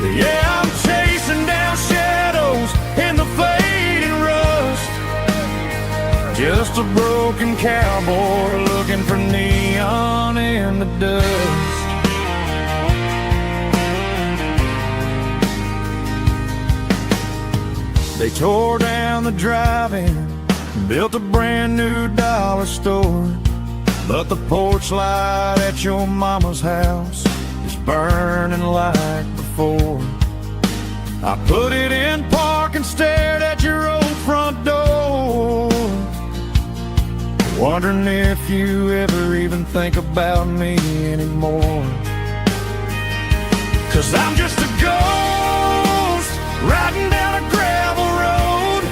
Yeah, I'm chasing down shadows in the fading rust. Just a broken cowboy looking for neon in the dust. They tore down the drive-in, built a brand new dollar store, but the porch light at your mama's house is burning like before. I put it in park and stared at your old front door, wondering if you ever even think about me anymore. 'Cause I'm just a ghost riding down a gravel road,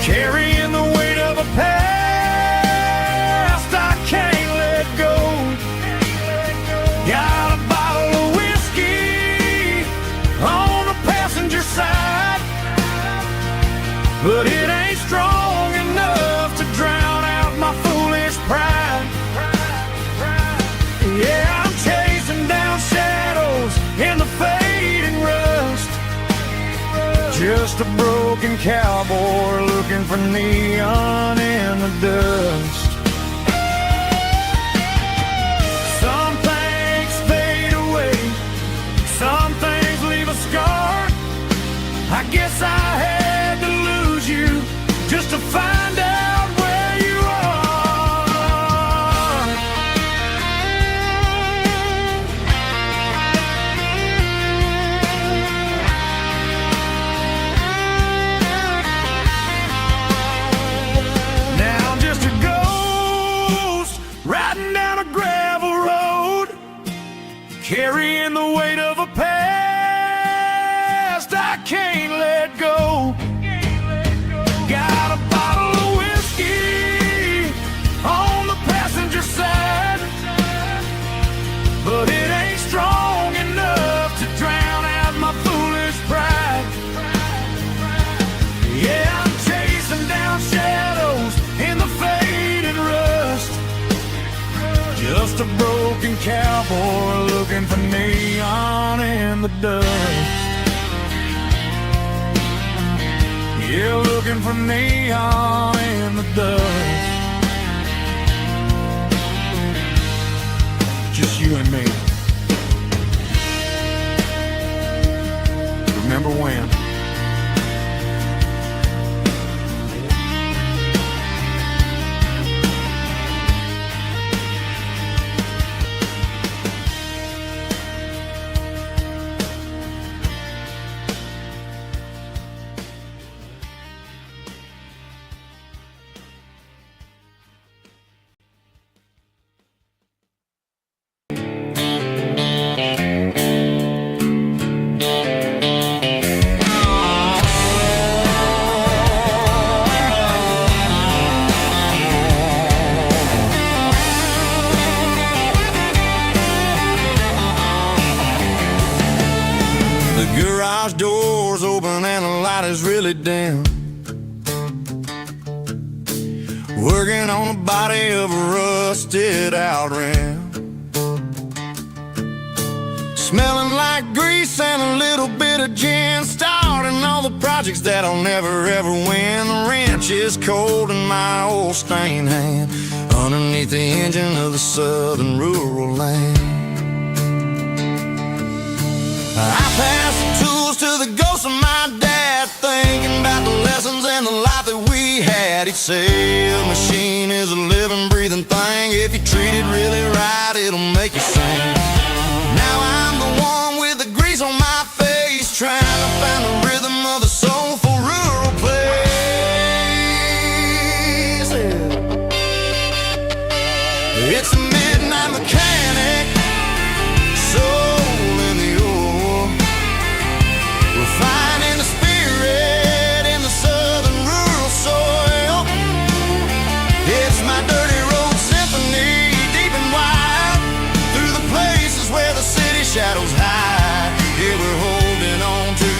carrying the weight of a past I can't let go. Got a bottle of whiskey on the passenger side, but it ain't strong enough to drown out my foolish pride. Yeah, I'm chasing down shadows in the fading rust. Just a broken cowboy looking for neon in the dust. Some things fade away, some things leave a scar. I guess I had to lose you just to find out where you are. Now I'm just a ghost riding down a gravel road, carrying the weight of a past I can't let go. Got a bottle of whiskey on the passenger side, but it ain't strong enough to drown out my foolish pride. Yeah, I'm chasing down shadows in the faded rust. Just a broken cowboy looking for neon in the dust. Yeah, looking for neon in the dust. Just you and me. Remember when? The garage door's open and the light is really dim. Working on the body of a rusted out rim, smelling like grease and a little bit of gin, starting all the projects that I'll never ever win. The wrench is cold in my old stained hand, underneath the engine of the southern rural land. I pass the tools to the ghost of my dad, thinking about the lessons and the life that we had. He'd say a machine is a living, breathing thing. If you treat it really right, it'll make you sing. Now I'm the one with the grease on my face, trying to find the rhythm of the soulful rural place. It's a midnight mechanic, soul in the ore, refining the spirit in the southern rural soil. It's my dirty road symphony, deep and wide, through the places where the city shadows hide. Yeah, we're holding on to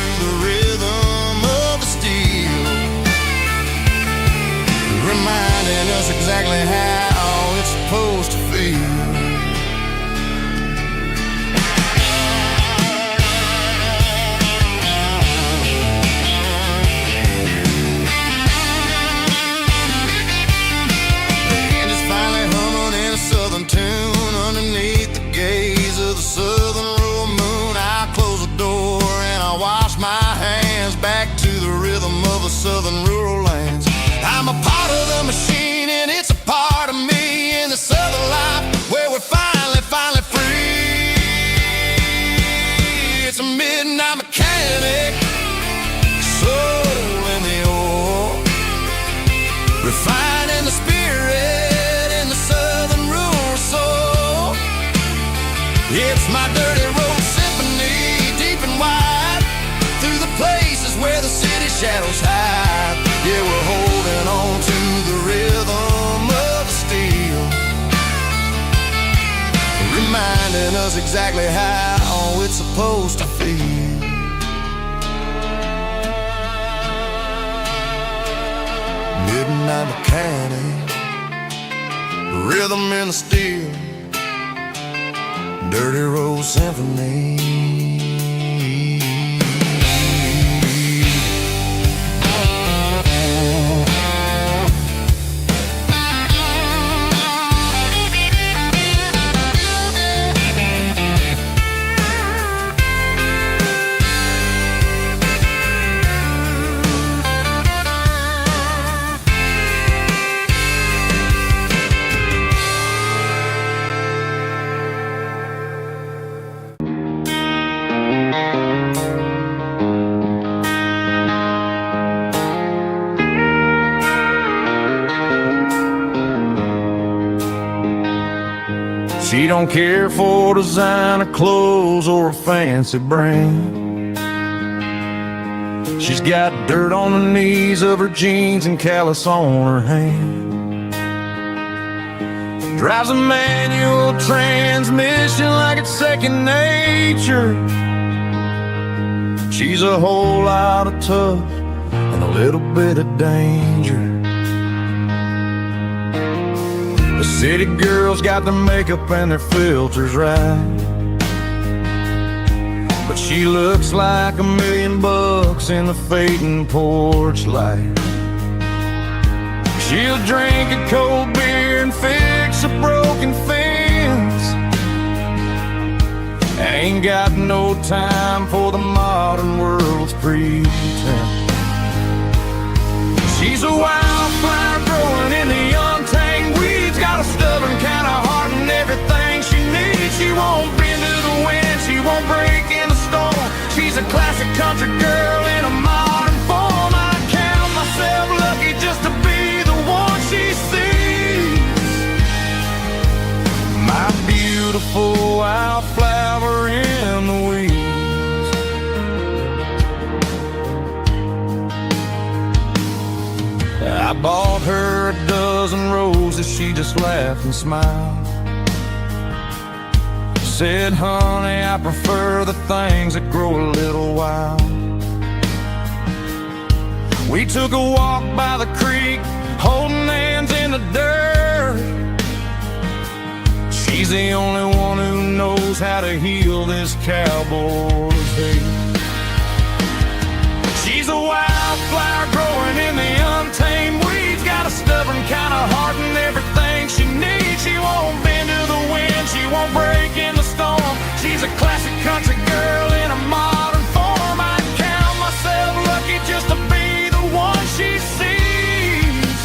shadows hide. Yeah, we're holding on to the rhythm of the steel, reminding us exactly how it's supposed to feel. Midnight mechanic, rhythm in the steel, dirty Road Symphony. She don't care for designer clothes or a fancy brand. She's got dirt on the knees of her jeans and callus on her hand. Drives a manual transmission like it's second nature. She's a whole lot of tough and a little bit of danger. The city girls got their makeup and their filters right, but she looks like $1,000,000 in the fading porch light. She'll drink a cold beer and fix a broken fence. Ain't got no time for the modern world's pretense. She's a wildflower growing in the untamed weeds, got a stubborn kind of heart and everything she needs. She won't bend to the wind, she won't break in the storm. She's a classic country girl in a modern form. I count myself lucky just to be the one she sees. My beautiful wildflower in the weeds. I bought her a dozen roses, she just laughed and smiled. Said, honey, I prefer the things that grow a little wild. We took a walk by the creek, holding hands in the dirt. She's the only one who knows how to heal this cowboy's hate. She's a wildflower growing in the untamed weeds, got a stubborn kind of heart and everything she needs. She won't bend to the wind, she won't break in the storm. She's a classic country girl in a modern form. I count myself lucky just to be the one she sees.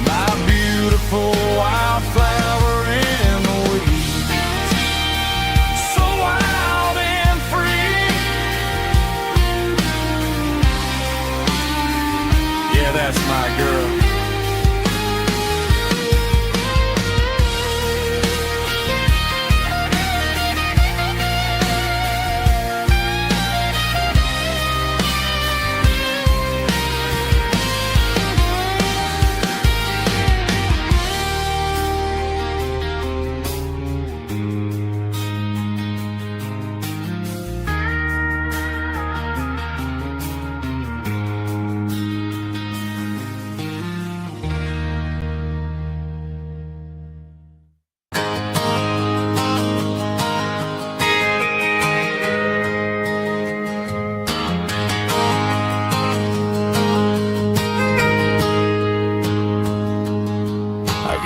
My beautiful wildflower in the weeds, so wild and free. Yeah, that's my girl.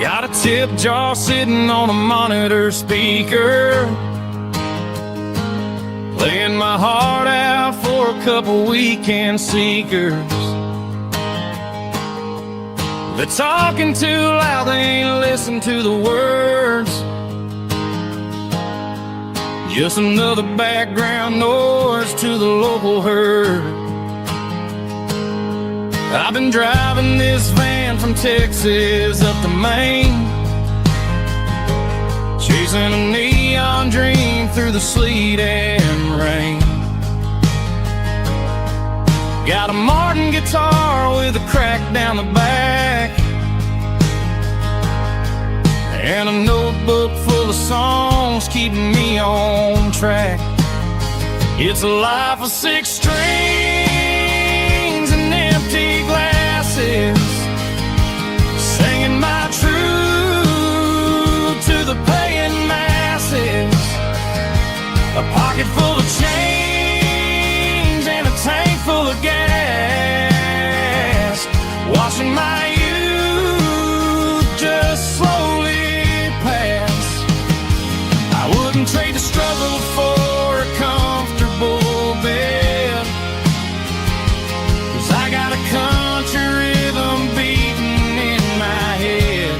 Got a tip jar sitting on a monitor speaker, playing my heart out for a couple weekend seekers. They're talking too loud, they ain't listen to the words. Just another background noise to the local herd. I've been driving this van from Texas up to Maine, chasing a neon dream through the sleet and rain. down the back, and a notebook full of songs keeping me on track. It's a life of 6 strings and empty glasses, singing my truth to the paying masses. A pocket full of change and a tank full of gas, watching my youth just slowly pass. I wouldn't trade the struggle for a comfortable bed, 'cause I got a country rhythm beating in my head.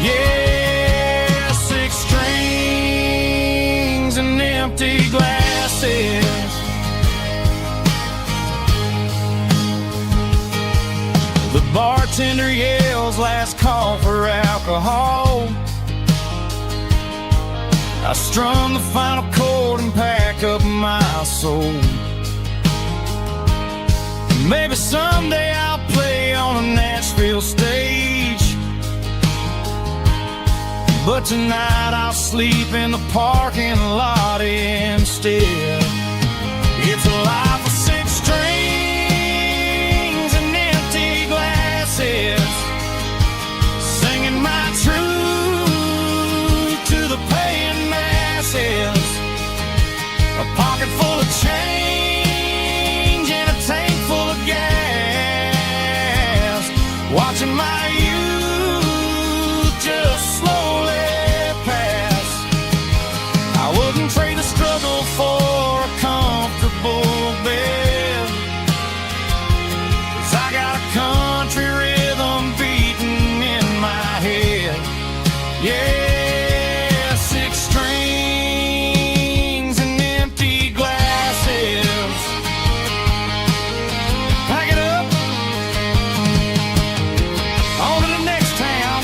Yeah, 6 strings and empty glasses. The bartender yells last call for alcohol. I strum the final chord and pack up my soul. Maybe someday I'll play on a Nashville stage, but tonight I'll sleep in the parking lot instead. It's a life of 6 strings and empty glasses, singing my truth to the paying masses. A pocket full of change and a tank full of gas, watching my youth just slowly pass. I wouldn't trade the struggle for a comfortable bed, 'cause I got a country rhythm beating in my head. Yeah, 6 strings and empty glasses. Pack it up, on to the next town.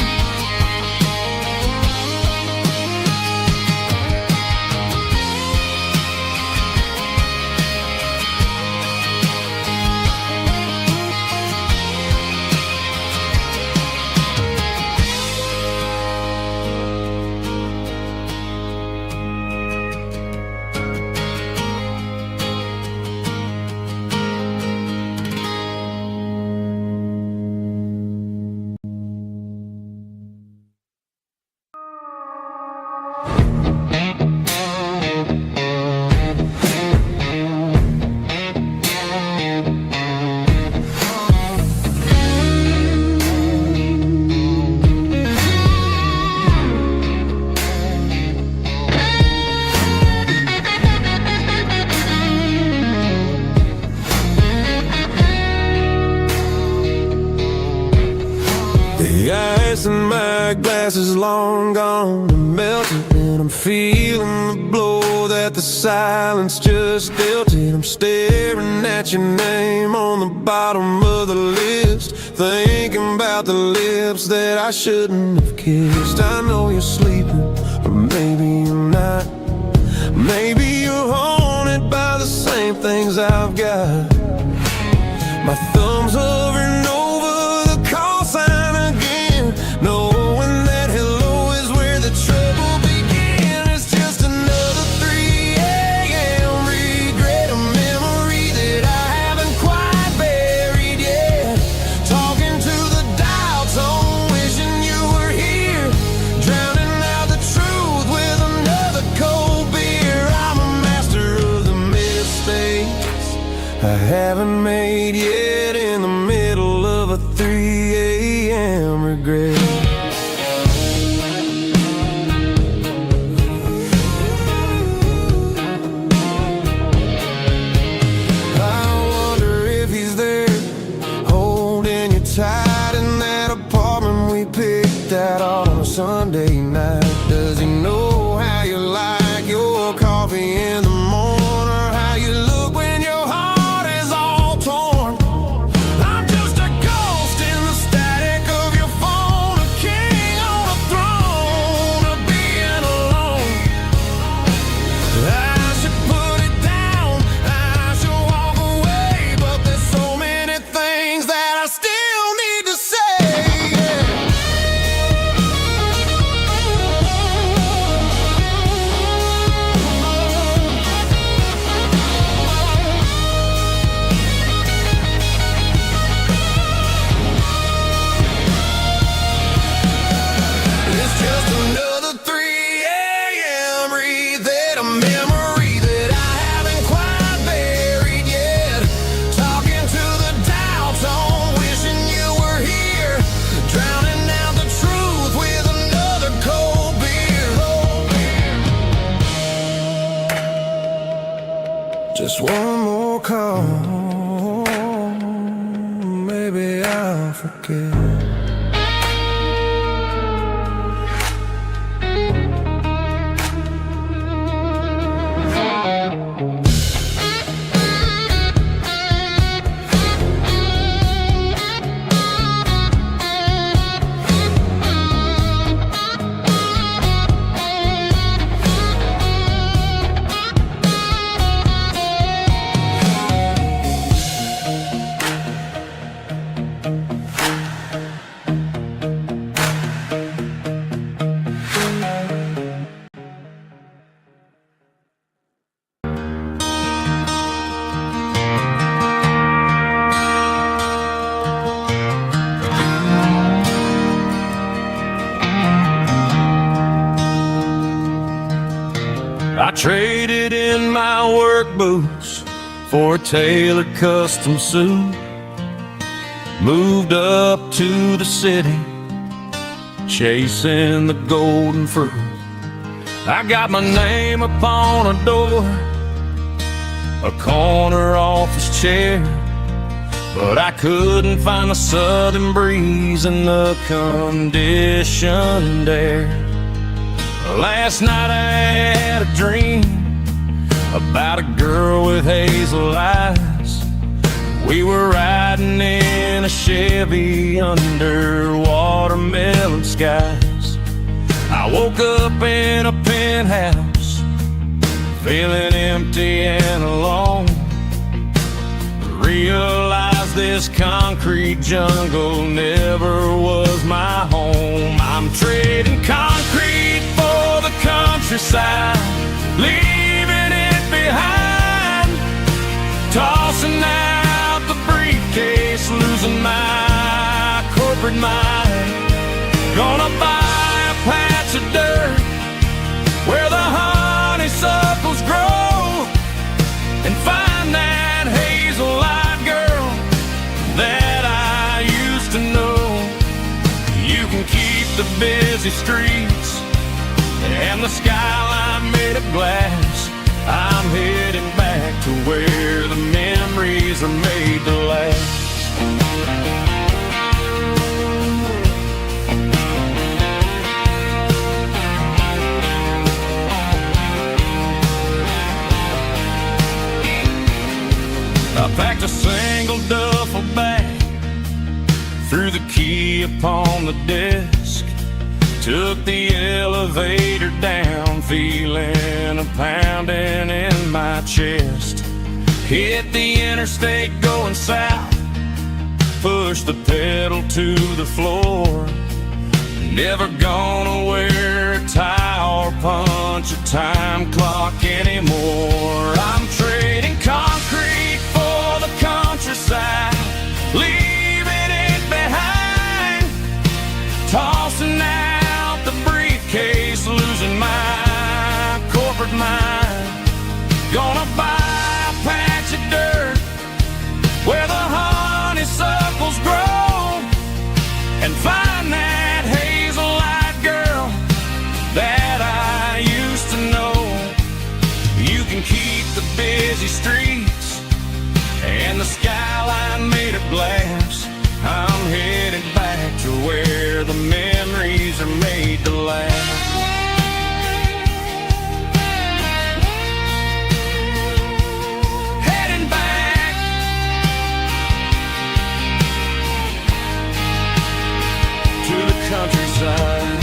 The ice in my glass is long gone and melted, and I'm feeling the blow that the silence just dealt it. I'm staring at your name on the bottom of the list, thinking about the lips that I shouldn't have kissed. I know you're sleeping, but maybe you're not. Maybe you're haunted by the same things I've got. My thumb's hovering over the call sign again, knowing that hello is where the trouble began. It's just another 3 a.m. regret, a memory that I haven't quite buried yet. Talking to the dial tone, wishing you were here, drowning out the truth with another cold beer. I'm a master of the mistakes I haven't made yet, in the middle of a 3 a.m. regret. I wonder if he's there, holding you tight in that apartment we picked out on a Sunday night. Does he know how you like your coffee in the morning, or how you look when your heart is all torn? I'm just a ghost in the static of your phone, a Just one more call, maybe I'll forget. I traded in my work boots for a tailored custom suit. Moved up to the city, chasing the golden fruit. I got my name upon a door, a corner office chair, but I couldn't find the southern breeze in the conditioned air. Last night I had a dream about a girl with hazel eyes. We were riding in a Chevy under watermelon skies. I woke up in a penthouse, feeling empty and alone. Realized this concrete jungle never was my home. I'm trading concrete for the countryside, leaving it behind. Tossing out the briefcase, losing my corporate mind. Gonna buy a patch of dirt where the honeysuckles grow, and find that hazel-eyed girl that I used to know. You can keep the busy streets and the skyline made of glass. I'm heading back to where the memories are made to last. I packed a single duffel bag, threw the key upon the desk, took the elevator down, feeling a pounding in my chest. Hit the interstate going south, pushed the pedal to the floor. Never gonna wear a tie or punch a time clock anymore. I'm trading concrete for the countryside, leaving it behind. Tossing out the briefcase, losing my corporate mind. Gonna buy a patch of dirt where the honeysuckles grow, and find that hazel-eyed girl that I used to know. You can keep the busy streets and the skyline made of glass. I'm headed back to where the memories are made to last. Heading back to the countryside.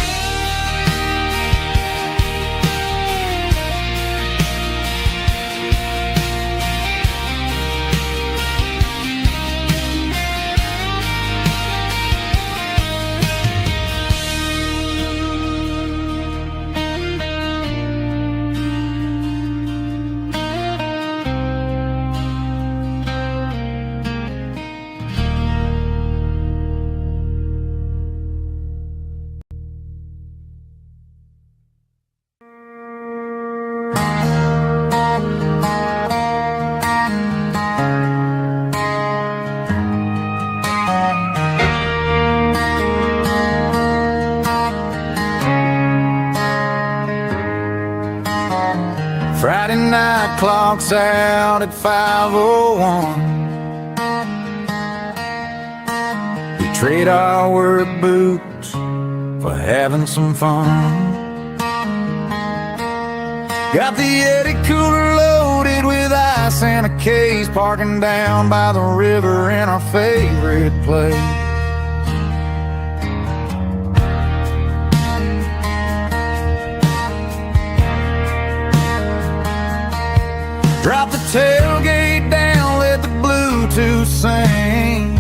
lights out at 5:01. We trade our work boots for having some fun. Got the Yeti cooler loaded with ice and a case, parking down by the river in our favorite place. Drop the tailgate down, let the Bluetooth sing.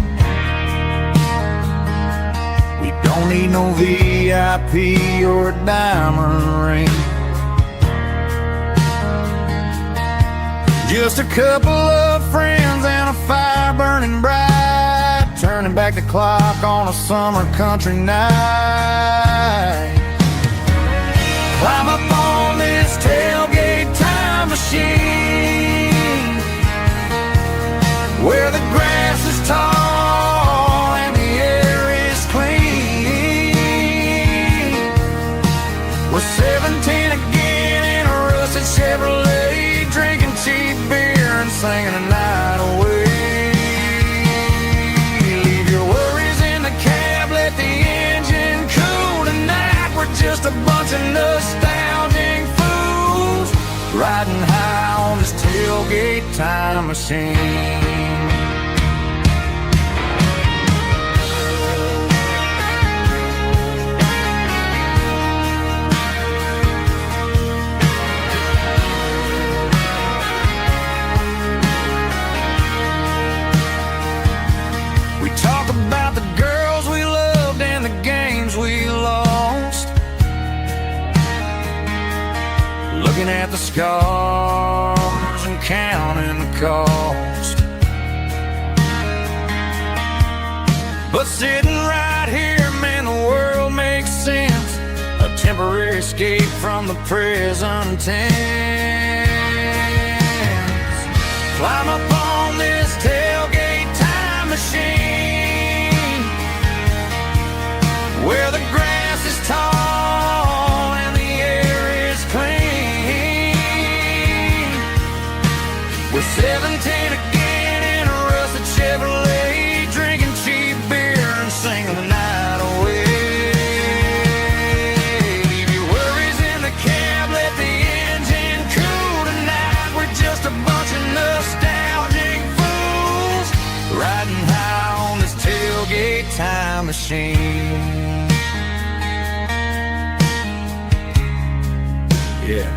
We don't need no VIP or a diamond ring. Just a couple of friends and a fire burning bright, turning back the clock on a summer country night. Climb up on this tailgate time machine, where the grass is tall and the air is clean. We're 17 again in a rusted Chevrolet, drinking cheap beer and singing the night away. Leave your worries in the cab, let the engine cool tonight. We're just a bunch of nostalgic fools riding high on this tailgate time machine. Talk about the girls we loved and the games we lost, looking at the scars and counting the cost. But sitting right here, man, the world makes sense. A temporary escape from the present tense. Climb up on this tailgate time machine, where the grass is tall and the air is clean. We're 17 again in a rusted Chevrolet, drinking cheap beer and singing the night away. Leave your worries in the cab, let the engine cool tonight. We're just a bunch of nostalgic fools riding high on this tailgate time machine. Yeah,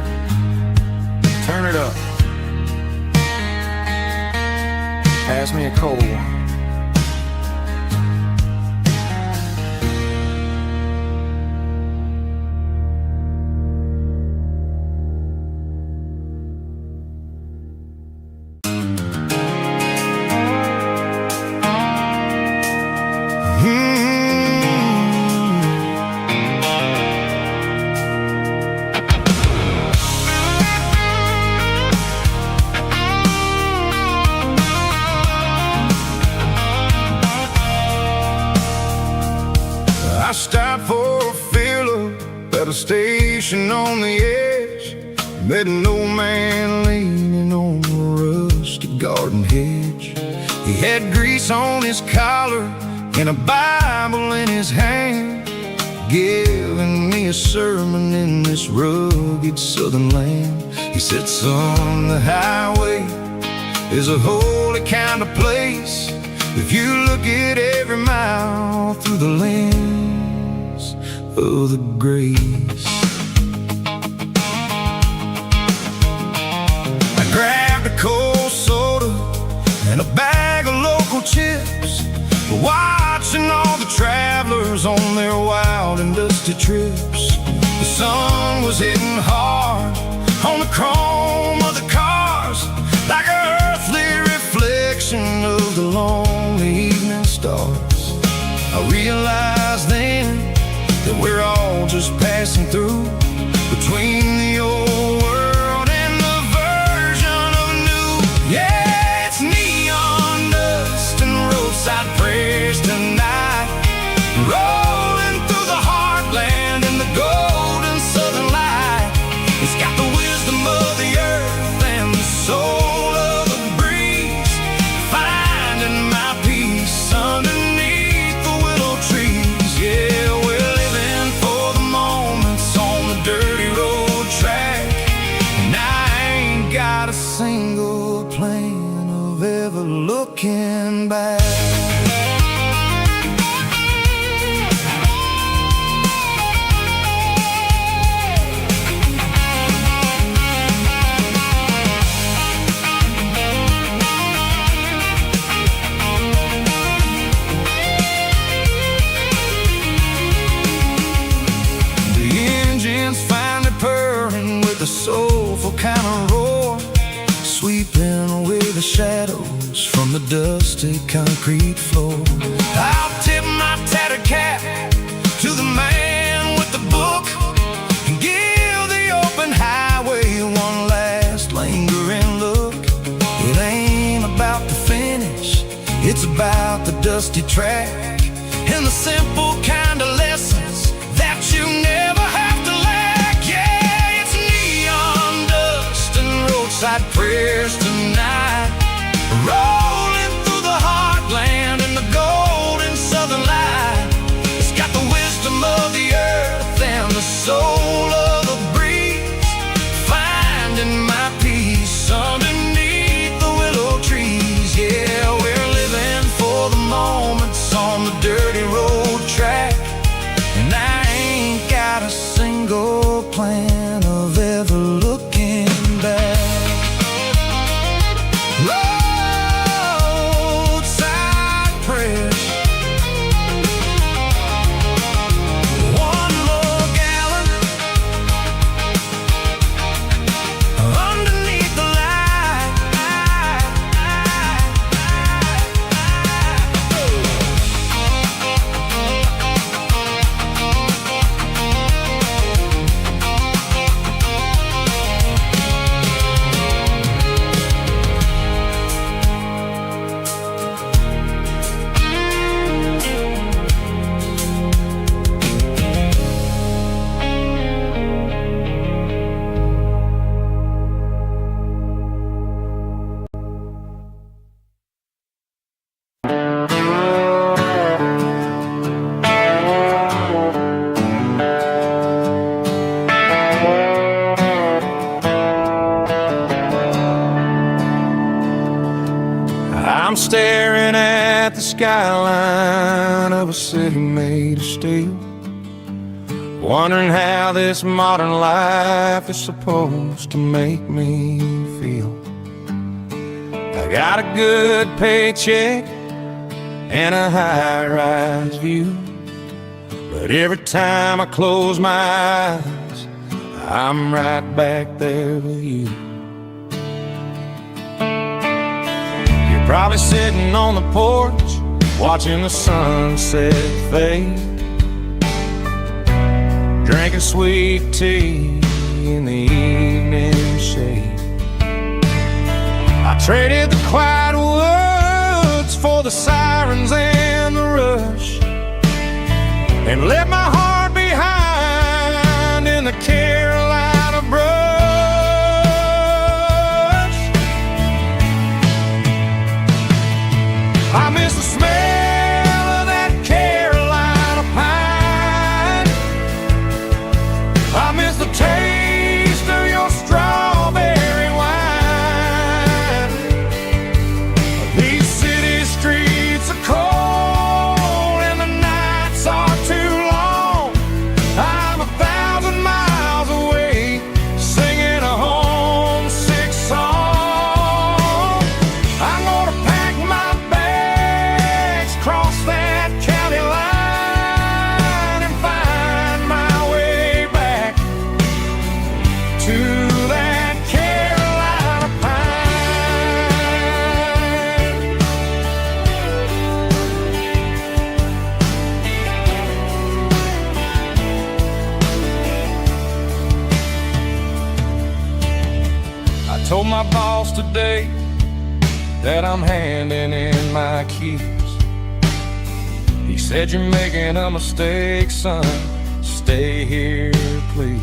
turn it up. Pass me a cold one. I stopped for a fill-up at a station on the edge. Met an old man leaning on a rusty garden hedge. He had grease on his collar and a Bible in his hand, giving me a sermon in this rugged southern land. He said, son, the highway is a holy kind of place if you look at every mile through the lens of the grace. I grabbed a cold soda and a bag of local chips, watching all the travelers on their wild and dusty trips. The sun was hitting hard on the chrome of the cars, like an earthly reflection of the lonely evening stars. I realized then that we're all just passing through, between the old world and the version of new. Yeah, it's neon dust and roadside prayers tonight, rolling through the heartland in the golden southern light. plan of ever looking back. Soulful kind of roar, sweeping away the shadows from the dusty concrete floor. I'll tip my tattered cap to the man with the book and give the open highway one last lingering look. It ain't about the finish, it's about the dusty track and the simple kind of lessons that you never have to lack. Yeah, it's neon dust and roadside prayers tonight, rolling through the heartland in the golden southern light. It's got the wisdom of the earth and the soul of the breeze, finding my peace underneath the willow trees. Yeah, we're living for the moments on the dirty road track, and I ain't got a single plan of ever looking back. Roadside prayers, one more gallon underneath the light. I'm staring at the skyline of a city made of steel, wondering how this modern life is supposed to make me feel. I got a good paycheck and a high-rise view, but every time I close my eyes, I'm right back there with you. Probably sitting on the porch, watching the sunset fade, drinking sweet tea in the evening shade. I traded the quiet woods for the sirens and the rush, and left my heart behind in the Carolina brush. I miss the smell of that Carolina pine. I miss the taste of your strawberry wine. These city streets are cold and the nights are too long. I'm 1,000 miles away, singing a homesick song. I'm gonna pack my bags, cross that county line, and find my way back to that Carolina pine. I told my boss today that I'm handing in my keys. He said, "You're making a mistake, son. Stay here, please."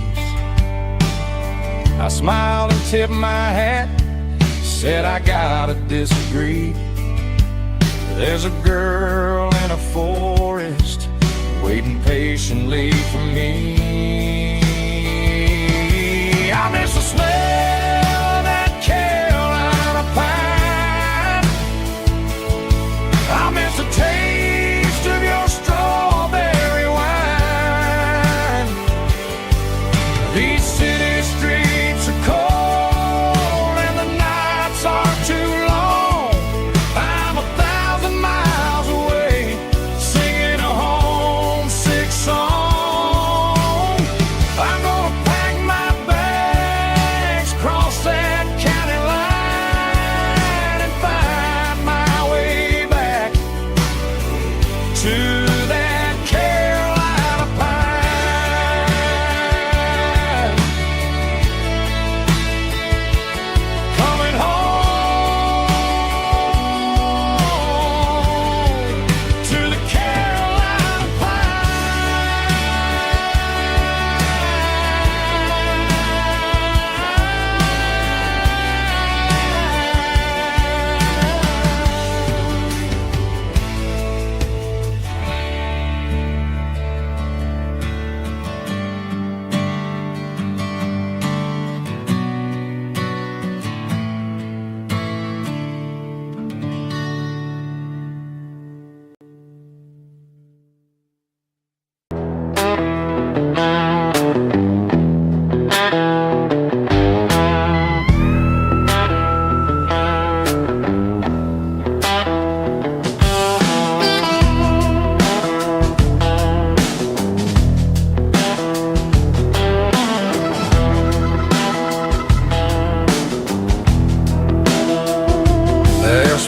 I smiled and tipped my hat, said, "I gotta disagree. There's a girl in a forest waiting patiently for me. I miss the smell of that Carolina pine.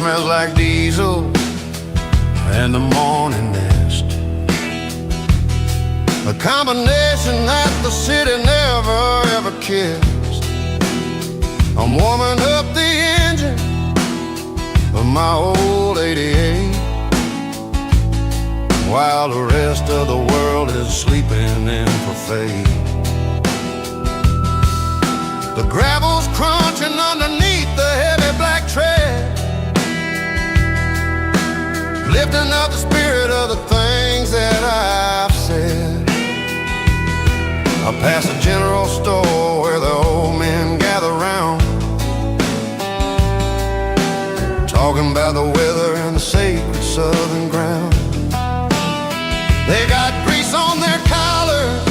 smells like diesel and the morning nest. A combination that the city never ever kissed. I'm warming up the engine of my old 88 while the rest of the world is sleeping in for fate. The gravel's crunching underneath the heavy black tread, lifting up the spirit of the things that I've said. I pass a general store where the old men gather round, talking about the weather and the sacred southern ground. They got grease on their collars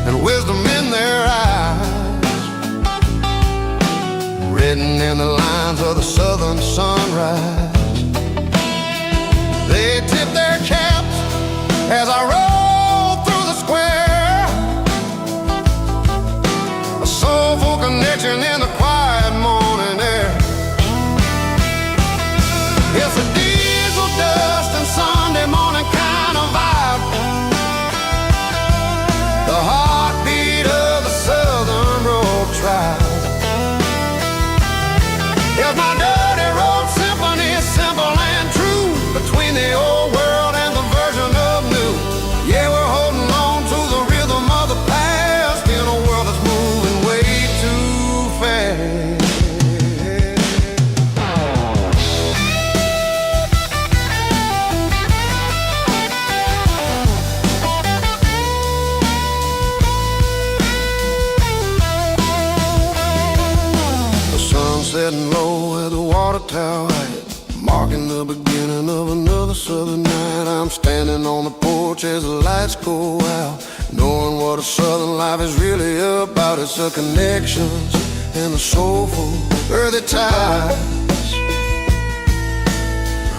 and wisdom in their eyes, written in the lines of the southern sunrise. They tip their caps as I roll through the square, a soulful connection in the quiet morning air. It's a diesel dust and Sunday morning kind of vibe, the heartbeat of the Southern Road Tribe. It's my dirty road symphony, simple and true, between the old world and the version of new. Yeah, we're holding on to the rhythm of the past in a world that's moving way too fast. Setting low at the water tower height, marking the beginning of another southern night. I'm standing on the porch as the lights go out, knowing what a southern life is really about. It's the connections and the soulful earthy ties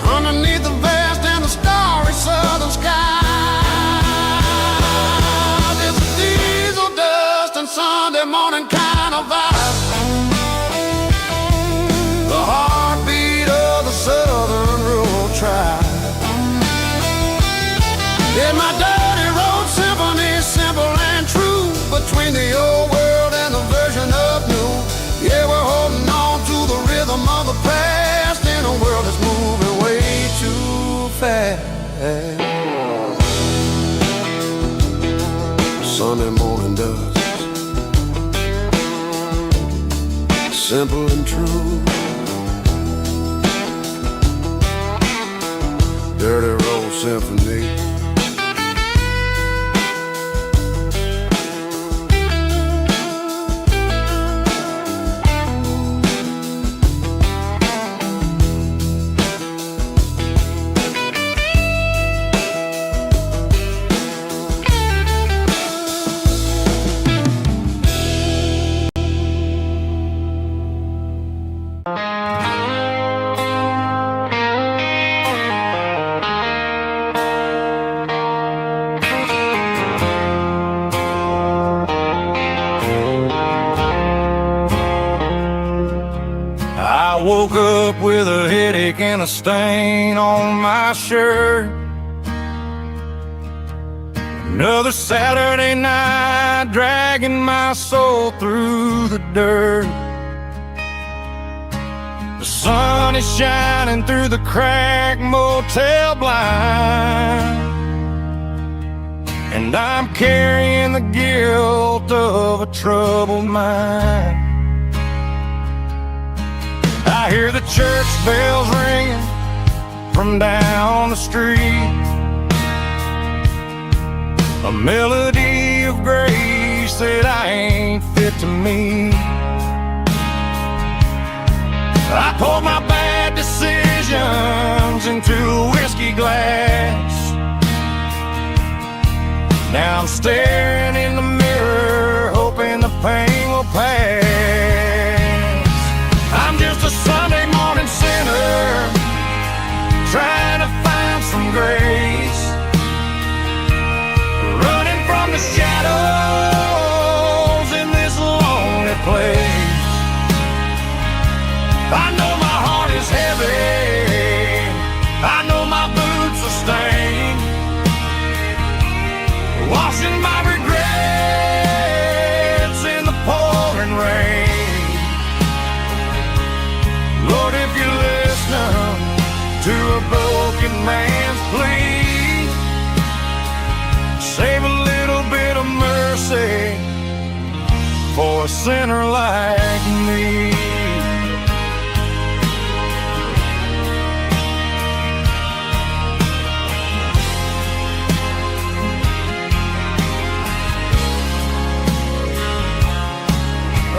underneath the vast and the starry southern sky. It's a diesel dust and Sunday morning kind of vibe, the heartbeat of the Southern Road Tribe. In my dirty road symphony, simple and true, between the old world and the version of new. Yeah, we're holding on to the rhythm of the past in a world that's moving way too fast. Sunday morning dust, simple and true, dirty road symphony. I woke up with a headache and a stain on my shirt. Another Saturday night dragging my soul through the dirt. The sun is shining through the cracked motel blind, and I'm carrying the guilt of a troubled mind. I hear the church bells ringing from down the street, a melody of grace that I ain't fit to meet. I poured my bad decisions into a whiskey glass. Now I'm staring in the mirror, hoping the pain will pass. I'm just a Sunday morning sinner, trying to find some grace, running from the shadows in this lonely place. I know my heart is heavy, sinner like me.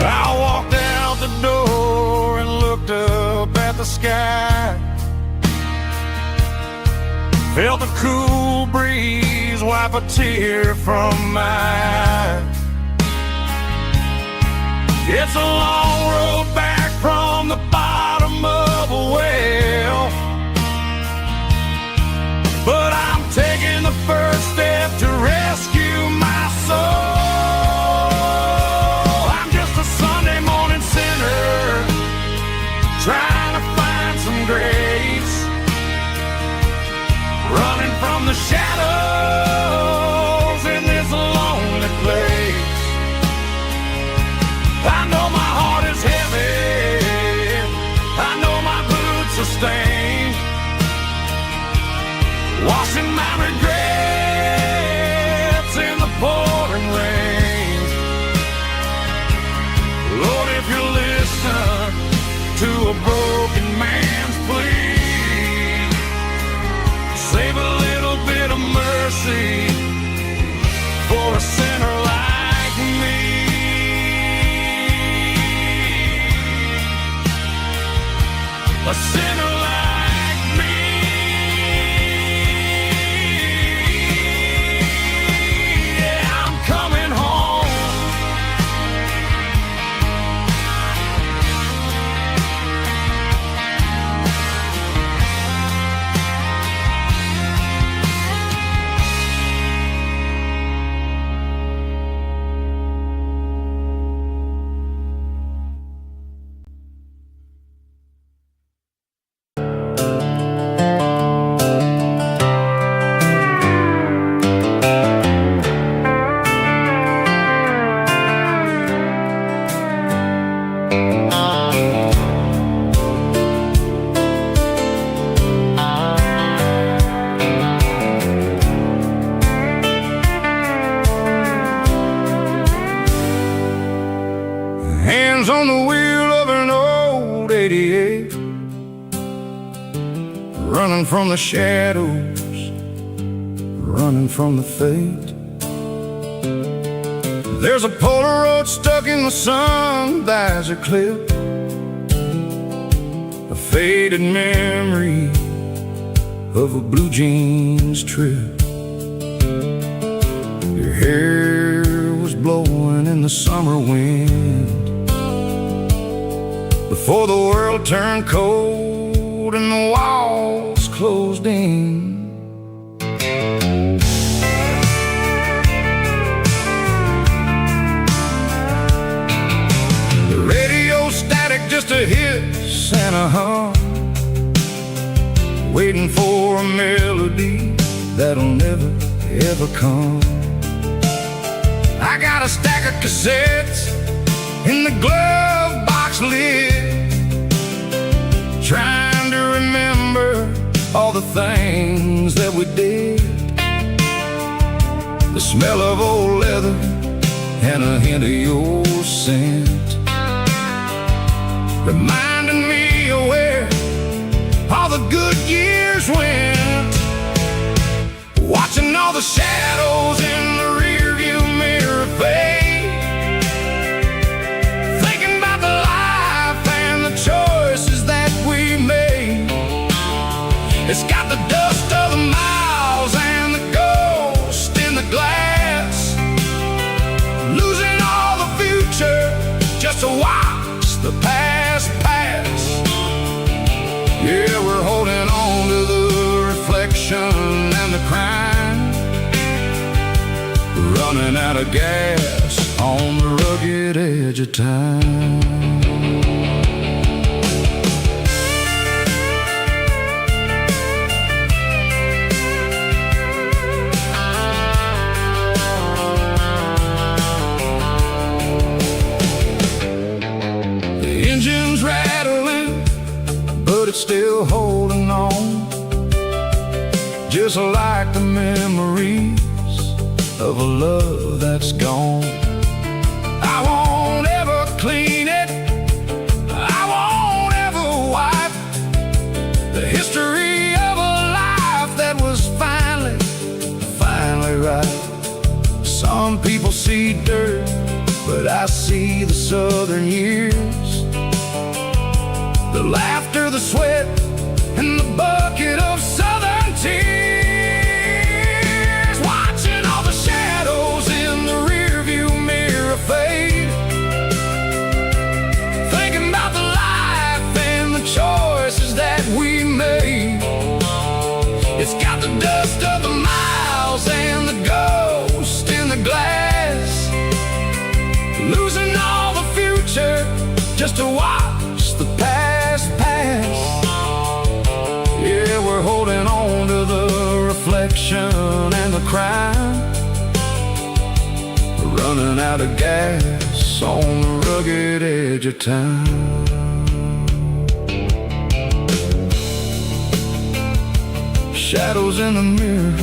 I walked out the door and looked up at the sky. Felt the cool breeze wipe a tear from my eye. It's a long road back from the bottom of a well, but I'm taking the first step to rescue my soul. I'm just a Sunday morning sinner trying to find some grace, running from the shadows in this lonely place. I know my heart is heavy, I know my boots are stained, washing my regrets in the pouring rain. Lord, if you listen to a broken man's plea, save a little bit of mercy for a sinner like me. A sinner like me. Yeah, I'm coming home. Hands on the wheel of an old 88, running from the shadows, running from the fate. There's a Polaroid stuck in the sun, there's a clip, a faded memory of a blue jeans trip. Your hair was blowing in the summer wind before the world turned cold and the walls closed in. The radio static just a hiss and a hum, waiting for a melody that'll never ever come. I got a stack of cassettes in the glove box lid, trying to remember all the things that we did. The smell of old leather and a hint of your scent, reminding me of where all the good years went. Watching all the shadows in the rearview mirror fade, thinking about the life and the choices that we made. It's got the dust of the miles and the ghost in the glass, losing all the future just to watch the past pass. Yeah, we're holding on to the reflection and the crime, running out of gas on the rugged edge of time. The engine's rattling, but it's still holding on, just like the memories of a love that's gone. I won't ever clean it. I won't ever wipe the history of a life that was finally right. Some people see dirt, but I see the southern years, the laughter, the sweat, and the bucket of southern tears. Watching all the shadows in the rearview mirror fade, thinking about the life and the choices that we made. It's got the dust of the miles and the ghost in the glass, losing all the future just to watch the past pass. Yeah, we're holding on to the reflection and the crime, running out of gas on the rugged edge of town. Shadows in the mirror,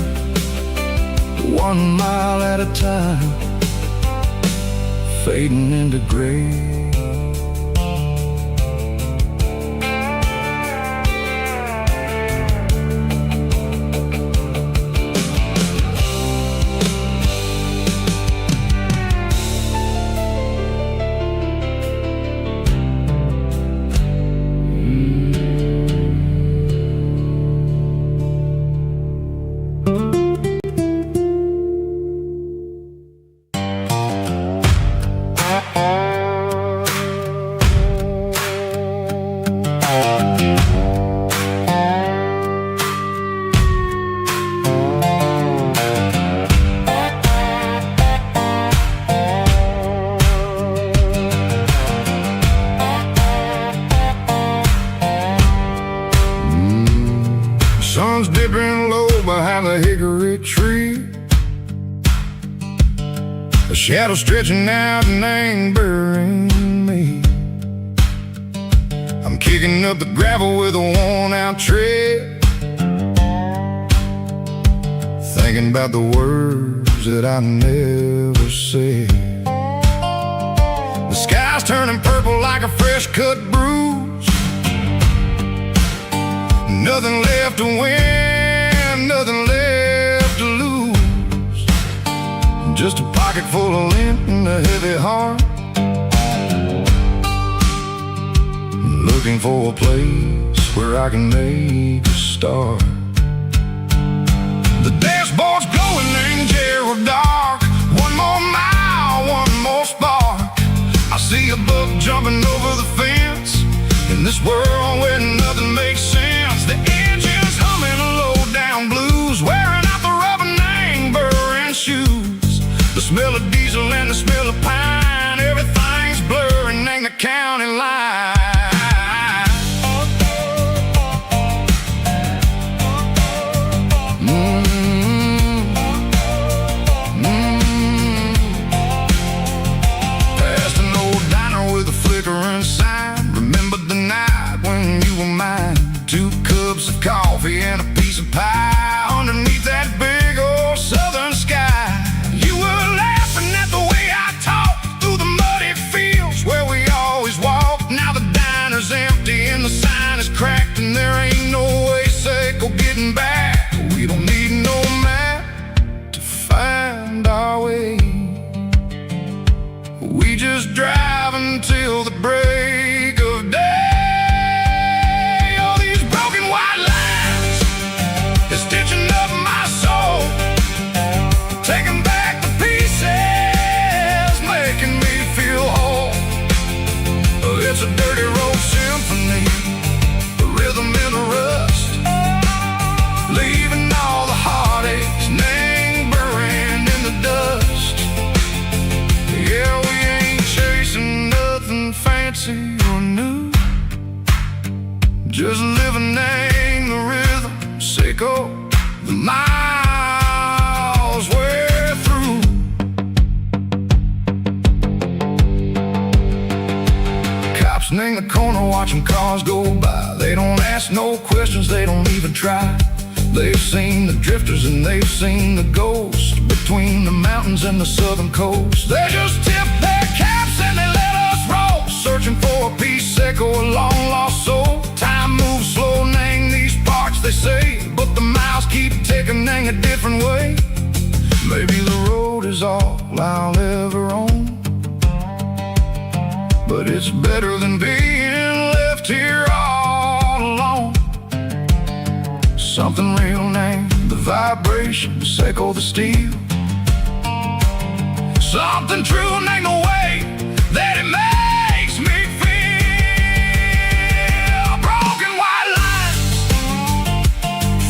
1 mile at a time, fading into gray. Sun's dipping low behind the hickory tree, a shadow stretching out and ain't burying me. I'm kicking up the gravel with a worn-out tread, thinking about the words that I never said. The sky's turning purple like a fresh-cut bruise, nothing left to win, nothing left to lose, just a pocket full of lint and a heavy heart, looking for a place where I can make a start. The dashboard's glowing in Gerald dark, 1 more mile, 1 more spark. I see a buck jumping over the fence in this world where nothing makes sense. The engine's humming a low-down blues, wearing out the rubber name burring shoes. The smell of diesel and the smell of pine, everything's blurring, ain't the county line. Past an old diner with a flickering sign, remember the night when you were mine. 2 cups of coffee and a piece of pie underneath that big old southern sky. You were laughing at the way I talked through the muddy fields where we always walked. Now the diner's empty and the sign is cracked, and there ain't no way safe or getting back. We don't need no map to find our way, we just drive until the break of day. It's a dirty road symphony, a rhythm in the rust, leaving all the heartaches, name burning in the dust. Yeah, we ain't chasing nothing fancy or new, just living in the rhythm, sicko, the miles we're through. In the corner watching cars go by, they don't ask no questions, they don't even try. They've seen the drifters and they've seen the ghosts between the mountains and the southern coast. They just tip their caps and they let us roll. searching for a piece, echo a long lost soul. Time moves slow, nang these parts they say, but the miles keep ticking, nang a different way. Maybe the road is all I'll ever own, but it's better than being left here all alone. Something real, name the vibrations, echo the steel. Something true, name the way that it makes me feel. Broken white lines,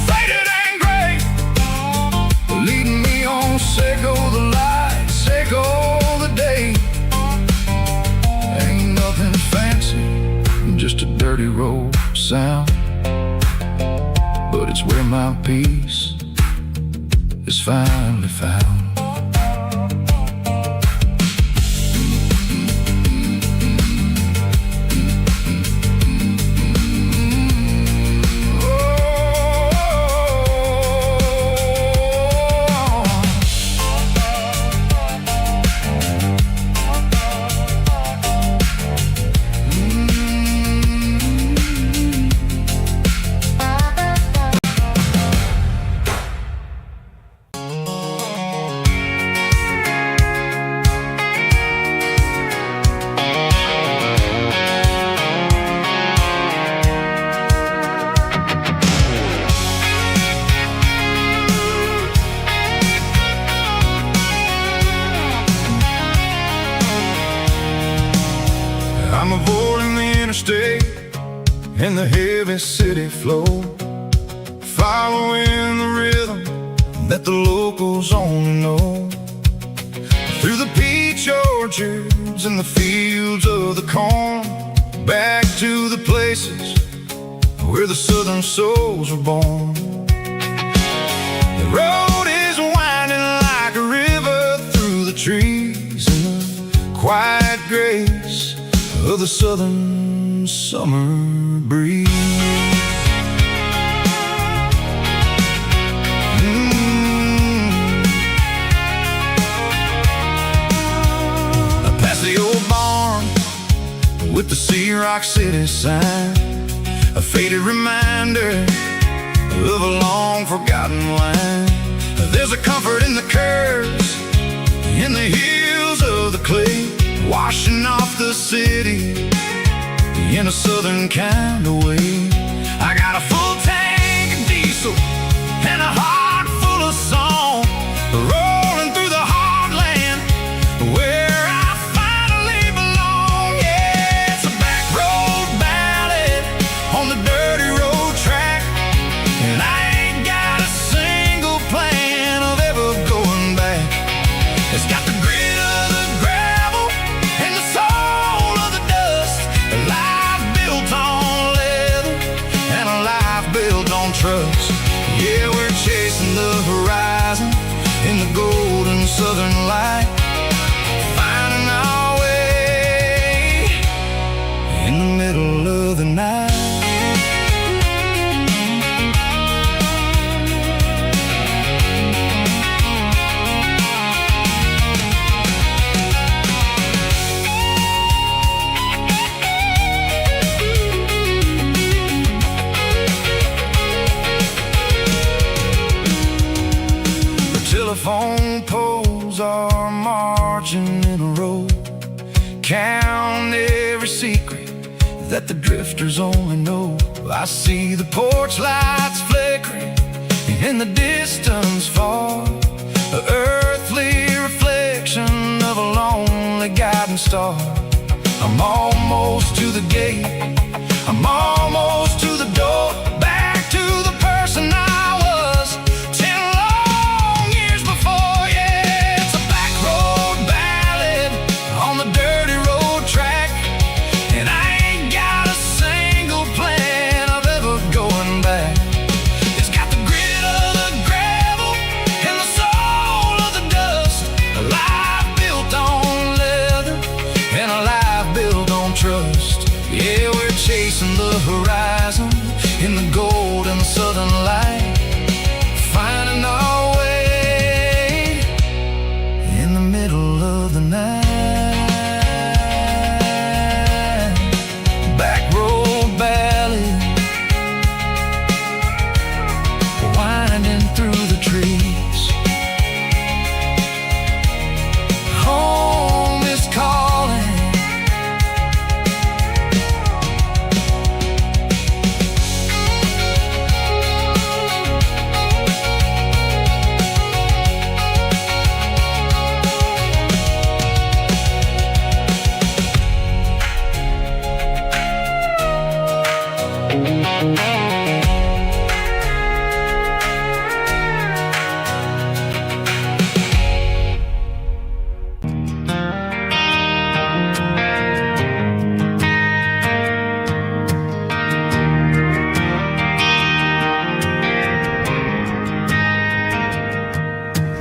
faded and gray, leading me on, echo the light, echo the day. Ain't nothing fancy, just a dirty road sound, but it's where my peace is finally found. I'm avoiding the interstate and the heavy city flow, following the rhythm that the locals only know. Through the peach orchards and the fields of the corn, back to the places where the southern souls were born. The road is winding like a river through the trees in the quiet grace of the southern summer breeze. Past the old barn with the Sea Rock City sign, a faded reminder of a long forgotten line. There's a comfort in the curves, in the hills of the clay, washing off the city in a southern kind of way. I got a full tank of diesel and a heart full of song, rolling through the heartland where I finally belong. Yeah, it's a back road ballad on the dirty road track, and I ain't got a single plan of ever going back. It's got the grit of the gravel and the soul of the dust, a life built on leather and a life built on trust. Yeah, we're chasing the horizon in the golden southern light, finding our way in the middle of the night. Telephone poles are marching in a row, count every secret that the drifters only know. I see the porch lights flickering in the distance far, an earthly reflection of a lonely guiding star. I'm almost to the gate, I'm almost to the door, back to the person I was 10 long years before. Yeah, it's a back road ballad on the dirty road track, and I ain't got a single plan of ever going back. It's got the grit of the gravel and the soul of the dust, a life built on leather and a life built on trust. Yeah, we're chasing the horizon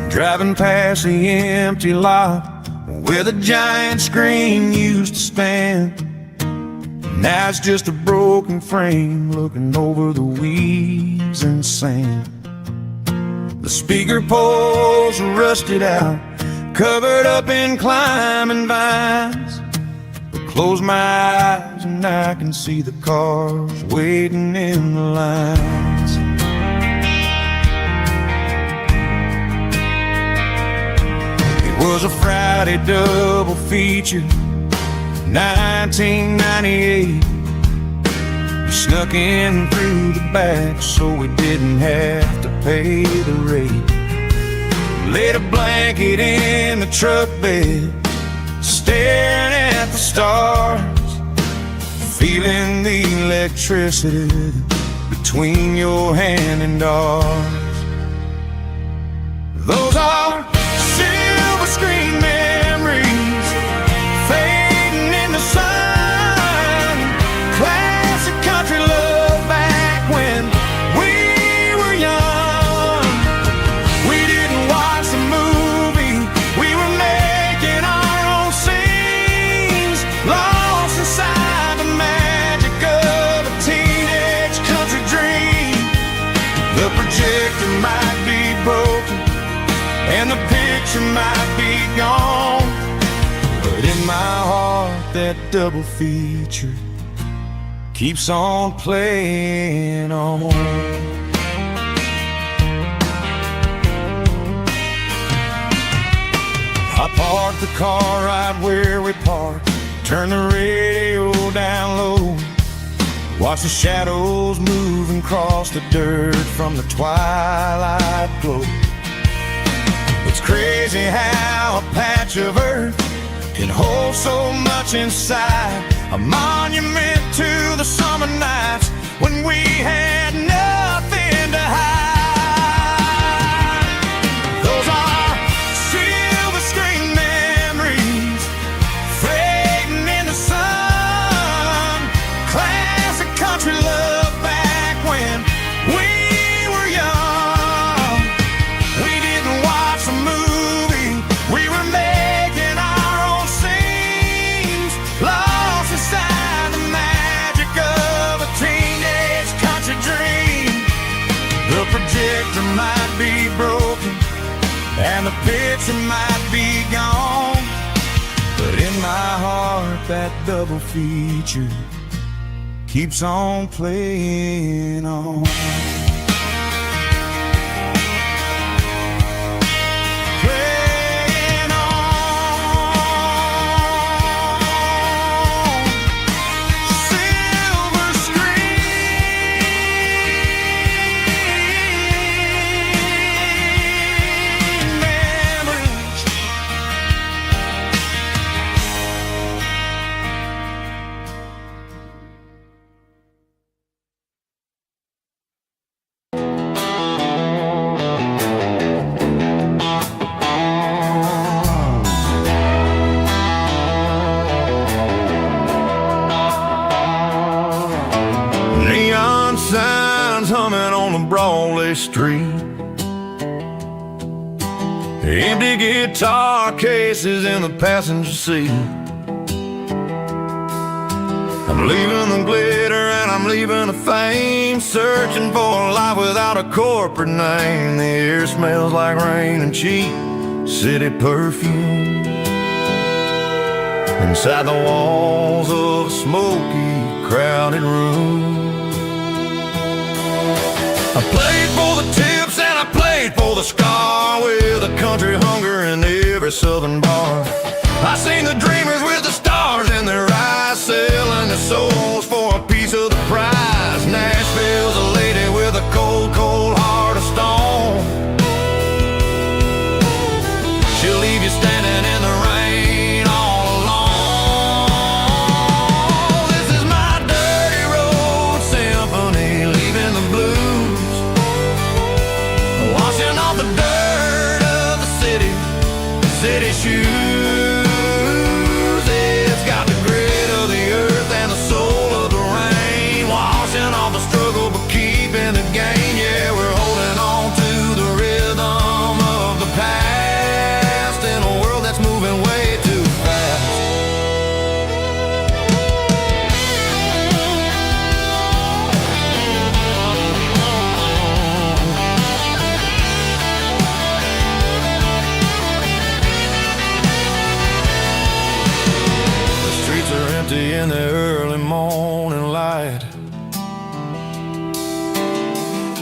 Driving past the empty lot where the giant screen used to stand. Now it's just a broken frame looking over the weeds and sand. The speaker poles are rusted out, covered up in climbing vines. But close my eyes and I can see the cars waiting in the lines. It was a Friday double feature, 1998. We snuck in through the back so we didn't have to pay the rate. Laid a blanket in the truck bed, staring at the stars, feeling the electricity between your hand and ours. Those are silver screen memories fading in the sun. Classic country love back when we were young. We didn't watch the movie, we were making our own scenes, lost inside the magic of a teenage country dream. The projector might be broken and the picture might be gone, but in my heart that double feature keeps on playing on. I parked the car right where we parked, turned the radio down low, watch the shadows moving across the dirt from the twilight glow. It's crazy how a patch of earth can hold so much inside, a monument to the summer nights when we had nothing to hide. Those are silver screen memories fading in the sun. Classic country love back when we were young. We didn't watch the movie, we were making our own scenes, lost inside the magic of a teenage country dream. The projector might be broken and the picture might be gone, but in my heart that double feature keeps on playing on. Playing on. Silver screen memories. Neon signs humming on the Broadway street, empty guitar cases in the passenger seat. I'm leaving the glitter and I'm leaving the fame, searching for a life without a corporate name. The air smells like rain and cheap city perfume inside the walls of a smoky, crowded room. I played for the tips and I played for the scar, with a country hunger in every southern bar. I seen the dreamers with the stars in their eyes, selling their souls for a piece of the prize. Nashville's a lady with a cold, cold heart of stone. She'll leave you standing in the rain all alone. This is my dirty road symphony,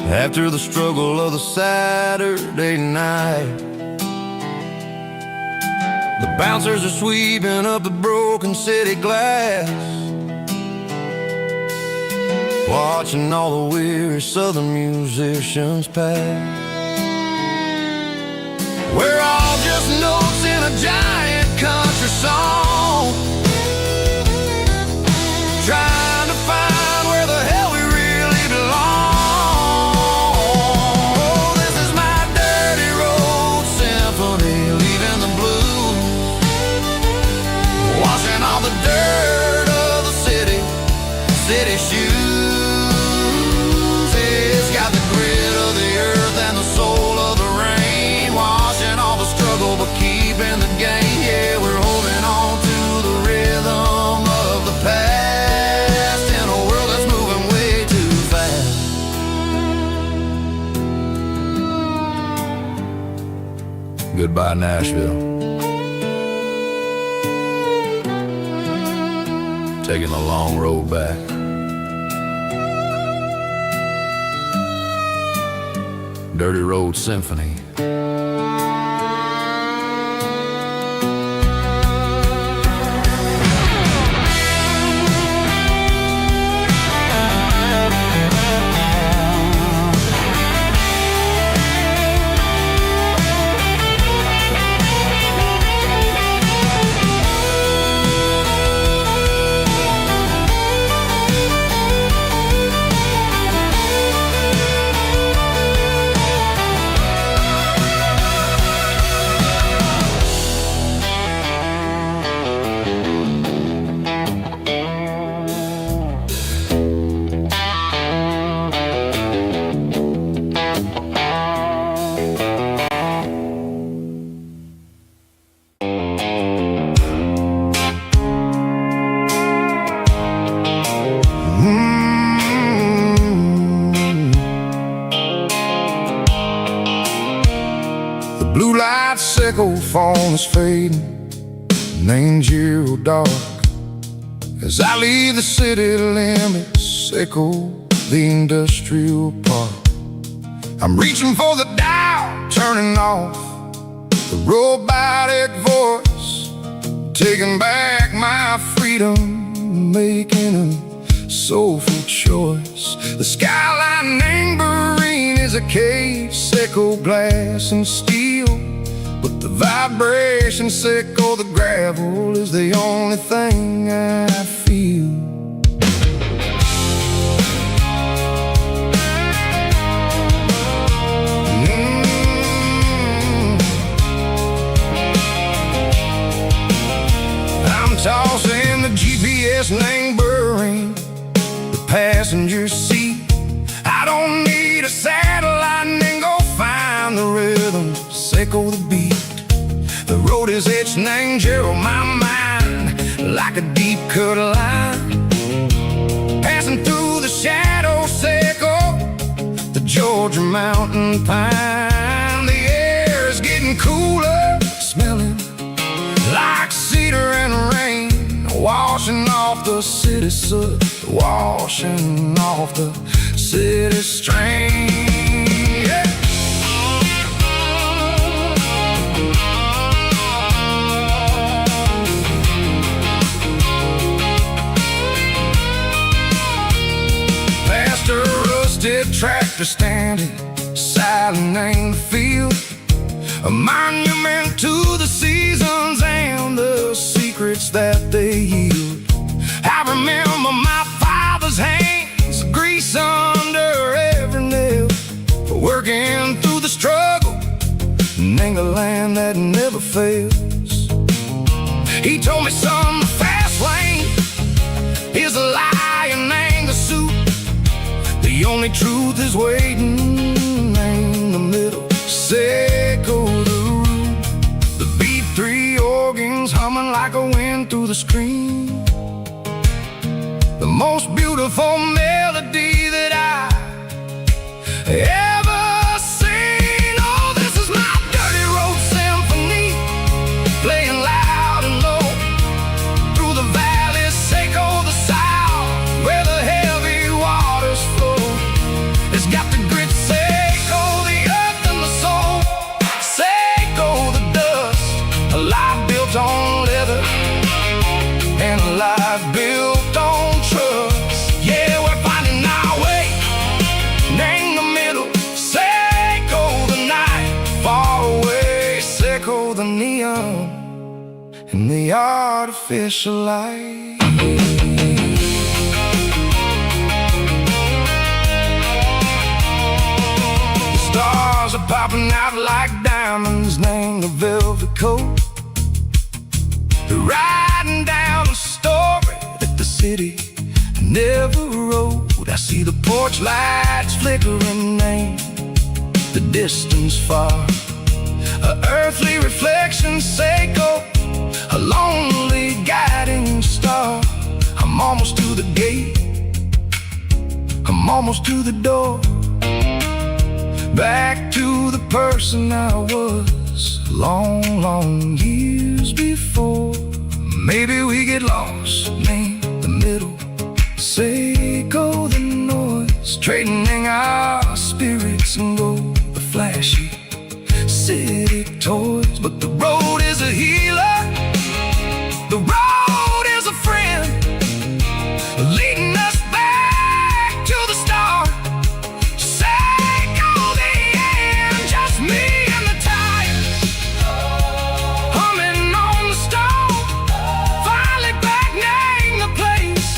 after the struggle of the Saturday night. The bouncers are sweeping up the broken city glass, watching all the weary southern musicians pass. We're all just notes in a giant country song, trying to find where the hell we really belong. Oh, this is my dirty road symphony, leaving the blues, washing all the dirt of the city shoes. It's got the grit of the earth and the soul of the rain, washing all the struggle but keeping the game. Yeah, we're holding on to the rhythm of the past in a world that's moving way too fast. Goodbye, Nashville. Taking the long road back. Dirty Road Symphony. Blue light sickle phone is fading, named zero dark. As I leave the city limits, echo the industrial park. I'm reaching for the dial, turning off the robotic voice, taking back my freedom, making a soulful choice. The skyline anchoring is a case, echo glass and steel, but the vibration sickle, the gravel is the only thing I feel. I'm tossing the GPS neighboring the passenger seat. I don't need a satellite and go find the rhythm, sickle the beat. The road is etched and angel on my mind like a deep cut line, passing through the shadow sickle, the Georgia mountain pine. The air is getting cooler, smelling like cedar and rain, washing off the city soot, washing off the city strain. Yeah. Past a rusted tractor standing silent in the field, a monument to the seasons and the secrets that they yield. I remember my father's hands, grease under every nail, for working through the struggle in a land that never fails. He told me, son, the fast lane is a lie and ain't the suit. The only truth is waiting in the middle, sickle the root. The B3 organs humming like a wind through the screen, the most beautiful melody that I ever seen. Oh, this is my dirty road symphony, playing loud and low through the valleys, sickle the south, where the heavy waters flow. It's got the grit artificial light. The stars are popping out like diamonds named the velvet coat. They're riding down a story that the city never wrote. I see the porch lights flickering in the distance far. A earthly reflection Seiko, a lonely guiding star. I'm almost to the gate, I'm almost to the door. Back to the person I was long, long years before. Maybe we get lost, name the middle, Seiko the noise, trading our spirits and go the flashy city toys. But the road is a healer, the road is a friend, leading us back to the start. Seiko the end, just me and the tires, humming on the stove. Finally back, name the place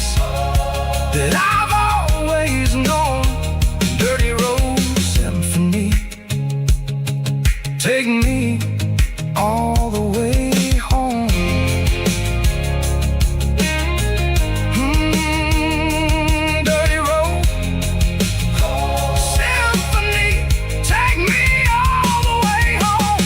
that I've always known. Dirty Road Symphony, take me all the way home. Dirty Road Symphony, take me all the way home.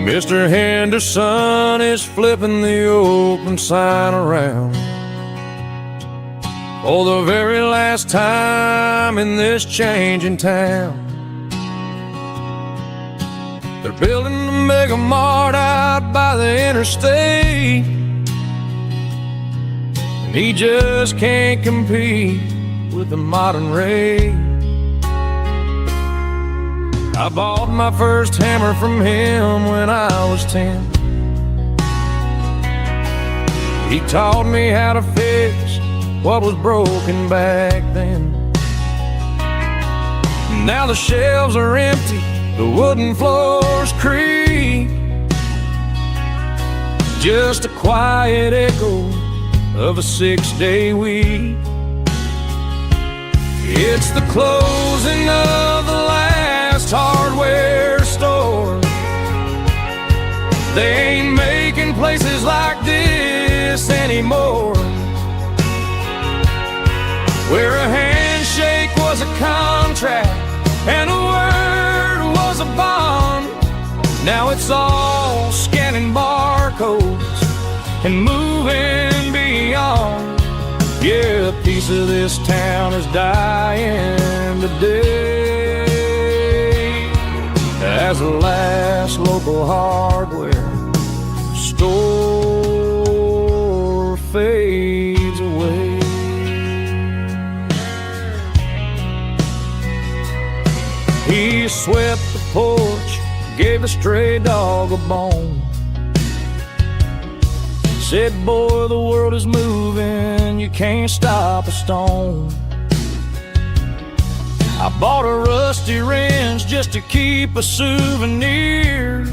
Mr. Henderson is flipping the open sign around for the very last time in this changing town. They're building a mega mart out by the interstate, and he just can't compete with the modern rate. I bought my first hammer from him when I was 10. He taught me how to fix what was broken back then. Now the shelves are empty, the wooden floors creak, just a quiet echo of a 6-day week. It's the closing of the last hardware store. They ain't making places like this anymore, where a handshake was a contract and a word was a bond. Now it's all scanning barcodes and moving beyond. Yeah, a piece of this town is dying today as the last local hardware store fades away. He swept the porch, gave a stray dog a bone, said, boy, the world is moving, you can't stop a stone. I bought a rusty wrench just to keep a souvenir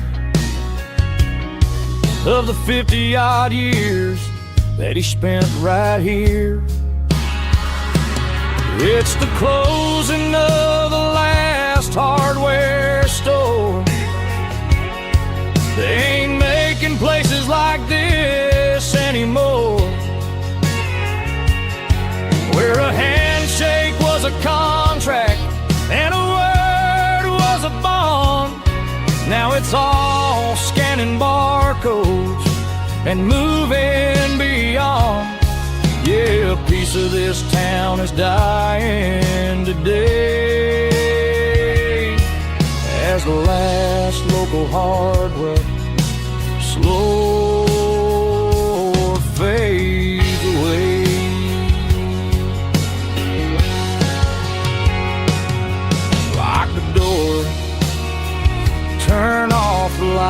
of the 50-odd years that he spent right here. It's the closing of the last hardware store. They ain't making places like this anymore, where a handshake was a contract and a word was a bond. Now it's all scanning barcodes and moving beyond. Yeah, a piece of this town is dying today as the last local hardware slow fades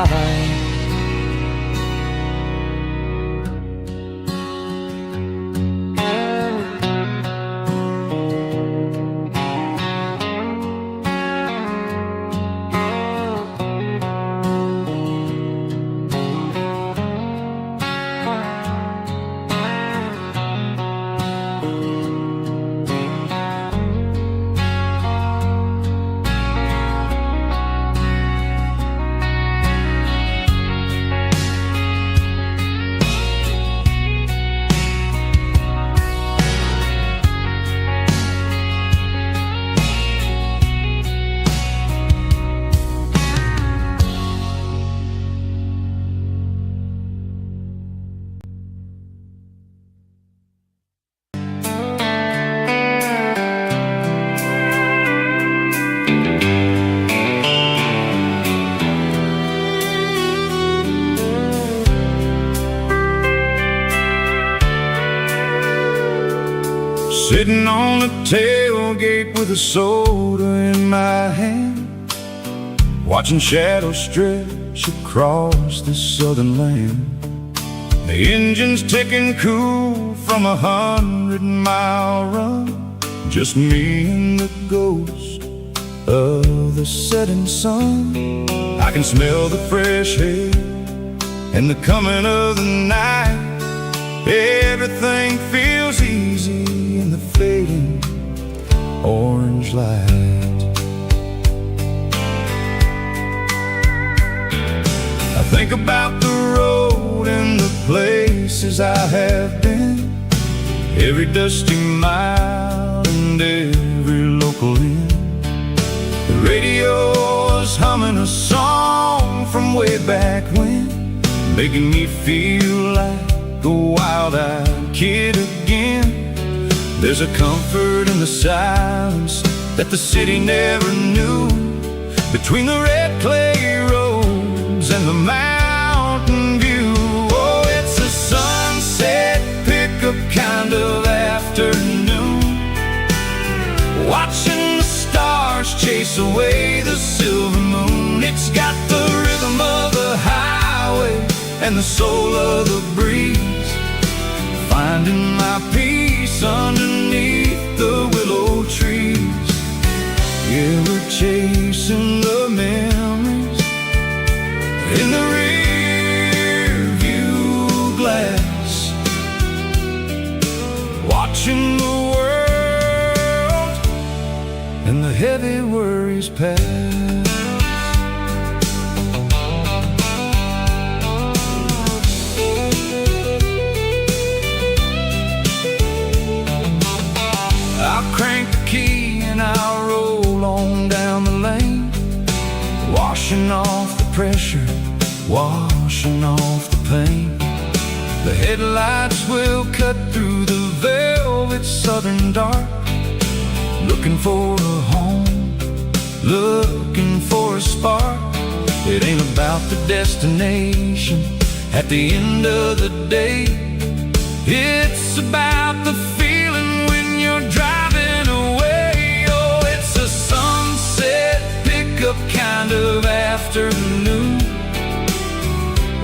line. Sitting on the tailgate with a soda in my hand, watching shadows stretch across this southern land. The engine's ticking cool from 100-mile run, just me and the ghost of the setting sun. I can smell the fresh air and the coming of the night. Everything feels easy in the fading orange light. I think about the road and the places I have been, every dusty mile and every local inn. The radio is humming a song from way back when, making me feel like a wild-eyed kid again. There's a comfort in the silence that the city never knew, between the red clay roads and the mountain view. Oh, it's a sunset pickup kind of afternoon, watching the stars chase away the silver moon. It's got the rhythm of the highway and the soul of the breeze, finding my peace underneath the willow trees. Yeah, we're chasing the memories in the rear view glass, watching the world and the heavy worries pass. Crank the key and I'll roll on down the lane, washing off the pressure, washing off the pain. The headlights will cut through the velvet southern dark, looking for a home, looking for a spark. It ain't about the destination at the end of the day, it's about the feeling when you're driving away. Oh, it's a sunset pickup kind of afternoon,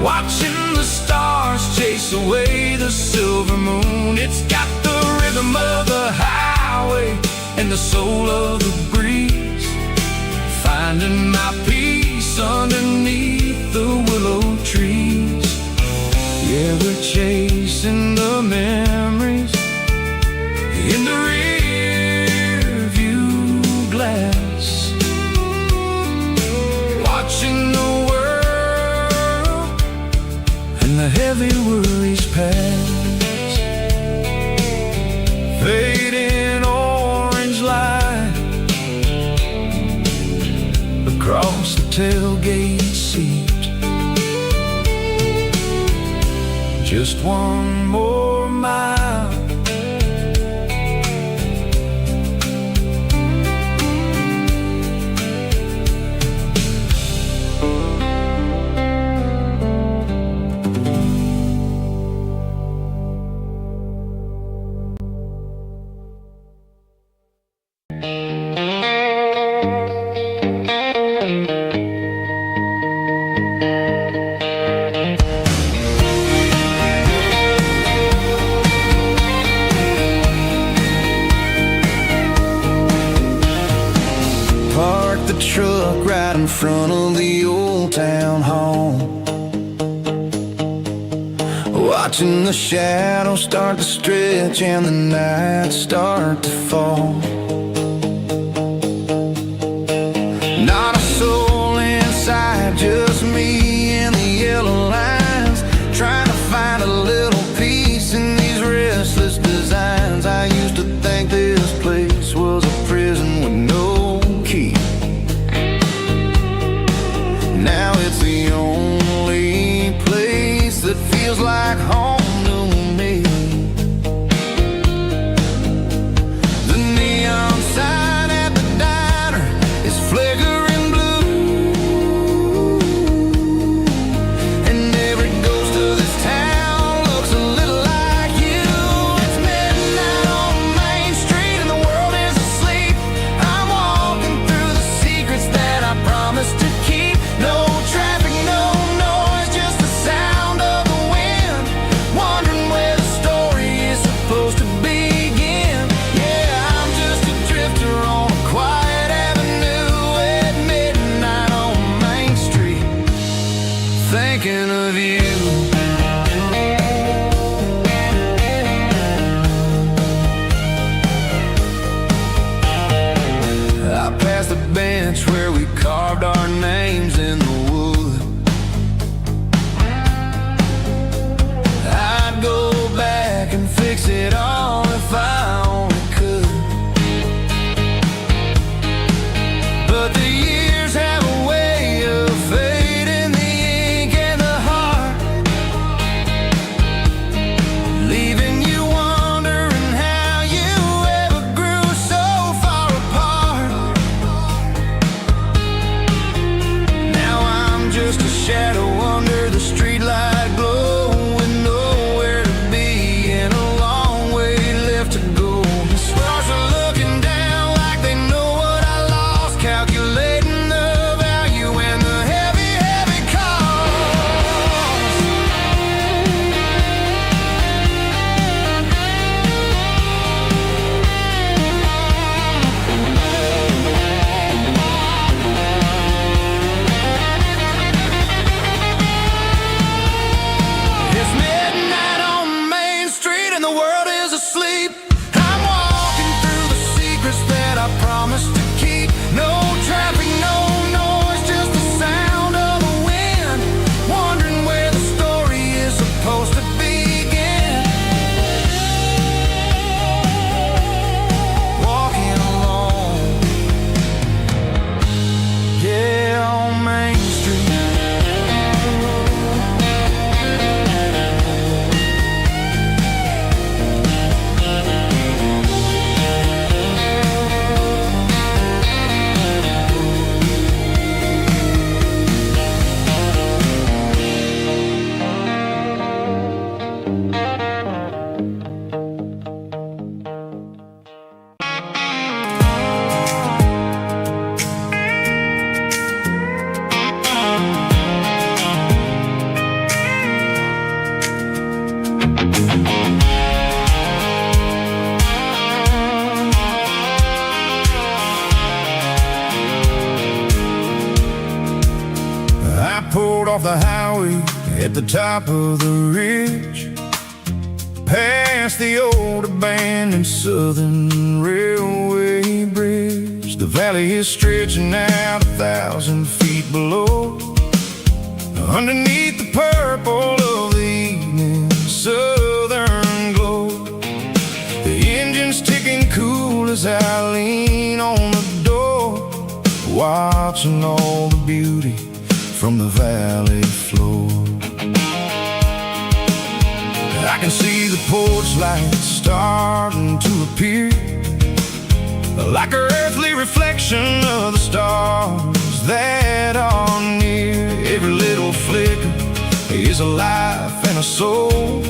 watching the stars chase away the silver moon. It's got the rhythm of the highway and the soul of the breeze, finding my peace underneath the willow trees. Yeah, we're chasing the memories in the rear view glass, watching the world and the heavy worries pass. Fading orange light across the tailgate seat, just one more mile. the truck right in front of the old town hall, watching the shadows start to stretch and the nights start to fall. Not a soul inside, just me and the yellow lines, trying to find a little peace in these restless designs. I used to think this place was a prison with no key. Now it's the only place that feels like home to me. The neon sign at the diner is flickering blue, and every ghost of this town looks a little like you. It's midnight on Main Street and the world is asleep. I'm walking through the secrets that I promised to keep. No traffic, no noise, just the sound of the wind, wondering where the story is supposed to begin. Yeah, I'm just a drifter on a quiet avenue at midnight on Main Street, thinking of you. I passed the bench where we carved our names in the wood. I'd go back and fix it all if I only could. But the years have a way of fading the ink and the heart, leaving you wondering how you ever grew so far apart. Now I'm just a shadow under the streetlight glow, with nowhere to be and a long way left to go. The stars are looking down like they know what I lost, calculating the value and the heavy, heavy cost. It's midnight on Main Street and the world is asleep. I'm walking through the secrets that I promised to keep. No traffic, no noise, just the sound of the wind, wondering where the story is supposed to begin. Walking alone, yeah, on Main Street. I pulled off the highway at the top of the ridge, past the old abandoned Southern Railway bridge. The valley is stretching out 1,000 feet below, underneath the purple of the evening southern glow. The engine's ticking cool as I lean on the door, watching all the beauty from the valley floor. I can see the porch lights starting to appear, like an earthly reflection of the stars that are near. Every little flicker is a life and a soul,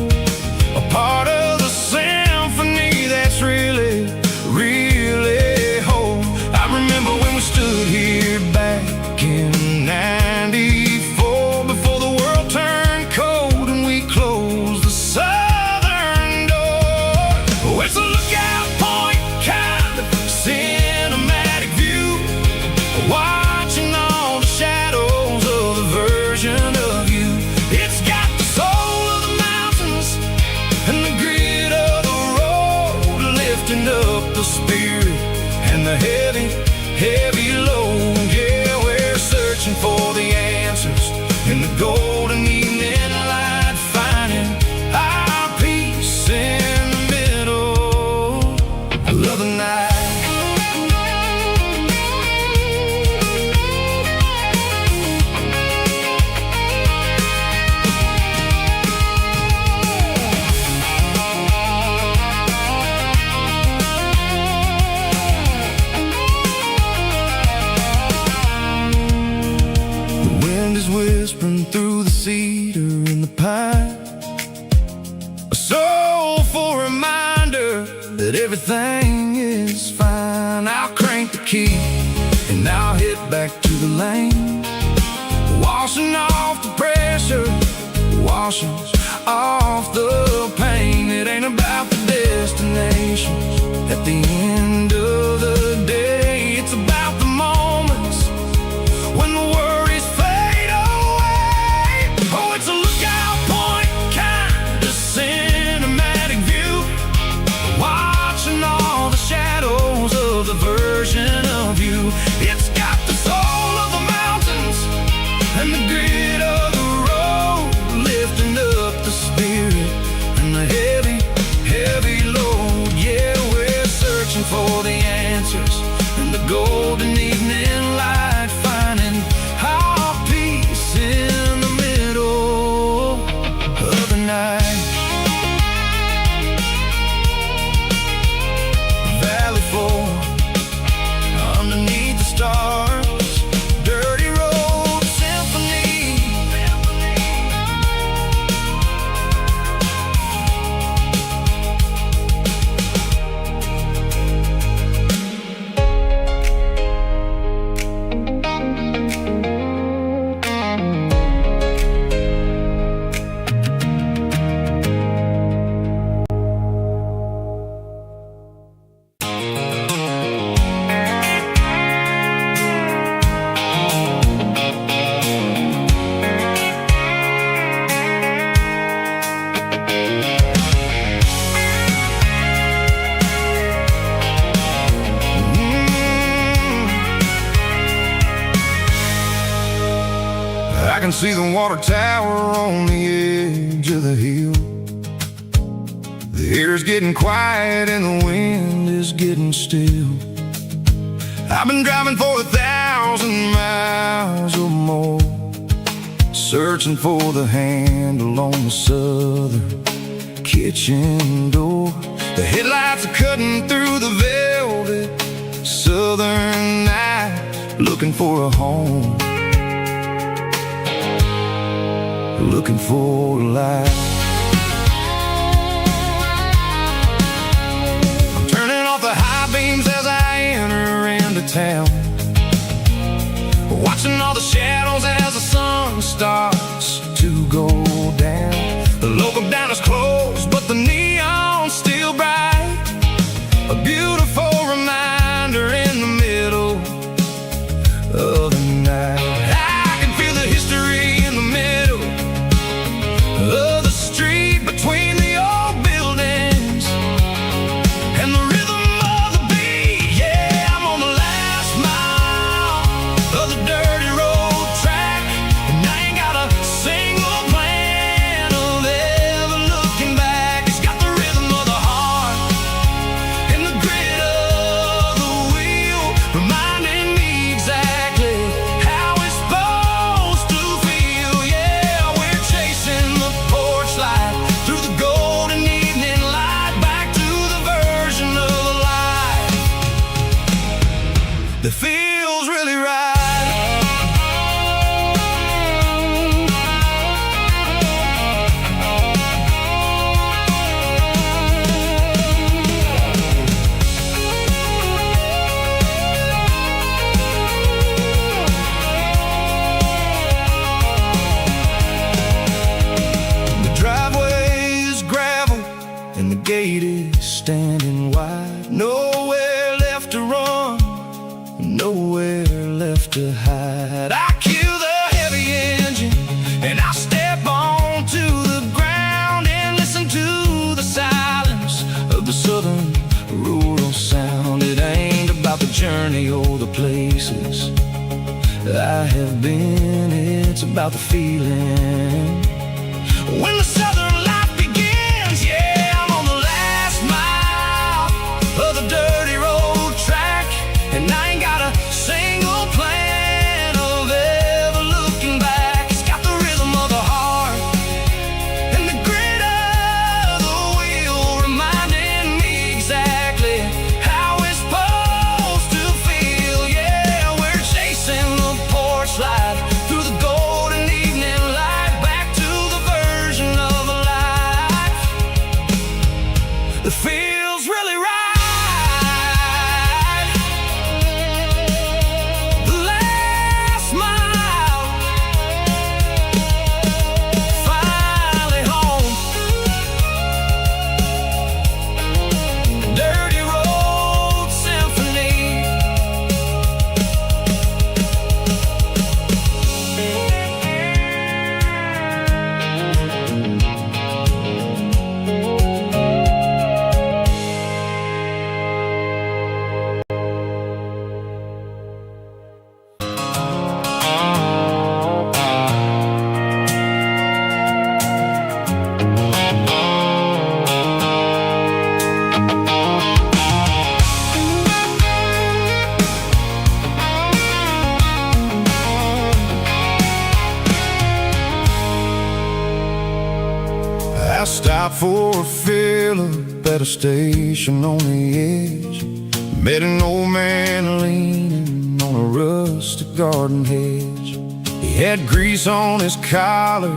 a part of the symphony that's really, really whole. I remember when we stood here back in '94, before the world turned cold and we closed the southern door. Oh, it's a lookout point, kind of cinematic view. Why whispering through the cedar and the pine. A soulful reminder that everything is fine. I'll crank the key and I'll head back to the lane, washing off the pressure, washing off the pain. It ain't about the destination at the end of the day. It's about the moments when the worries fade away. Oh, it's a lookout point, kind of cinematic view, watching all the shadows of the version of you. It's got the soul of the mountains and the grit of the road, lifting up the spirit and the heavy, heavy load. Yeah, we're searching for the answers in the golden evening light, finding our peace in the middle of the night. Valley floor underneath the stars, dirty road symphony. I can see the water tower on the edge of the hill. The air's getting quiet and the wind is getting still. I've been driving for 1,000 miles or more, searching for the handle on the southern kitchen door. The headlights are cutting through the velvet southern night, looking for a home, looking for a light. I'm turning off the high beams as I enter into town, watching all the shadows as the sun starts to go down. The local diner's closed, but the neon's still bright, a beautiful reminder in the middle of the night. I can feel the history in the middle of the street, between the old buildings and the rhythm of the beat. Yeah, I'm on the last mile of the dirty road track, and I ain't got a single plan of ever looking back. It's got the rhythm of the heart and the grit of the wheel, reminding me exactly how it's supposed to feel. Yeah, we're chasing the porch light through the golden evening light, back to the version of a life that feels really right. The driveway is gravel and the gate is standing wide. Nowhere left to run, nowhere left to hide. I kill the heavy engine and I step onto the ground and listen to the silence of the southern rural sound. It ain't about the journey or the places I have been, it's about the feeling when the southern life begins. Yeah, I'm on the last mile of the dirty road track, and I ain't got a single plan of ever looking back. It's got the rhythm of the heart and the grit of the wheel, reminding me exactly how it's supposed to feel. Yeah, we're chasing the porch light through the golden evening Stopped for a fill-up at a station on the edge. Met an old man leaning on a rustic garden hedge. He had grease on his collar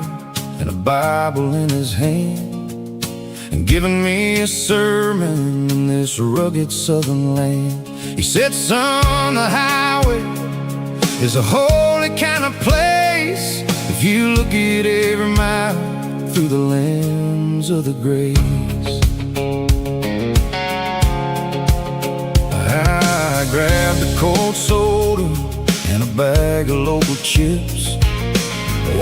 and a Bible in his hand, and giving me a sermon in this rugged southern land. He said, son, the highway is a holy kind of place if you look at every mile through the lens of the grace. I grabbed a cold soda and a bag of local chips,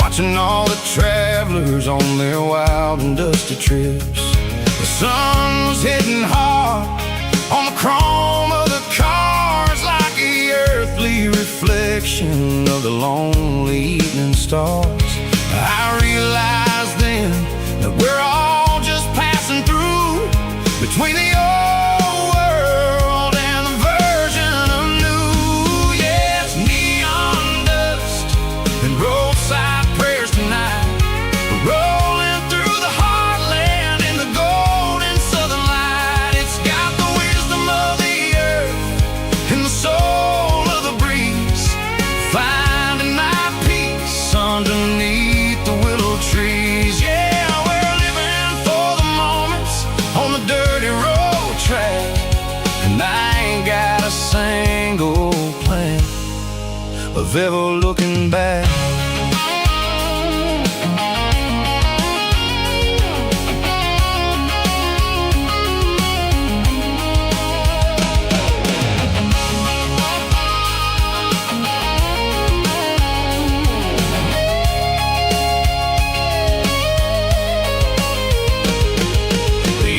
watching all the travelers on their wild and dusty trips. The sun was hitting hard on the chrome of the cars, like the earthly reflection of the lonely evening stars. I realized then that we're all just passing through between the old world and the version of new. Yeah, it's neon dust and roadside prayers tonight, rolling through the heartland in the golden southern light. It's got the wisdom of the earth and the soul of the breeze, finding my peace underneath the willow trees. Yeah, we're living for the moments on the dirty road track, and I ain't got a single plan of ever looking back.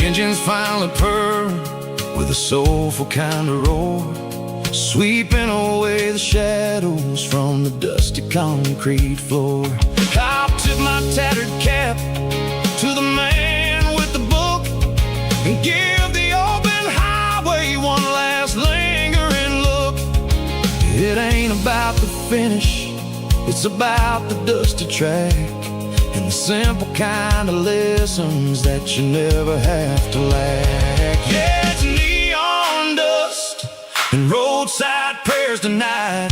Engines finally purr with a soulful kind of roar, sweeping away the shadows from the dusty concrete floor. I'll tip my tattered cap to the man with the book and give the open highway one last lingering look. It ain't about the finish, it's about the dusty track and the simple kind of lessons that you never have to lack. Yeah, it's neon dust and roadside prayers tonight,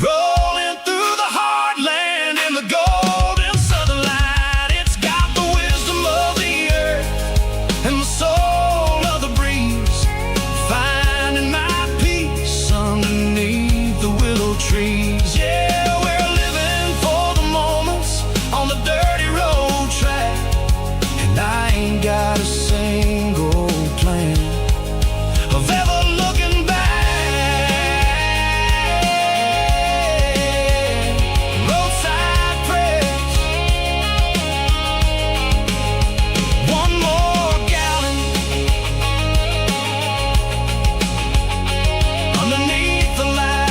rolling through the heartland in the golden southern light. It's got the wisdom of the earth and the soul of the breeze, finding my peace underneath the willow trees. Yeah, we're living for the moments on the dirty road track, and I ain't got a single plan of ever looking back. Roadside prayers, one more gallon underneath the light.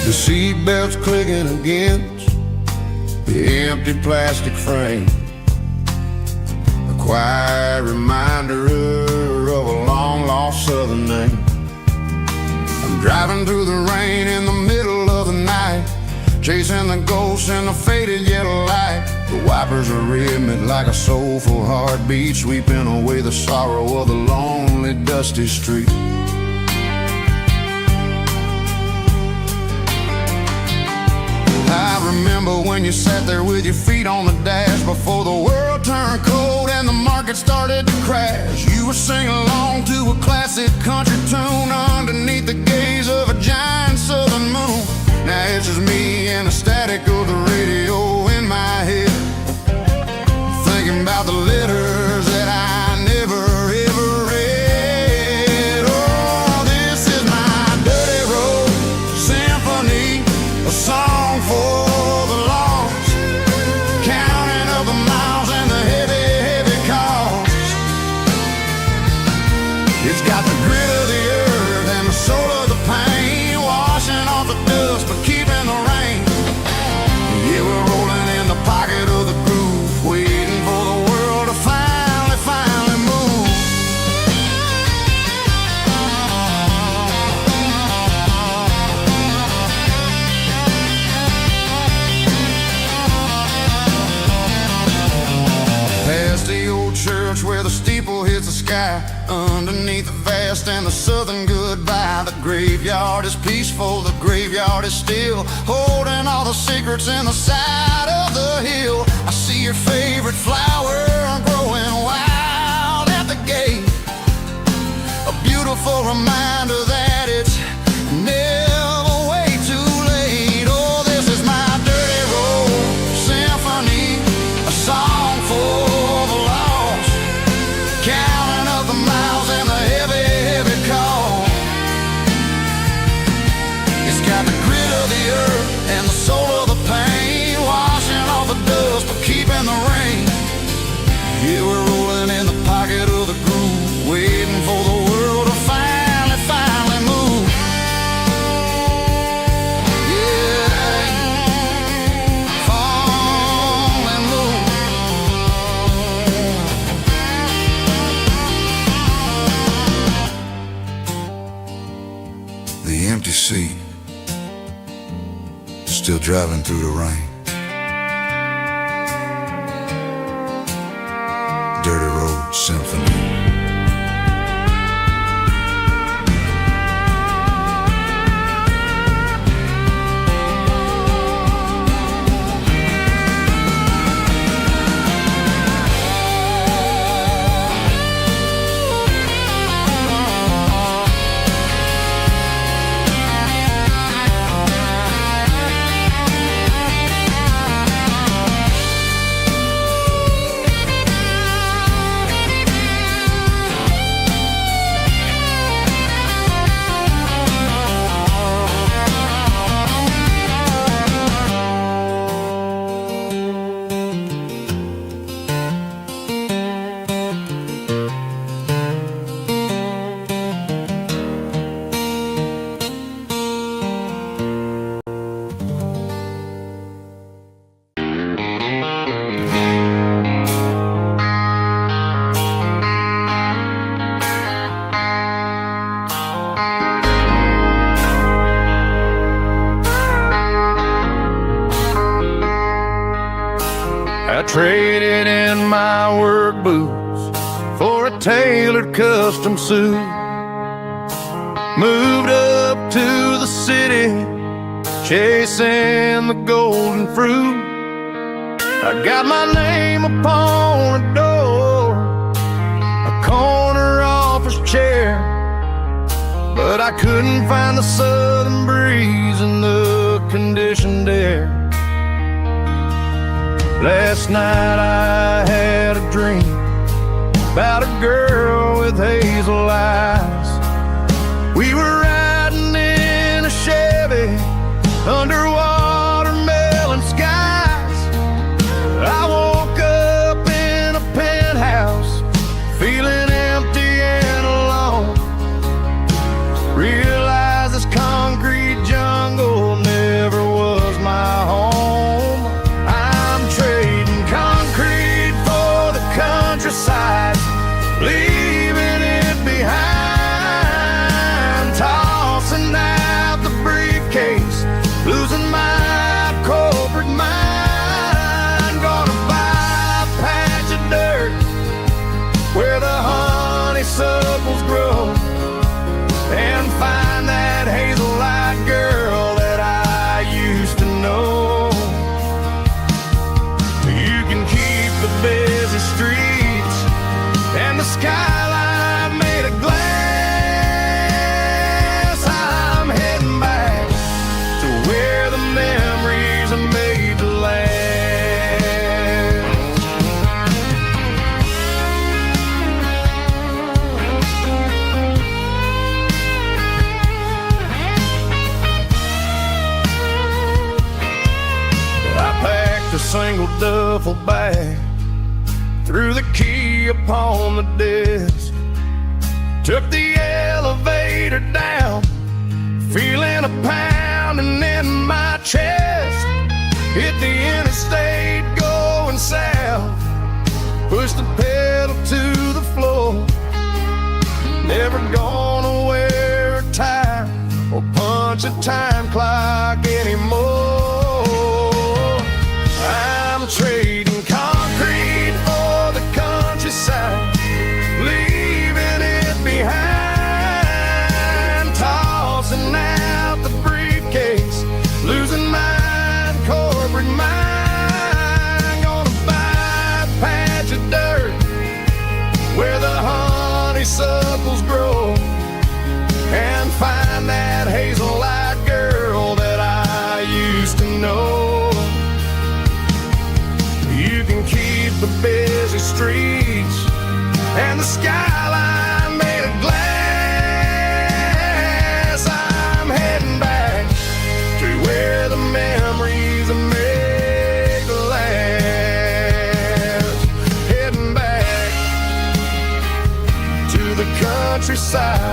The seatbelt's clicking against the empty plastic frame, a quiet reminder of a long-lost southern name. I'm driving through the rain in the middle of the night, chasing the ghosts in the faded yellow light. The wipers are rhythmic like a soulful heartbeat, sweeping away the sorrow of the lonely, dusty street. I remember when you sat there with your feet on the dash before the world turned cold and the market started to crash. You were singing along to a classic country tune pictures me in the static of the radio in my head, thinking about the letters that I never ever read. Oh, this is my dirty road symphony, a song for the lost, counting up the miles and the heavy, heavy costs. It's got the grit of the earth and the soul of the pain, washing off the dust but keeping the rain. Yeah, we're rolling in the pocket of the groove, waiting for the world to finally move. Past the old church where the steeple hits the sky, underneath the vast and the southern goodbye. The graveyard is peaceful, the graveyard is still, holding all the secrets in the side of the hill. I see your favorite flower growing wild at the gate, a beautiful reminder that it's never way too late. Oh, this is my dirty road symphony, a song for the lost, counting up the miles and the heavy, heavy call. It's got the grit of the earth and the soul of the pain, washing off the dust but keeping the rain. Yeah, we're rolling in the pocket of the groove, waiting for the world to finally move. Yeah, fall and move. The empty seat, still driving through the rain. Dirty Road Symphony. I traded in my work boots for a tailored custom suit. Moved up to the city, chasing the golden fruit. I got my name upon a door, a corner office chair, but I couldn't find the southern breeze in the conditioned air. Last night I had a dream about a girl with hazel eyes. We were riding in a Chevy under watermelon skies. I woke up in a penthouse feeling empty and alone. Realized this concrete jungle never was my home. Trading concrete for the countryside, leaving it behind. Tossing out the briefcase, losing my corporate mind. Gonna buy a patch of dirt where the honeysuckles grow, and find that hazel-eyed girl that I used to know. Busy streets and the skyline made of glass. I'm heading back to where the threw the key upon the desk, took the elevator down, feeling a pounding in my chest. Hit the interstate going south, pushed the pedal to the floor. Never gonna wear a tie or punch a time clock anymore. I'm trading concrete for the countryside, leaving it behind, tossing out the briefcase, losing my corporate mind. Gonna buy a patch of dirt where the honeysuckles grow, and find that hazel-eyed girl that I used to know. You can keep the busy streets and the skyline made of glass. I'm heading back to where the memories are made to last. Heading back to the countryside.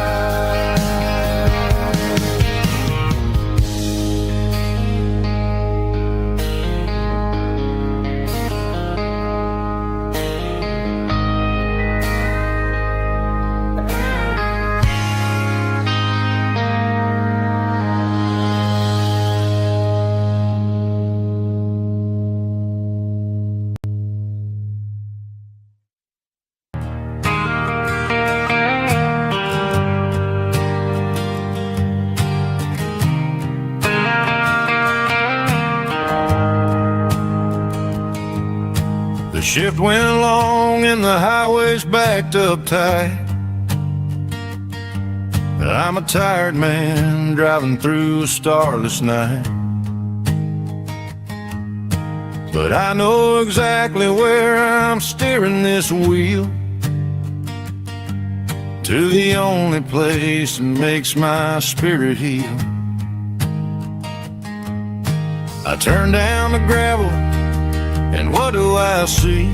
The shift went long and the highway's backed up tight. I'm a tired man driving through a starless night, but I know exactly where I'm steering this wheel, to the only place that makes my spirit heal. I turn down the gravel, and what do I see?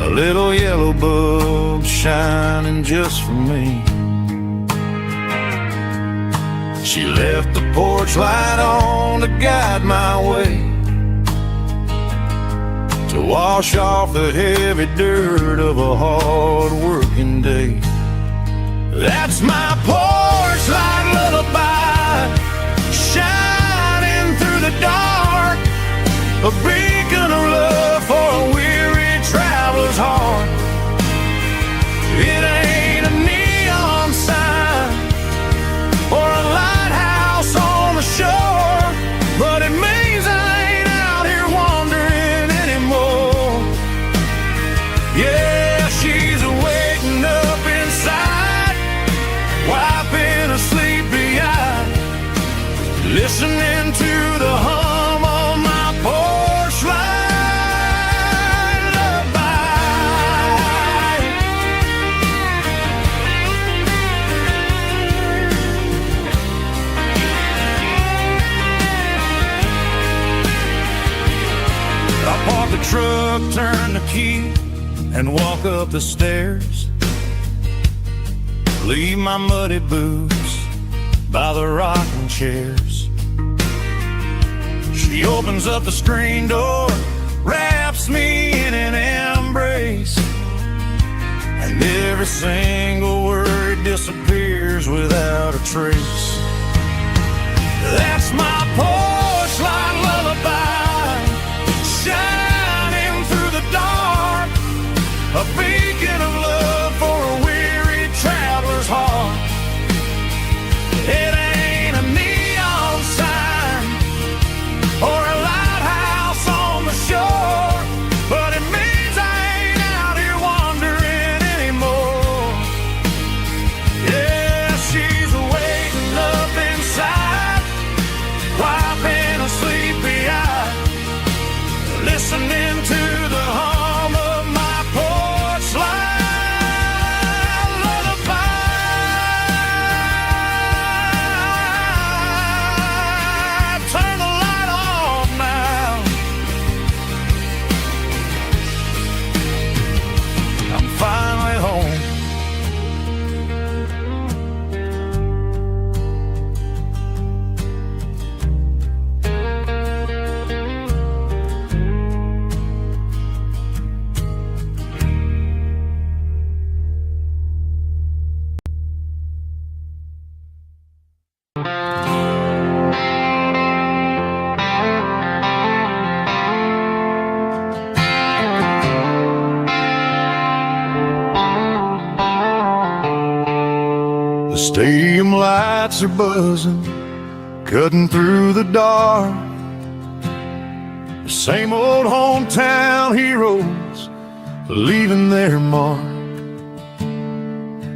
A little yellow bulb shining just for me. She left the porch light on to guide my way, to wash off the heavy dirt of a hard-working day. That's my porch light lullaby, shining through the dark, a beacon of love for a weary traveler's heart. It ain't a neon sign or a lighthouse on the shore, but it means I ain't out here wandering anymore. Yeah, she's waiting up inside, wiping a sleepy eye, listening to the hum of my porch light lullaby. I park the truck, turn the key, and walk up the stairs. Leave my muddy boots by the rocking chairs. She opens up the screen door, wraps me in an embrace, and every single word disappears without a trace. That's my porch light lullaby, shining through the dark, a beacon of love for a weary traveler's heart. It ain't a neon sign or a lighthouse on the shore, but it means I ain't out here wandering anymore. Yeah, she's waiting up inside, Stadium lights are buzzing, cutting through the dark. The same old hometown heroes leaving their mark.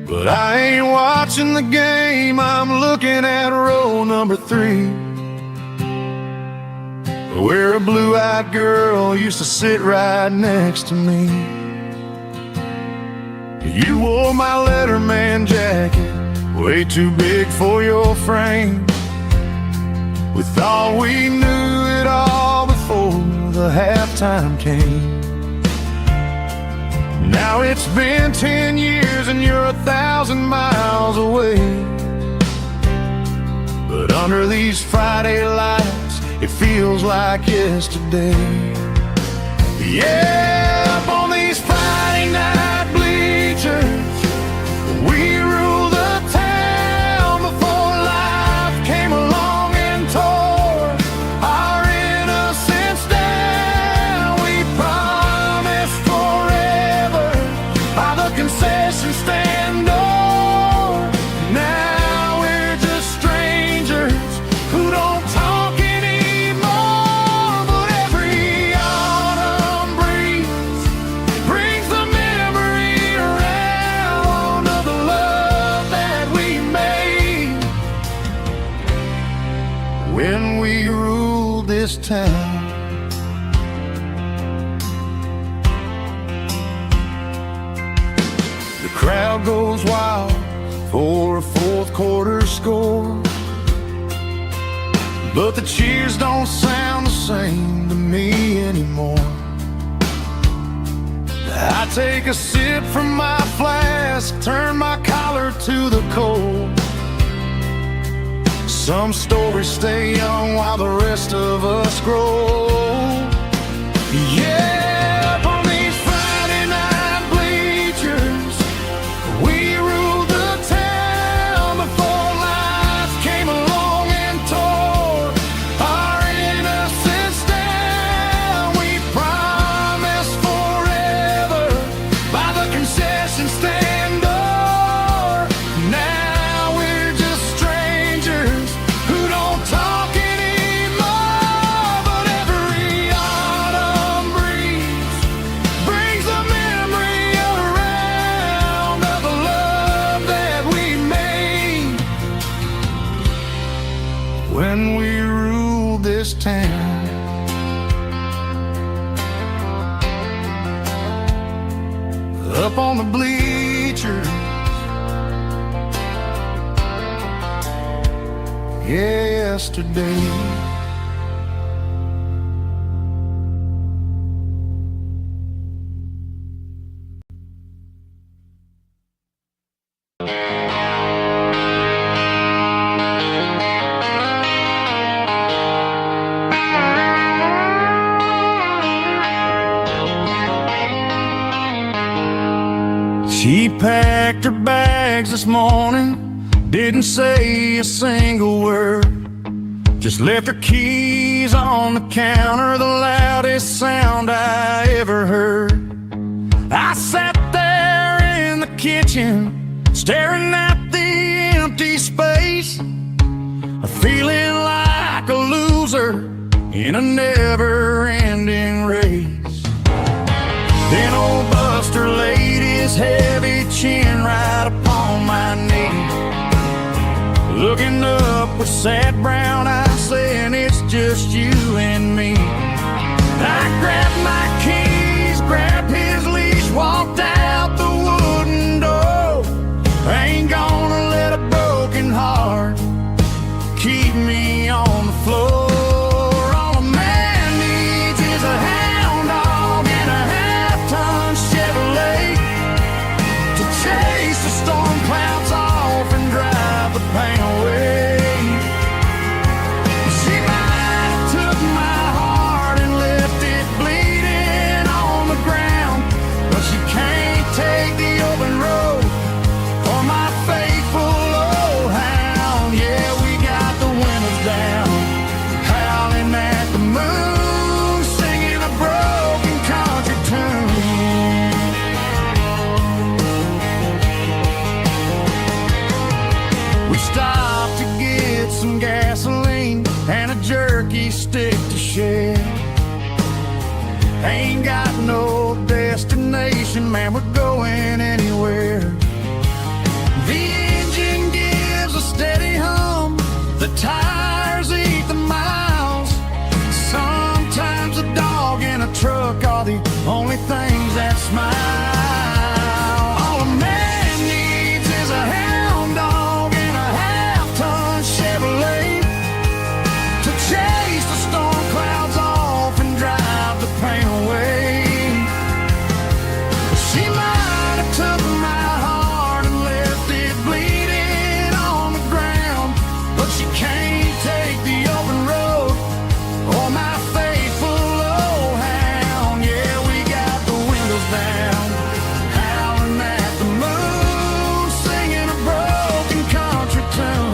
But I ain't watching the game, I'm looking at row number 3, where a blue-eyed girl used to sit right next to me. You wore my Letterman jacket, way too big for your frame. We thought we knew it all before the halftime came. Now it's been 10 years and you're 1,000 miles away. But under these Friday lights, it feels like yesterday. Yeah, up on these Friday night bleachers, we rule the town before life came along and tore our innocence down. We promised forever by the concession stand door. Now we're just strangers who don't talk anymore. But every autumn breeze brings the memory around of the love that we made when we ruled this town. The crowd goes wild for a fourth quarter score, but the cheers don't sound the same to me anymore. I take a sip from my flask, turn my collar to the cold. Some stories stay young while the rest of us grow. Yeah, up on these Friday night bleachers, we ruled the town before life came along and tore our innocence down. We promised forever by the concession stand door. Now we're just strangers who don't talk anymore. But every autumn breeze brings the memory around of the love that we made when we ruled this town. Up on the bleachers, yesterday. She packed her bags this morning, didn't say a single word, just left her keys on the counter, the loudest sound I ever heard. I sat there in the kitchen, staring at the empty space, feeling like a loser in a never-ending race. Then old Buster laid his heavy chin right upon my knee, looking up with sad brown eyes, saying it's just you and me. I grabbed my keys, grabbed his leash, walked out the wooden door. I ain't gonna let a broken heart keep me on the floor. All a man needs is a hound dog and a half-ton Chevrolet to chase the storm clouds off and drive the pain away. She might have took my heart and left it bleeding no destination, man, we're going anywhere. The engine gives a steady hum, the tires eat the miles. Sometimes a dog and a truck are the only things that smile. All a man needs is a hound dog and a half-ton Chevrolet to chase the storm clouds off and drive the pain away. She might have took my heart and left it bleeding on the ground, but she can't take the open road or my faithful old hound. Yeah, we got the windows down, howling at the moon, singing a broken country tune.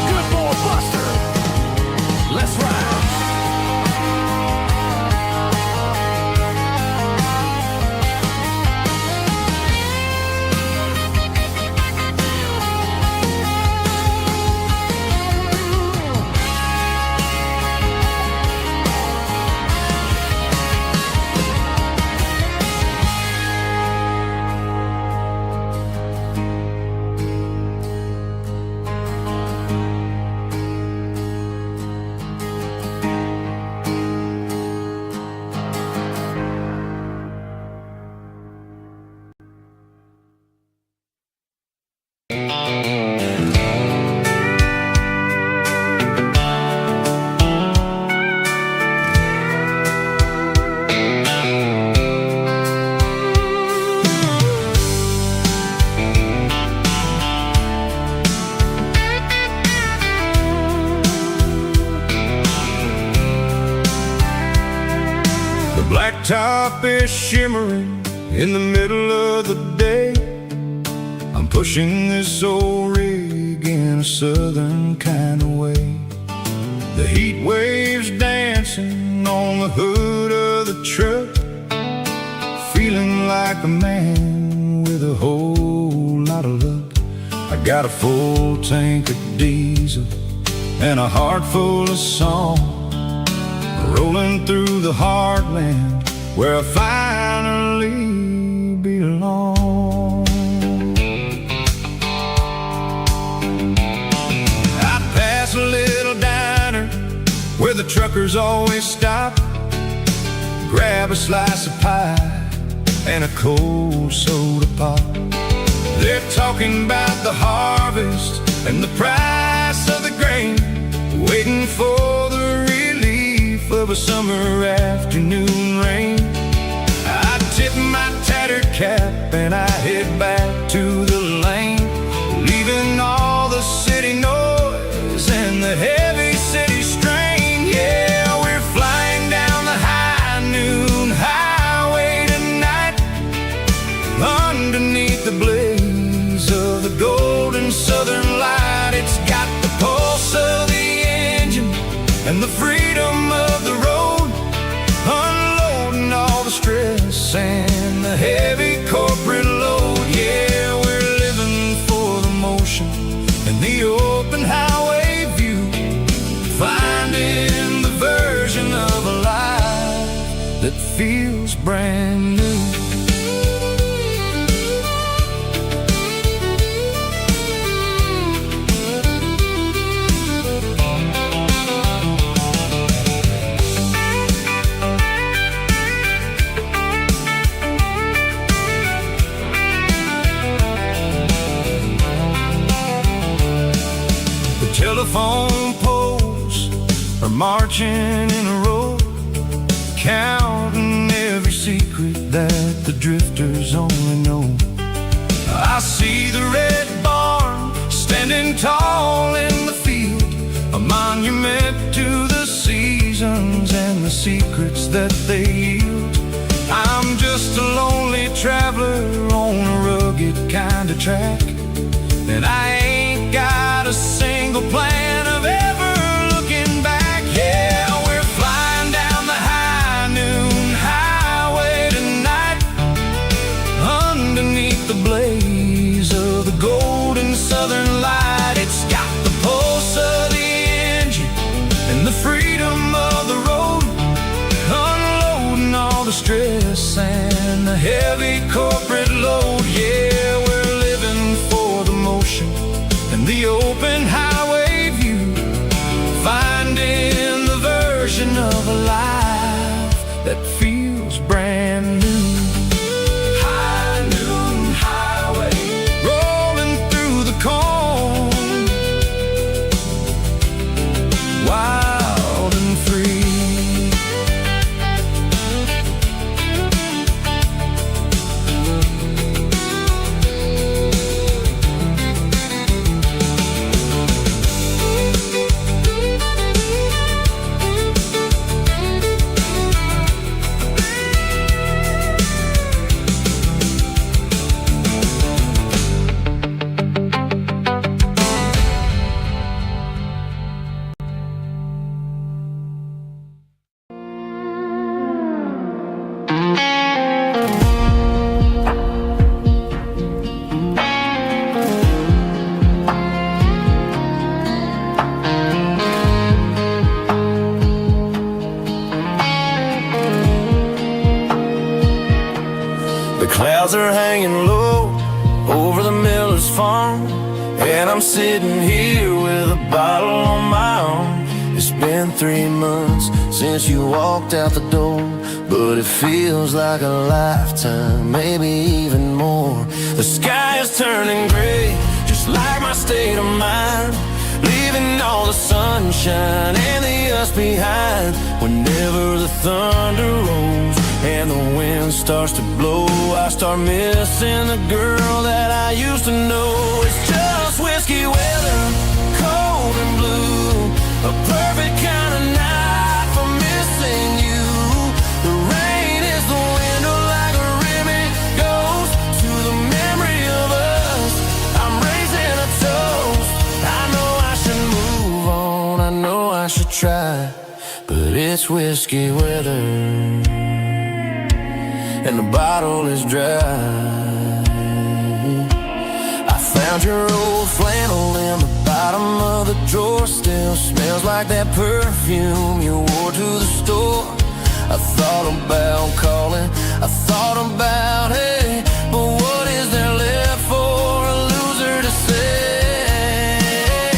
Good boy Buster, let's ride. Blacktop is shimmering in the middle of the day. I'm pushing this old rig in a southern kind of way. The heat waves dancing on the hood of the truck, feeling like a man with a whole lot of luck. I got a full tank of diesel and a heart full of song, rolling through the heartland where I finally belong. I pass a little diner where the truckers always stop, grab a slice of pie and a cold soda pop. They're talking about the harvest and the price of the grain, waiting for the relief of a summer afternoon rain. I tip my tattered cap and I head back to the lane, leaving all the city noise and the heavy city strain. Yeah, we're flying down the high noon highway tonight, underneath the blaze of the golden southern light. It's got the pulse of the engine and the freedom of the road, unloading all the stress and the heavy corporate load. Yeah, we're living for the motion and the open highway view, finding the version of a life that feels brand new. Telephone poles are marching in a row, counting every secret that the drifters only know. I see the red barn standing tall in the field, a monument to the seasons and the secrets that they yield. I'm just a lonely traveler on a rugged kind of track, and I ain't got a single plan of ever looking back. Yeah, we're flying down the high noon highway tonight, underneath the blaze of the golden southern light. It's got the pulse of the engine and the freedom of the road, stress and the heavy corporate load. Yeah, we're living for the motion and the open highway view, finding the version of a life that feels brand new. High noon highway, rolling through the corn, wild and free. Clouds are hanging low over the miller's farm, and I'm sitting here with a bottle on my arm. It's been 3 months since you walked out the door, but it feels like a lifetime, maybe even more. The sky is turning gray, just like my state of mind, leaving all the sunshine and the us behind. Whenever the thunder rolls and the wind starts to blow, I start missing the girl that I used to know. It's just whiskey weather, cold and blue, a perfect kind of night for missing you. The rain is the window like a ribbon goes to the memory of us. I'm raising a toast. I know I should move on, I know I should try, but it's whiskey weather and the bottle is dry. I found your old flannel in the bottom of the drawer, still smells like that perfume you wore to the store. I thought about calling, I thought about, hey, but what is there left for a loser to say?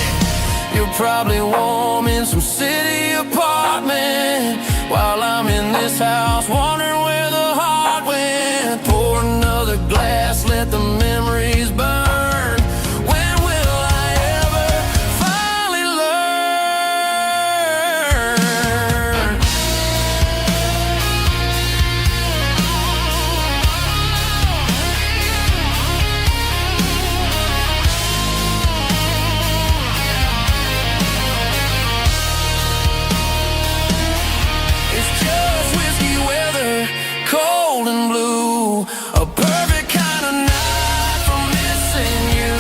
You're probably warm in some city apartment while I'm in this house wondering where the heart went. Pour another glass, let the memories burn. When will I ever finally learn? It's just whiskey weather, cold and blue, a perfect kind of night for missing you.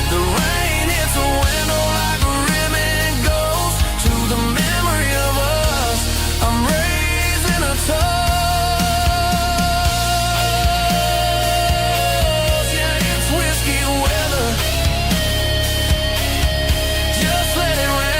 The rain hits a window like a ribbon goes to the memory of us. I'm raising a toast. Yeah, it's whiskey weather, just let it rain.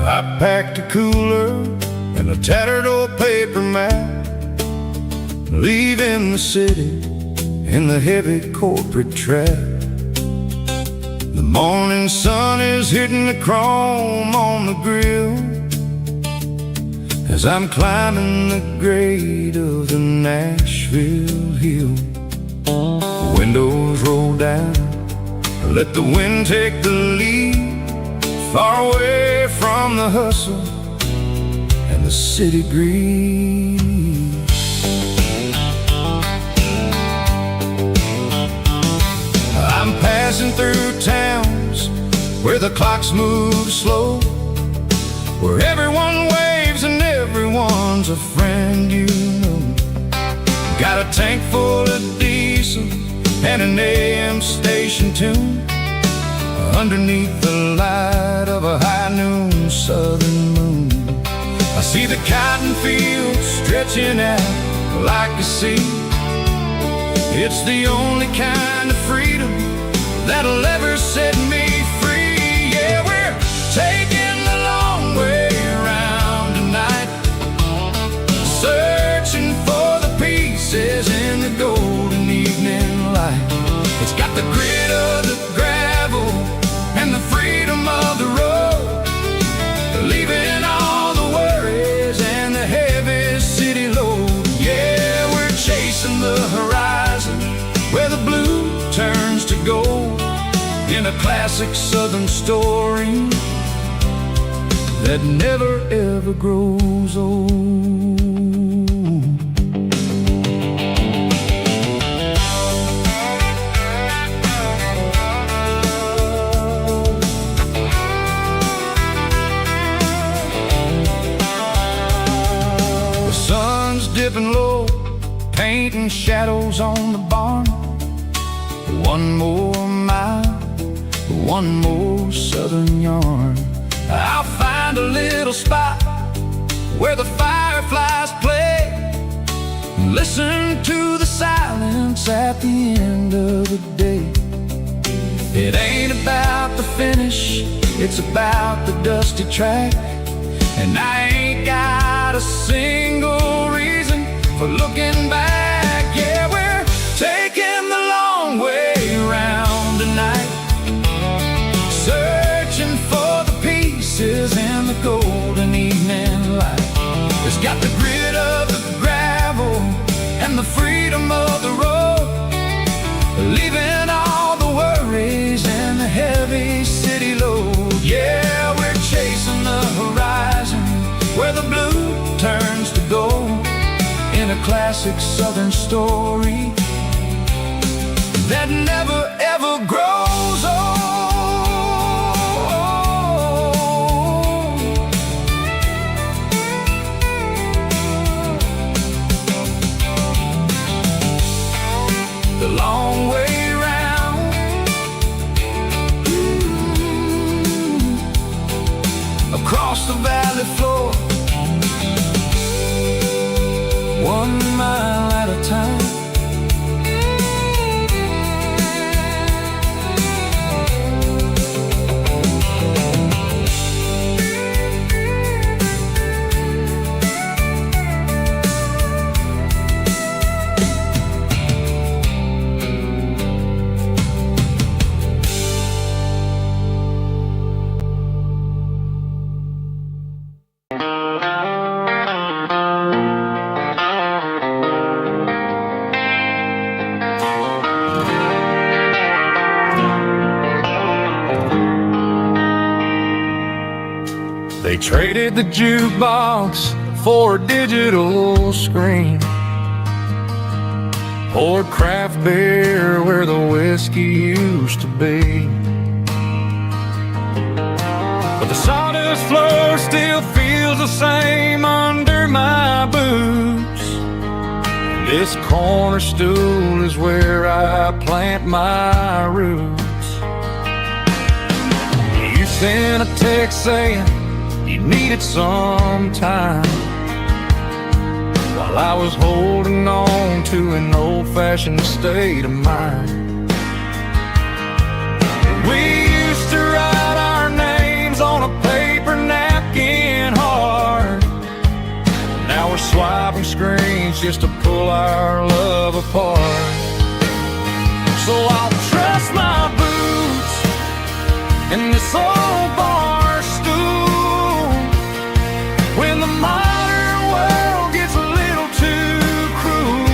I packed a cooler and a tattered old paper map, leaving the city in the heavy corporate trap. The morning sun is hitting the chrome on the grill as I'm climbing the grade of the Nashville hill. Windows roll down, let the wind take the lead, far away from the hustle and the city breeze. I'm passing through towns where the clocks move slow, where everyone waves and everyone's a friend you know. Got a tank full of diesel and an AM station tune underneath the light of a high noon southern moon. I see the cotton fields stretching out like a sea. It's the only kind of freedom that'll ever set me free. Yeah, we're taking the long way around tonight, searching for the pieces in the golden evening light. It's got the grit of the gravel and the freedom of the road, leaving all the worries and the heavy city load. Yeah, we're chasing the horizon where the blue turns to gold, in a classic southern story that never ever grows old. The sun's dipping low, painting shadows on the barn. One more mile, one more southern yarn. I'll find a little spot where the fireflies play, listen to the silence at the end of the day. It ain't about the finish, it's about the dusty track, and I ain't got a single reason for looking back. Yeah, we're taking the long way around tonight, searching for the pieces in the golden evening light. It's got the grit of the gravel and the freedom of the road, leaving all the worries and the heavy city load. Yeah, we're chasing the horizon where the blue turns to gold, in a classic southern story that never ever grows old. The long way round, across the valley floor, 1 mile at a time. They traded the jukebox for a digital screen, poured craft beer where the whiskey used to be. But the sawdust floor still feels the same under my boots. This corner stool is where I plant my roots. You sent a text saying you needed some time, while I was holding on to an old-fashioned state of mind. We used to write our names on a paper napkin hard. Now we're swiping screens just to pull our love apart. So I'll trust my boots in this old bar stool when the modern world gets a little too cruel.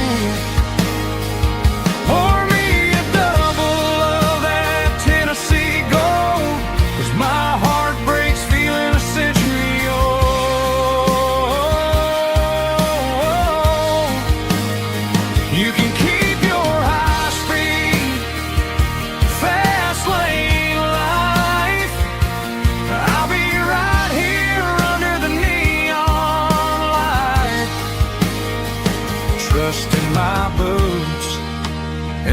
Pour me a double of that Tennessee Gold, 'cause my heart breaks feeling a century old.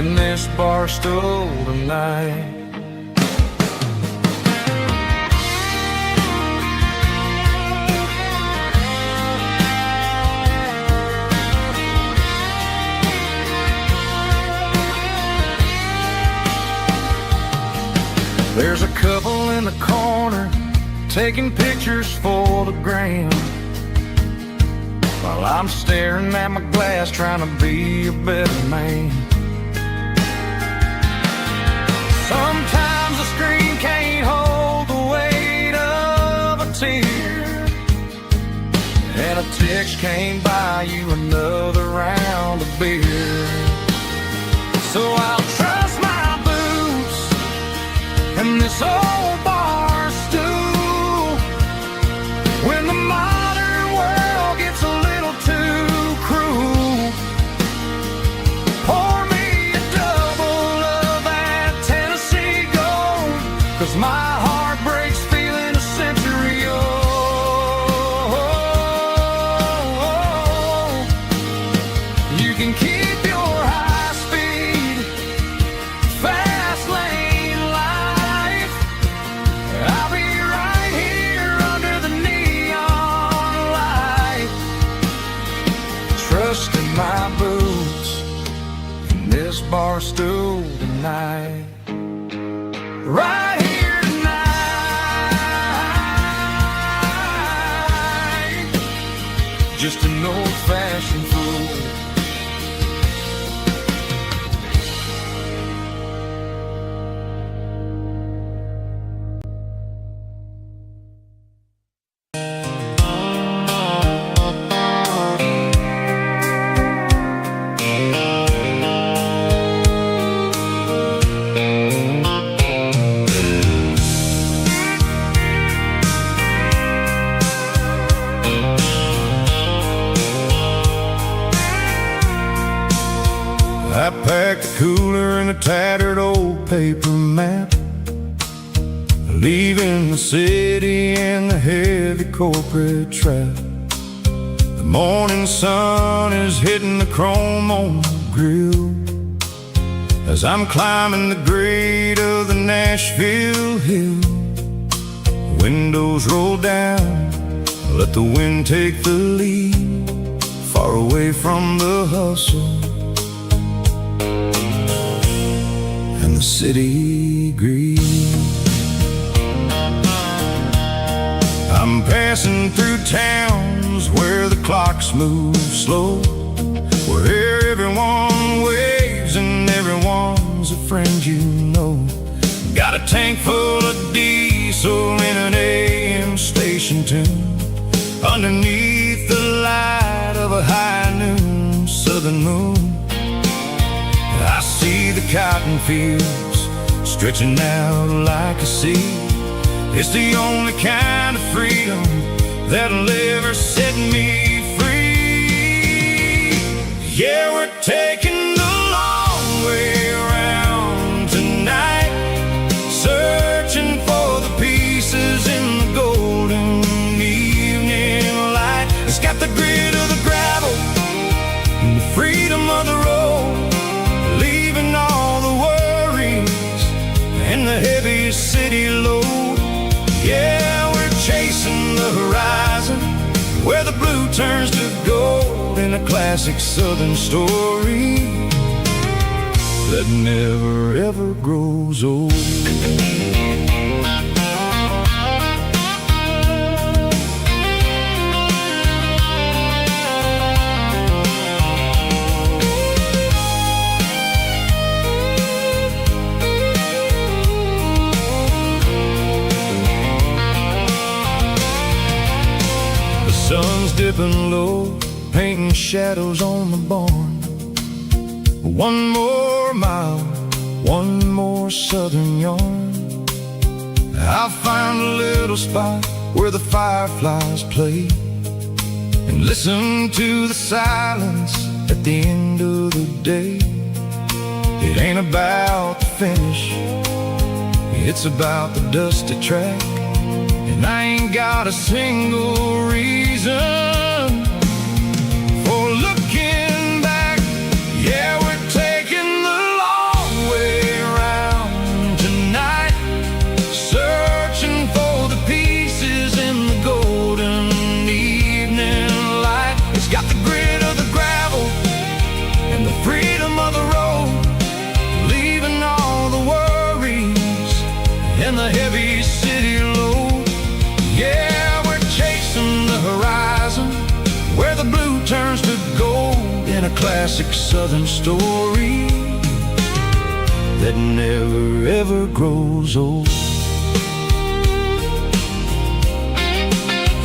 in this bar stool tonight. There's a couple in the corner taking pictures for the gram, while I'm staring at my glass trying to be a better man. Sometimes the screen can't hold the weight of a tear, and a text can't buy you another round of beer. So I'll trust my boots and this old bar stool when the modern world gets a little too cruel. Pour me a double of that Tennessee Gold, 'cause my heart breaks feeling a century old. You can keep your high speed, fast lane life. I'll be right here under the neon light, trusting my boots in this bar stool tonight. Right here tonight, just an old-fashioned fool. I packed the cooler in a tattered old paper map, leaving the city and the heavy corporate trap. The morning sun is hitting the chrome on the grill as I'm climbing the grade of the Nashville hill. Windows roll down, let the wind take the lead, far away from the hustle and the city greed. I'm passing through towns where the clocks move slow, where everyone waves and everyone's a friend you know. Got a tank full of diesel in an AM station tune, underneath the light of a high noon southern moon. I see the cotton fields stretching out like a sea. It's the only kind of freedom that'll ever set me free. Yeah, we're taking the long way around tonight, searching for the pieces in the golden evening light. It's got the grit of the gravel and the freedom of the road, leaving all the worries and the heavy city load. Yeah, we're chasing the horizon where the blue turns to gold in a classic southern story that never ever grows old. Sun's dipping low, painting shadows on the barn. One more mile, one more southern yarn. I'll find a little spot where the fireflies play and listen to the silence at the end of the day. It ain't about the finish, it's about the dusty track. And I ain't got a single reason for looking back. Yeah, we're taking the long turns to gold in a classic southern story that never ever grows old.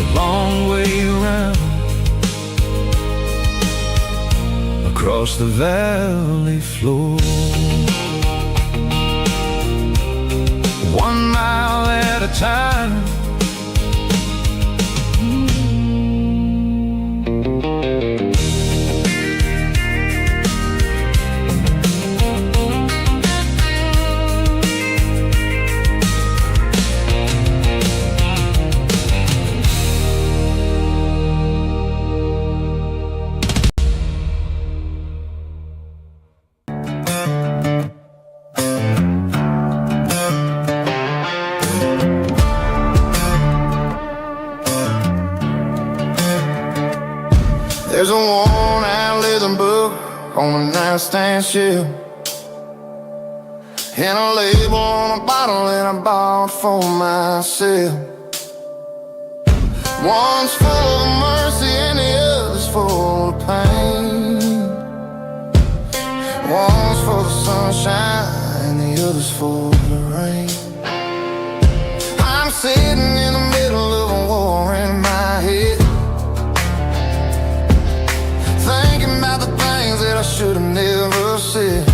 The long way around across the valley floor, 1 mile at a time. There's a worn-out leather book on a nightstand shelf, and a label on a bottle that I bought for myself. One's full of mercy and the other's full of pain. One's full of sunshine and the other's full of rain. I'm sitting in the middle of a war in my head, thinking about the things that I should have never said.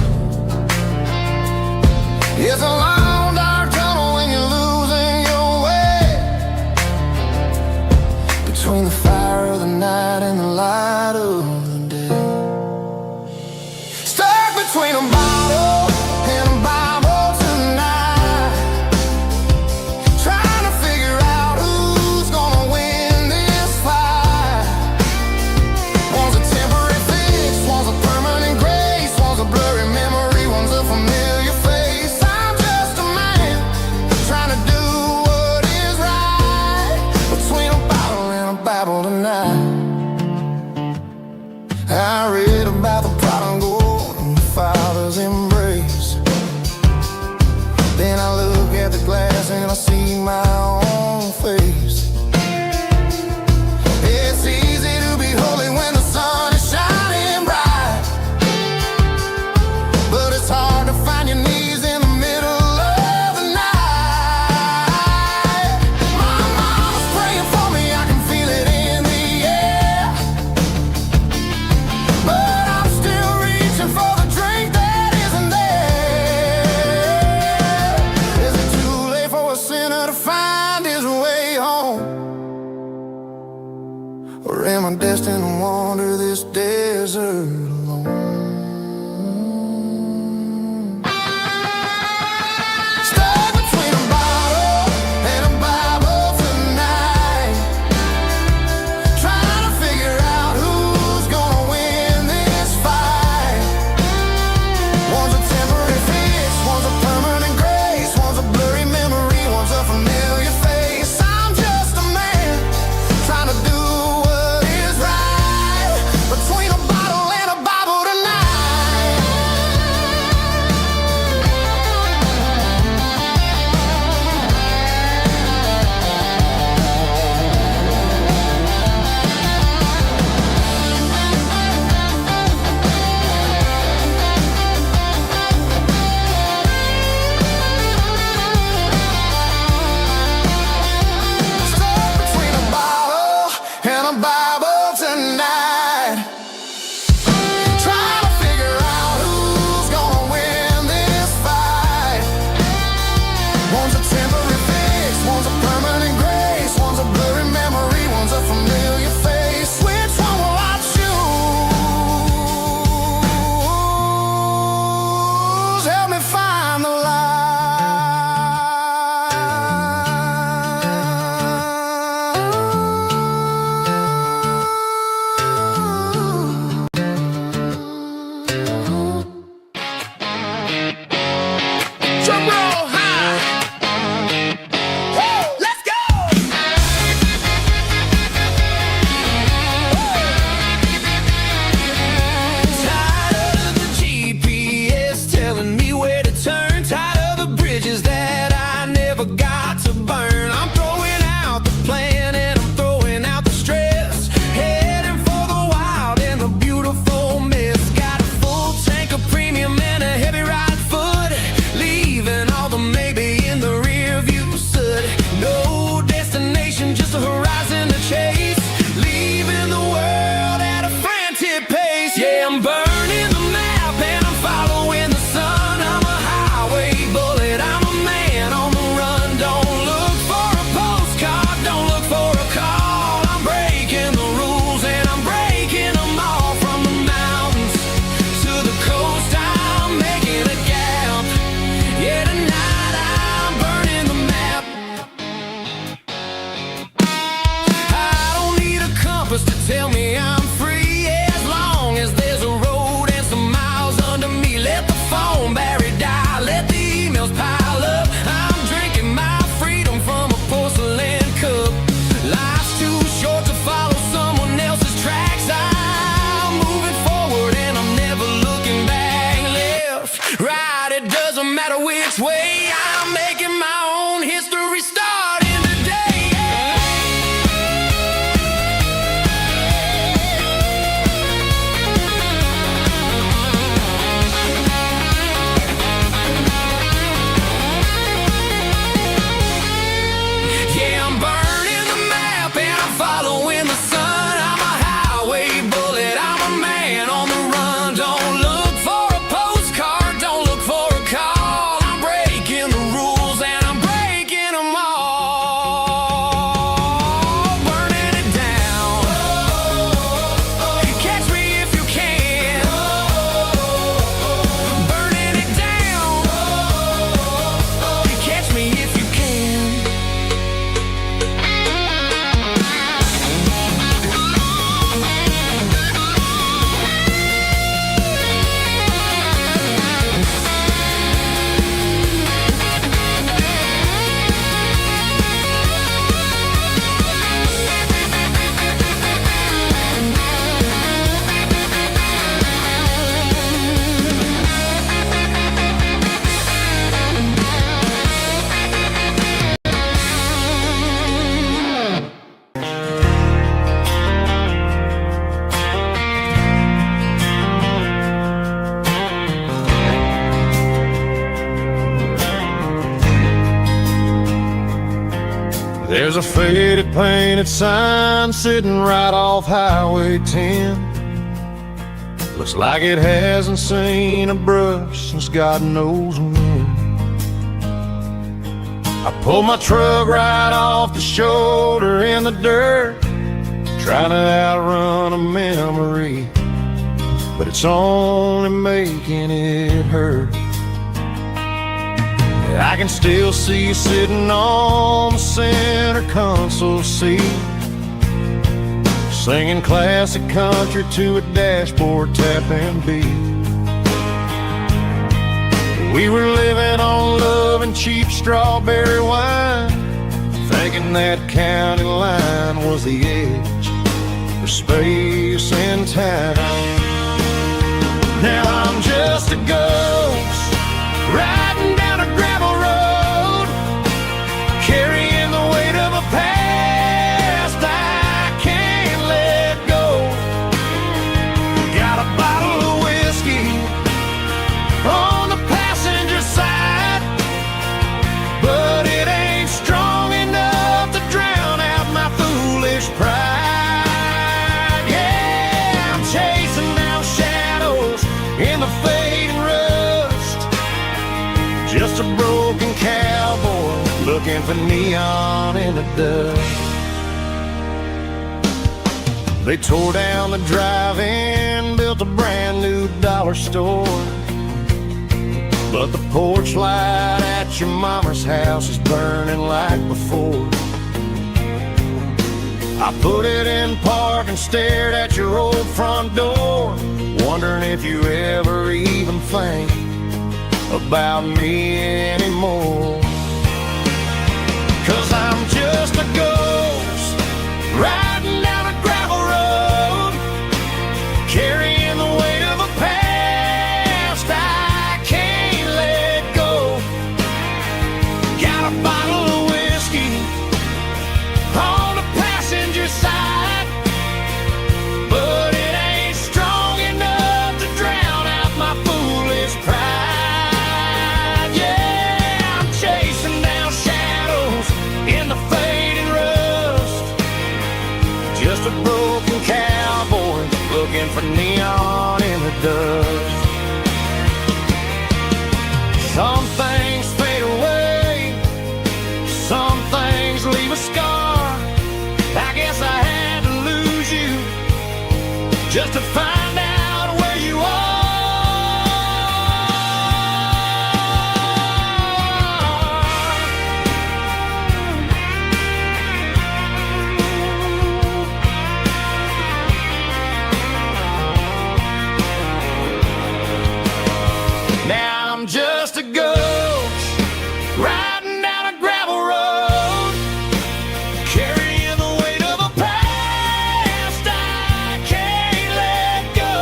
It's a long dark tunnel when you're losing your way, between the fire of the night and the light of the day. Stuck between a bottle and a Bible tonight, trying to figure out who's gonna win this fight. One's a temporary fix, one's a permanent grace, one's a blurry memory, one's a familiar face. I'm just a man trying to do what is right, between a bottle and a Bible tonight. I read about the prodigal and the Father's embrace. Then I look at the glass and I see my own face. It's easy to be holy when the sun is shining bright, but it's hard to find your knees in the middle of the night. My mama's praying for me, I can feel it in the air, but I'm still reaching for the drink that isn't there. Is it too late for a sinner to find his way home? Or am I destined to wander this desert alone? Stuck between a bottle and a Bible tonight, trying to figure out who's gonna win this fight. One's a temporary fix, one's a permanent grace, one's a blurry memory, one's a familiar face. I'm just a man trying to do what is right, between a bottle and a Bible tonight. this way. I'm making my own history starting today. Yeah, I'm burning the map and I'm following the sun. I'm a highway bullet, I'm a man on the run. Don't look for a postcard, don't look for a call. I'm breaking the rules and I'm breaking them all. Burning it down. Catch me if you can. Burning it down. Catch me if you can. There's a faded painted sign sitting right off Highway 10. Looks like it hasn't seen a brush since God knows when. I pulled my truck right off the shoulder in the dirt, trying to outrun a memory, but it's only making it hurt. I can still see you sitting on the center console seat, singing classic country to a dashboard tapping beat. We were living on love and cheap strawberry wine, thinking that county line was the edge for space and time. Now I'm just a ghost riding down a gravel road, carrying the weight of a past I can't let go. Got a bottle of whiskey on the passenger side, but it ain't strong enough to drown out my foolish pride. Yeah, I'm chasing down shadows in the fading rust, just a broken cowboy looking for neon in the dust. They tore down the drive-in, built a brand new dollar store, but the porch light at your mama's house is burning like before. I put it in park and stared at your old front door, wondering if you ever even think about me anymore. 'Cause I'm just a ghost riding down a gravel road, carrying the weight of a past I can't let go. Got a bottle of whiskey on the passenger side, but it ain't strong enough to drown out my foolish pride. Yeah, I'm chasing down shadows in the fading rust, just a broken cowboy looking for neon in the dust. Some things fade away, some things leave a scar. I guess I had to lose you just to find out where you are. Now I'm just a ghost riding down a gravel road, carrying the weight of a past I can't let go.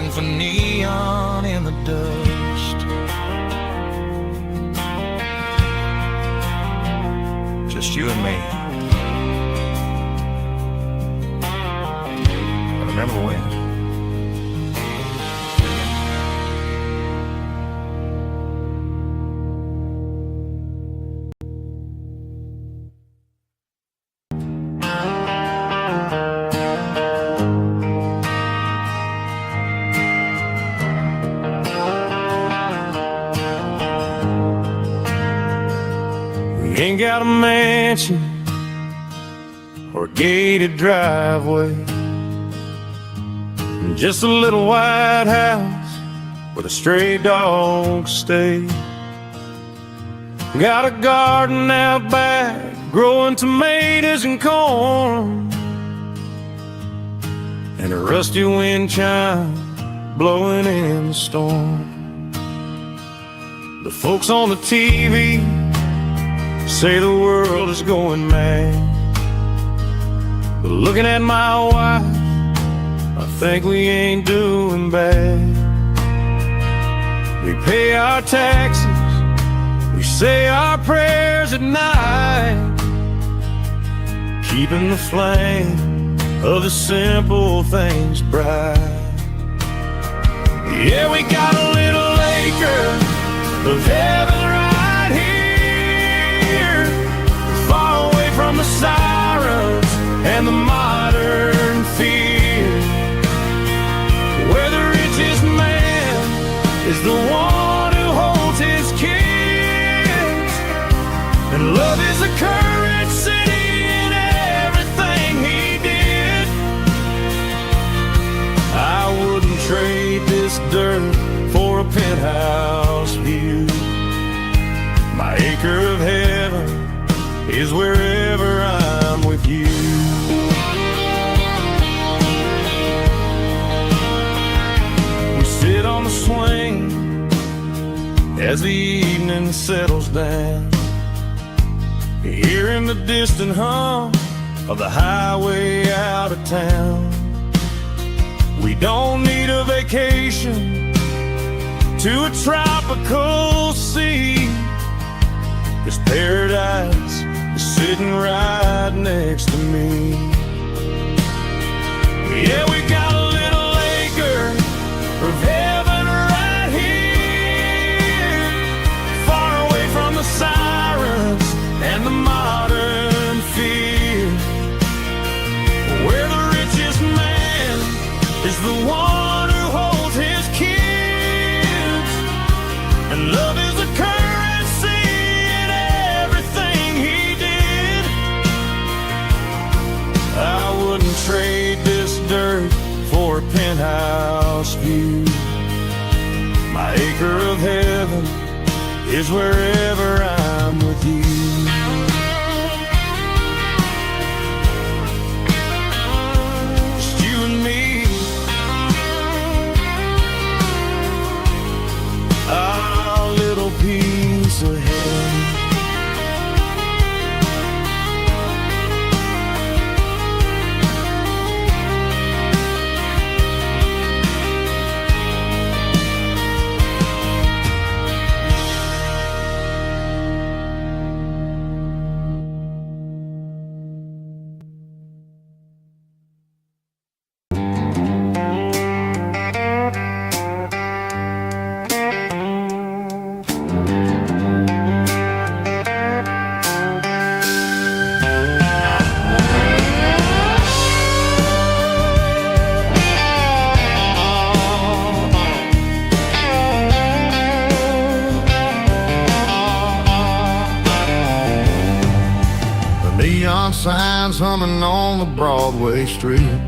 looking for neon in the dust. Just you and me. I remember when. We ain't got a mansion or a gated driveway, just a little white house where the stray dogs stay. Got a garden out back growing tomatoes and corn, and a rusty wind chime blowing in the storm. The folks on the TV say the world is going mad, but looking at my wife, I think we ain't doing bad. We pay our taxes, we say our prayers at night, keeping the flame of the simple things bright. Yeah, we got a little acre of heaven right here, far away from the sirens and the modern fear, where the richest man is the one who holds his kids, and love is a currency in everything he did. I wouldn't trade this dirt for a penthouse view. My acre of heaven is wherever I'm with you. We sit on the swing as the evening settles down, hearing the distant hum of the highway out of town. We don't need a vacation to a tropical sea, 'cause paradise is sitting right next to me. Yeah, we got a little acre of heaven right here, far away from the sirens and the modern fear, where the richest man is the one who holds his kids, and love is a currency in everything he did. I wouldn't trade this dirt for a penthouse view. My acre of heaven is wherever I'm with you. Just you and me, our little piece of heaven. Neon signs humming on the Broadway street,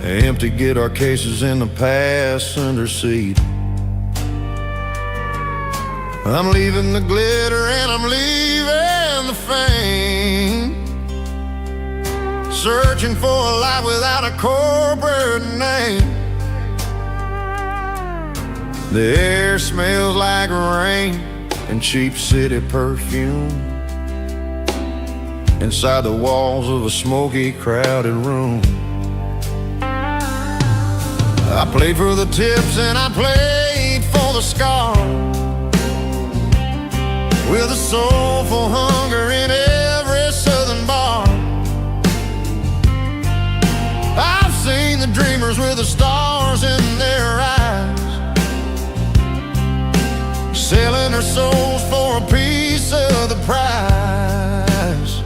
empty guitar cases in the passenger seat. I'm leaving the glitter and I'm leaving the fame, searching for a life without a corporate name. The air smells like rain and cheap city perfume inside the walls of a smoky, crowded room. I played for the tips and I played for the scar, with a soulful hunger in every southern bar. I've seen the dreamers with the stars in their eyes, selling their souls for a piece of the prize.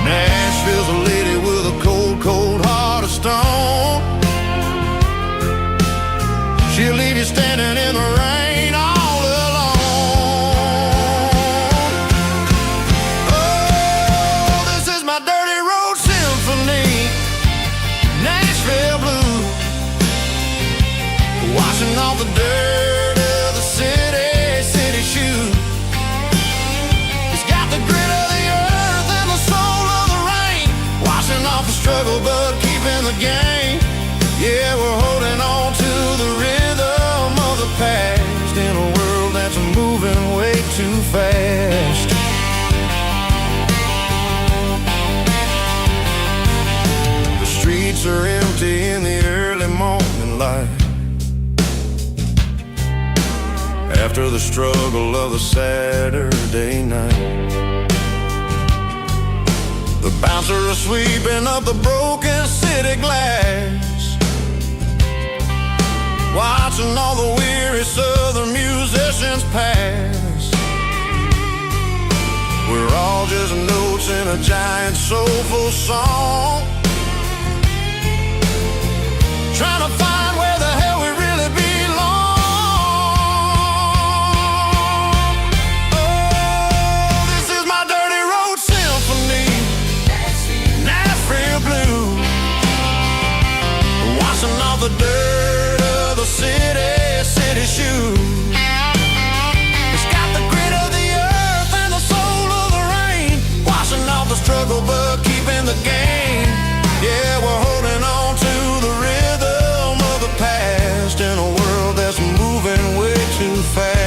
Nashville's a lady with a cold, cold heart of stone. She'll leave you standing in the rain all alone. Oh, this is my dirty road symphony, Nashville blues, washing off the dirt of the city shoes. It's got the grit of the earth and the soul of the rain, washing off the struggle but keeping the game. Yeah, we're holding on to the rhythm of the past in a world that's moving way too fast. The streets are empty in the early morning light, after the struggle of the Saturday night. The bouncer is sweeping up the broken city glass, watching all the weary southern musicians pass. We're all just notes in a giant soulful song, trying to find where the hell we really belong. Oh, this is my dirty road symphony, Nashville blues, washing off the dirt of the city shoes. It's got the grit of the earth and the soul of the rain, washing off the struggle but keeping the game. Yeah, we're holding on to the rhythm of the past in a world that's moving way too fast.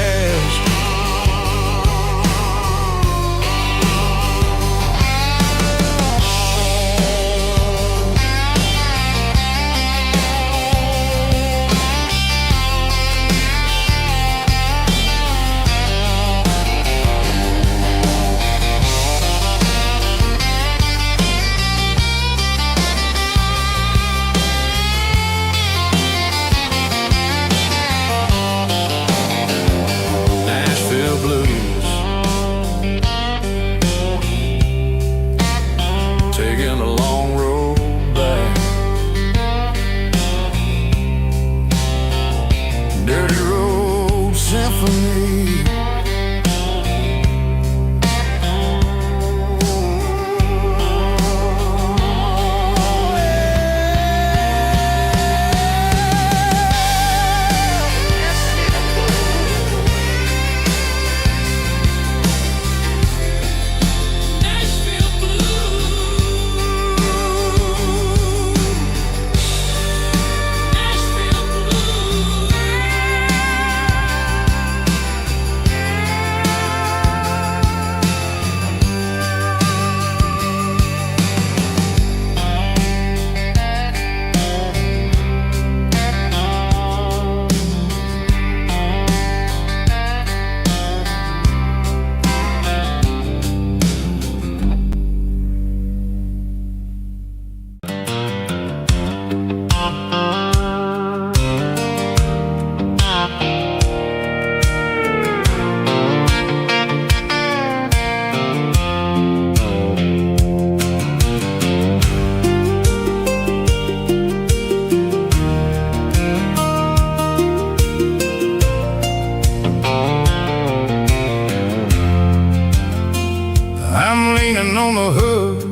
On the hood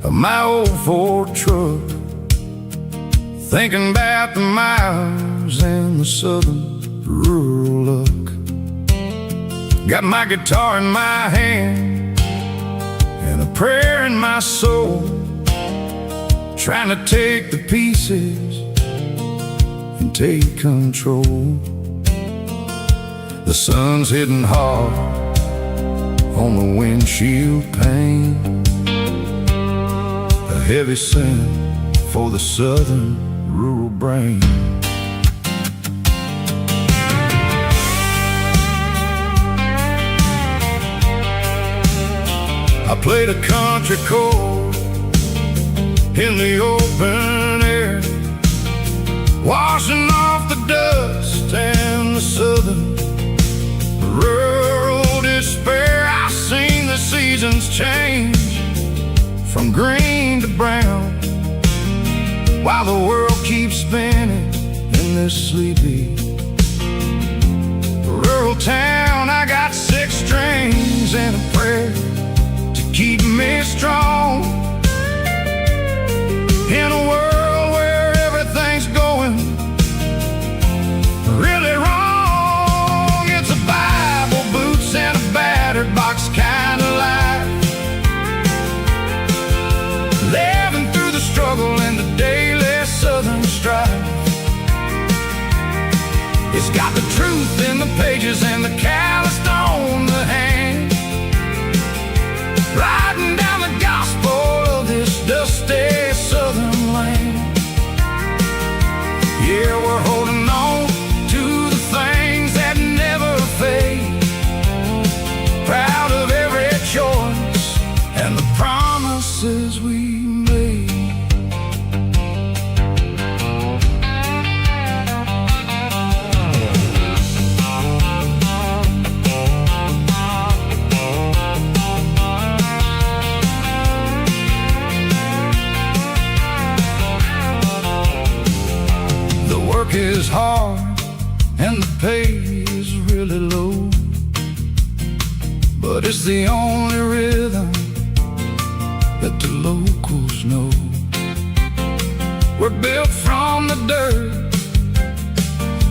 of my old Ford truck, thinking about the miles and the southern rural look. Got my guitar in my hand and a prayer in my soul, trying to take the pieces and take control. The sun's hitting hard on the windshield pane, a heavy scent for the southern rural brain. I played a country chord in the open air, washing off the dust and the southern rural despair. I've seen the seasons change from green to brown, while the world keeps spinning in this sleepy rural town. I got 6 strings and a prayer to keep me strong in a world where everything's going really wrong. It's a Bible, boots, and a battered box kind of life, living through the struggle and the daily southern strife. It's got the truth in the pages and the calloused on the hand, riding down the gospel of this dusty southern land. Yeah, we're holding on to the things that never fade, proud of every choice and the promises we made. The work is hard and the pay is really low, but it's the only rhythm that the locals know. We're built from the dirt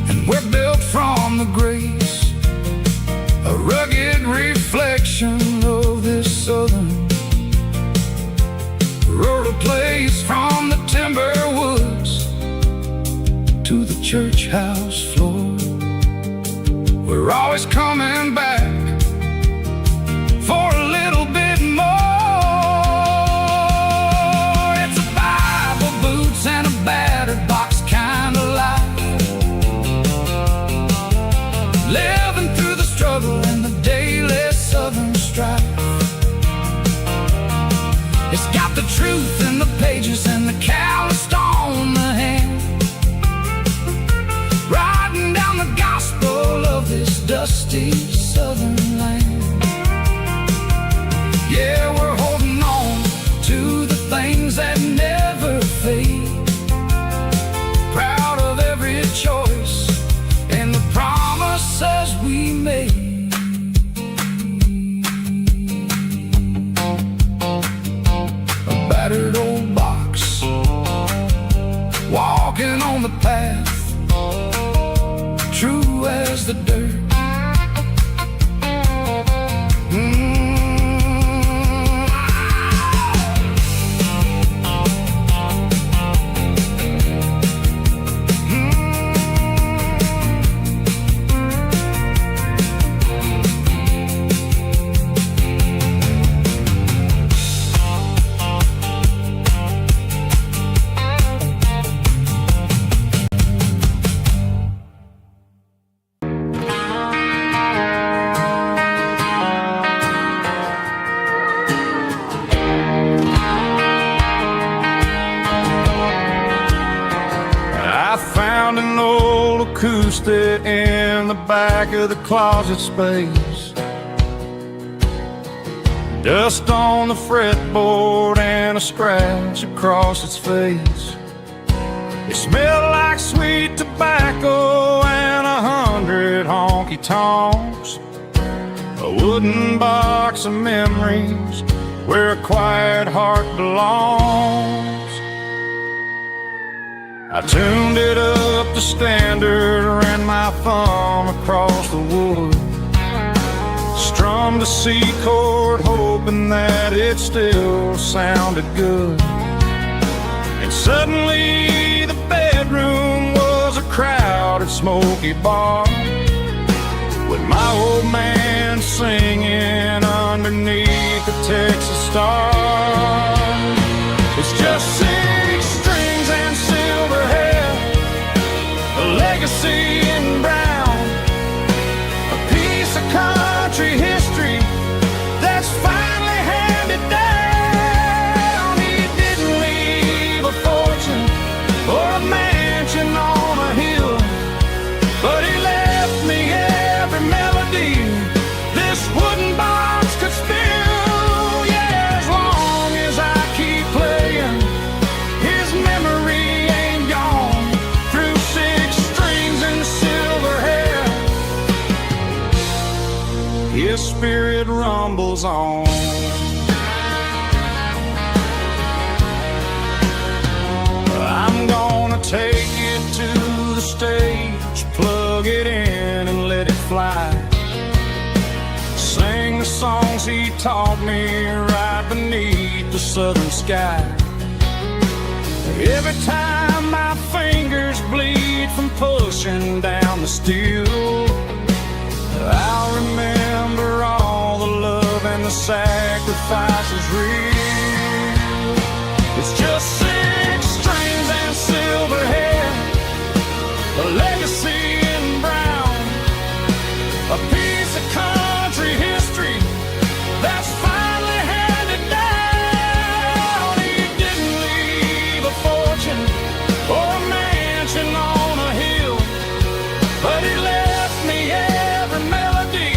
and we're built from the grace, a rugged reflection of this southern rural place. From the timber woods to the church house floor, we're always coming back for a little bit more. It's a Bible, boots, and a battered box kind of life, living through the struggle and the daily southern strife. It's got the truth in the pages and the calloused on the hand, riding down the gospel of this dusty southern land. Yeah, we're holding on to the things that never fade, proud of every choice and the promises we made. A battered old box, walking on the path, true as the dirt. Acoustic in the back of the closet space, dust on the fretboard and a scratch across its face. It smelled like sweet tobacco and 100 honky-tonks, a wooden box of memories where a quiet heart belongs. I tuned it up to standard, ran my thumb across the wood, strummed a C chord, hoping that it still sounded good. And suddenly the bedroom was a crowded, smoky bar, with my old man singing underneath the Texas star. It's just 6 strings and silver hair rumbles on. I'm gonna take it to the stage, plug it in and let it fly. Sing the songs he taught me right beneath the southern sky. Every time my fingers bleed from pushing down the steel, I'll remember all the love and the sacrifices real. It's just 6 strings and silver hair, a legacy in brown, a piece of country history that's finally handed down. He didn't leave a fortune or a mansion on a hill, but he left me every melody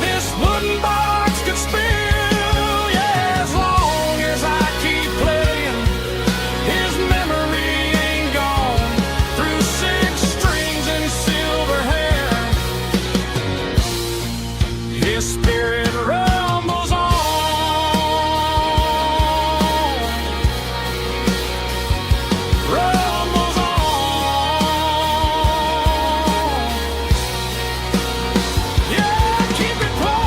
this wooden box could spill. Yeah, as long as I keep playing, his memory ain't gone. Through 6 strings and silver hair, his spirit rumbles on. Rumbles on. Yeah, keep it playing.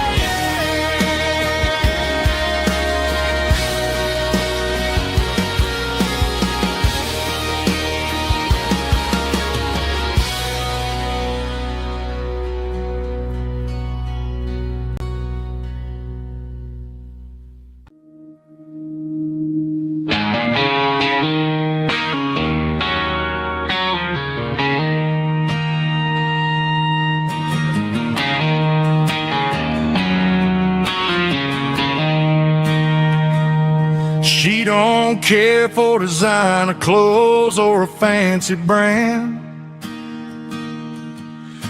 She don't care for designer clothes or a fancy brand.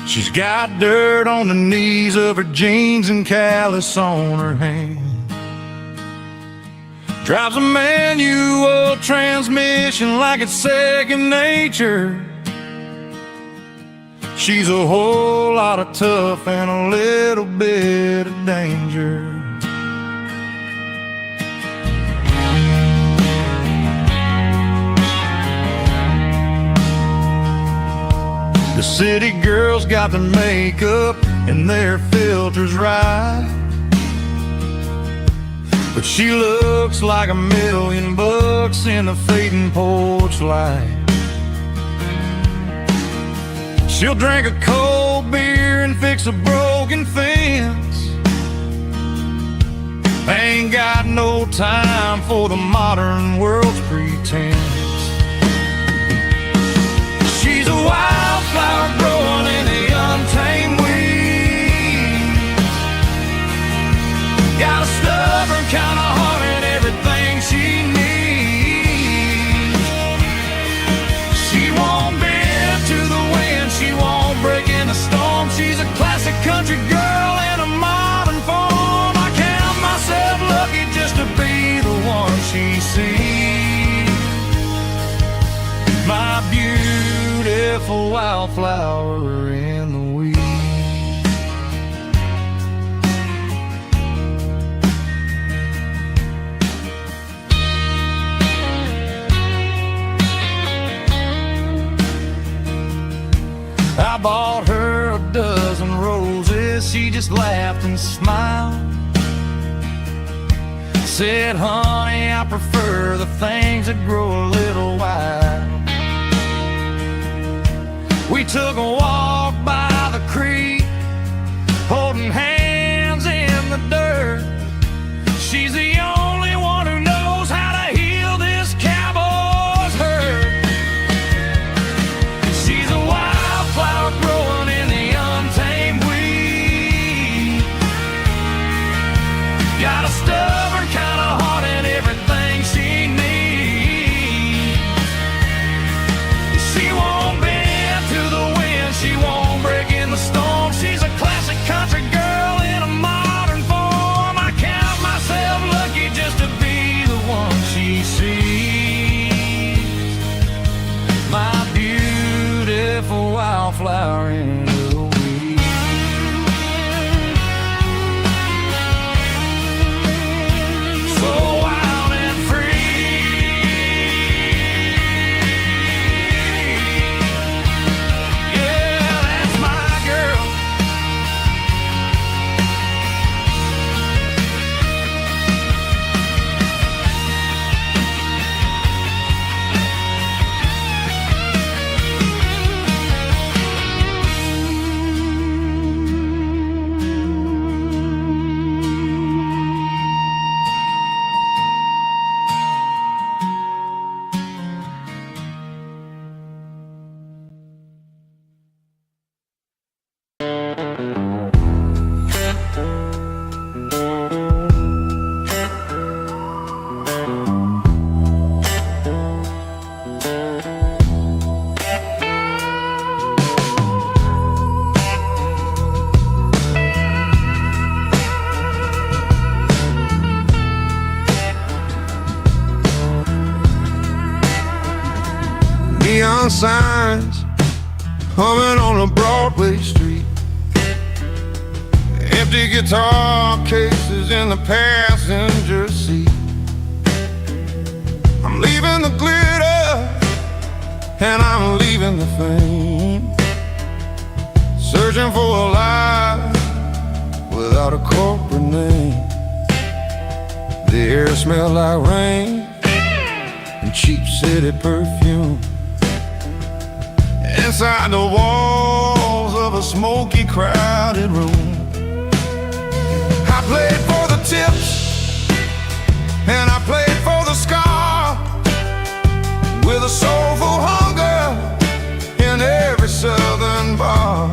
She's got dirt on the knees of her jeans and callus on her hand. Drives a manual transmission like it's second nature. She's a whole lot of tough and a little bit of danger. The city girls got their makeup and their filters right, but she looks like $1,000,000 in the fading porch light. She'll drink a cold beer and fix a broken fence. Ain't got no time for the modern world's pretense. She's a wildflower growing in the untamed weeds. Got a stubborn kind of heart and everything she needs. She won't bend to the wind, she won't break in the storm. She's a classic country girl in a modern form. I count myself lucky just to be the one she sees. My beautiful wildflower in the weeds. I bought her a dozen roses, she just laughed and smiled. Said, honey, I prefer the things that grow a little wild. We took a walk by the creek, holding hands in the dirt. She's the only one who knows how to heal this cowboy's hurt. She's a wildflower growing in the untamed weed. Got a stubborn kind of heart and everything she needs. She won't bend to the wind, she won't Neon signs humming on a Broadway street. Empty guitar cases in the passenger seat. I'm leaving the glitter and I'm leaving the fame, searching for a life without a corporate name. The air smells like rain and cheap city perfume. Inside the walls of a smoky, crowded room, I played for the tips and I played for the scar, with a soulful hunger in every southern bar.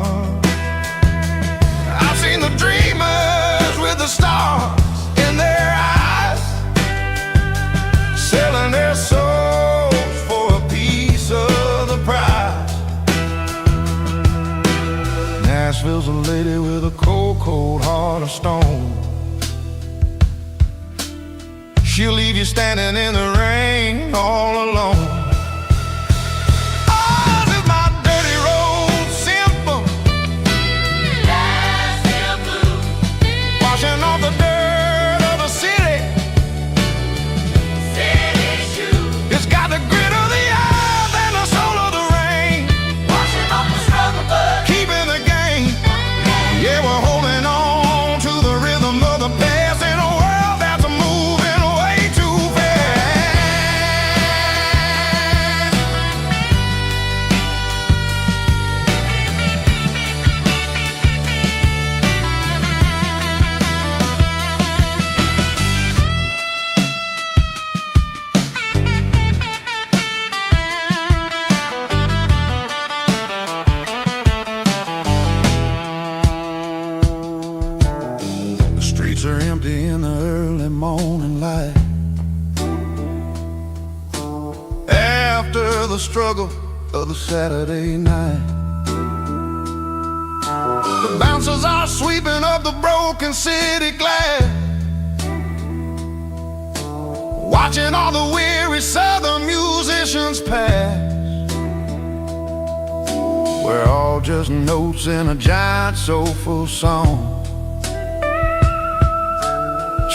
I've seen the dreamers with the stars in their eyes, selling their souls for a piece of the prize. Nashville's a lady with a cold, cold heart of stone. She'll leave you standing in the rain all alone. Oh, this is my dirty road symphony. Nashville blues, washing off the dirt of the city. City shoes. It's got the grit of the earth and the soul of the rain, washing off the struggle, but keeping the game. Yeah, we're holding on to the rhythm of the past in a world that's moving way too fast. The streets are empty in the early morning light, after the struggle of the Saturday night. The bouncers are sweeping up the broken city glass, watching all the weary southern musicians pass. We're all just notes in a giant soulful song,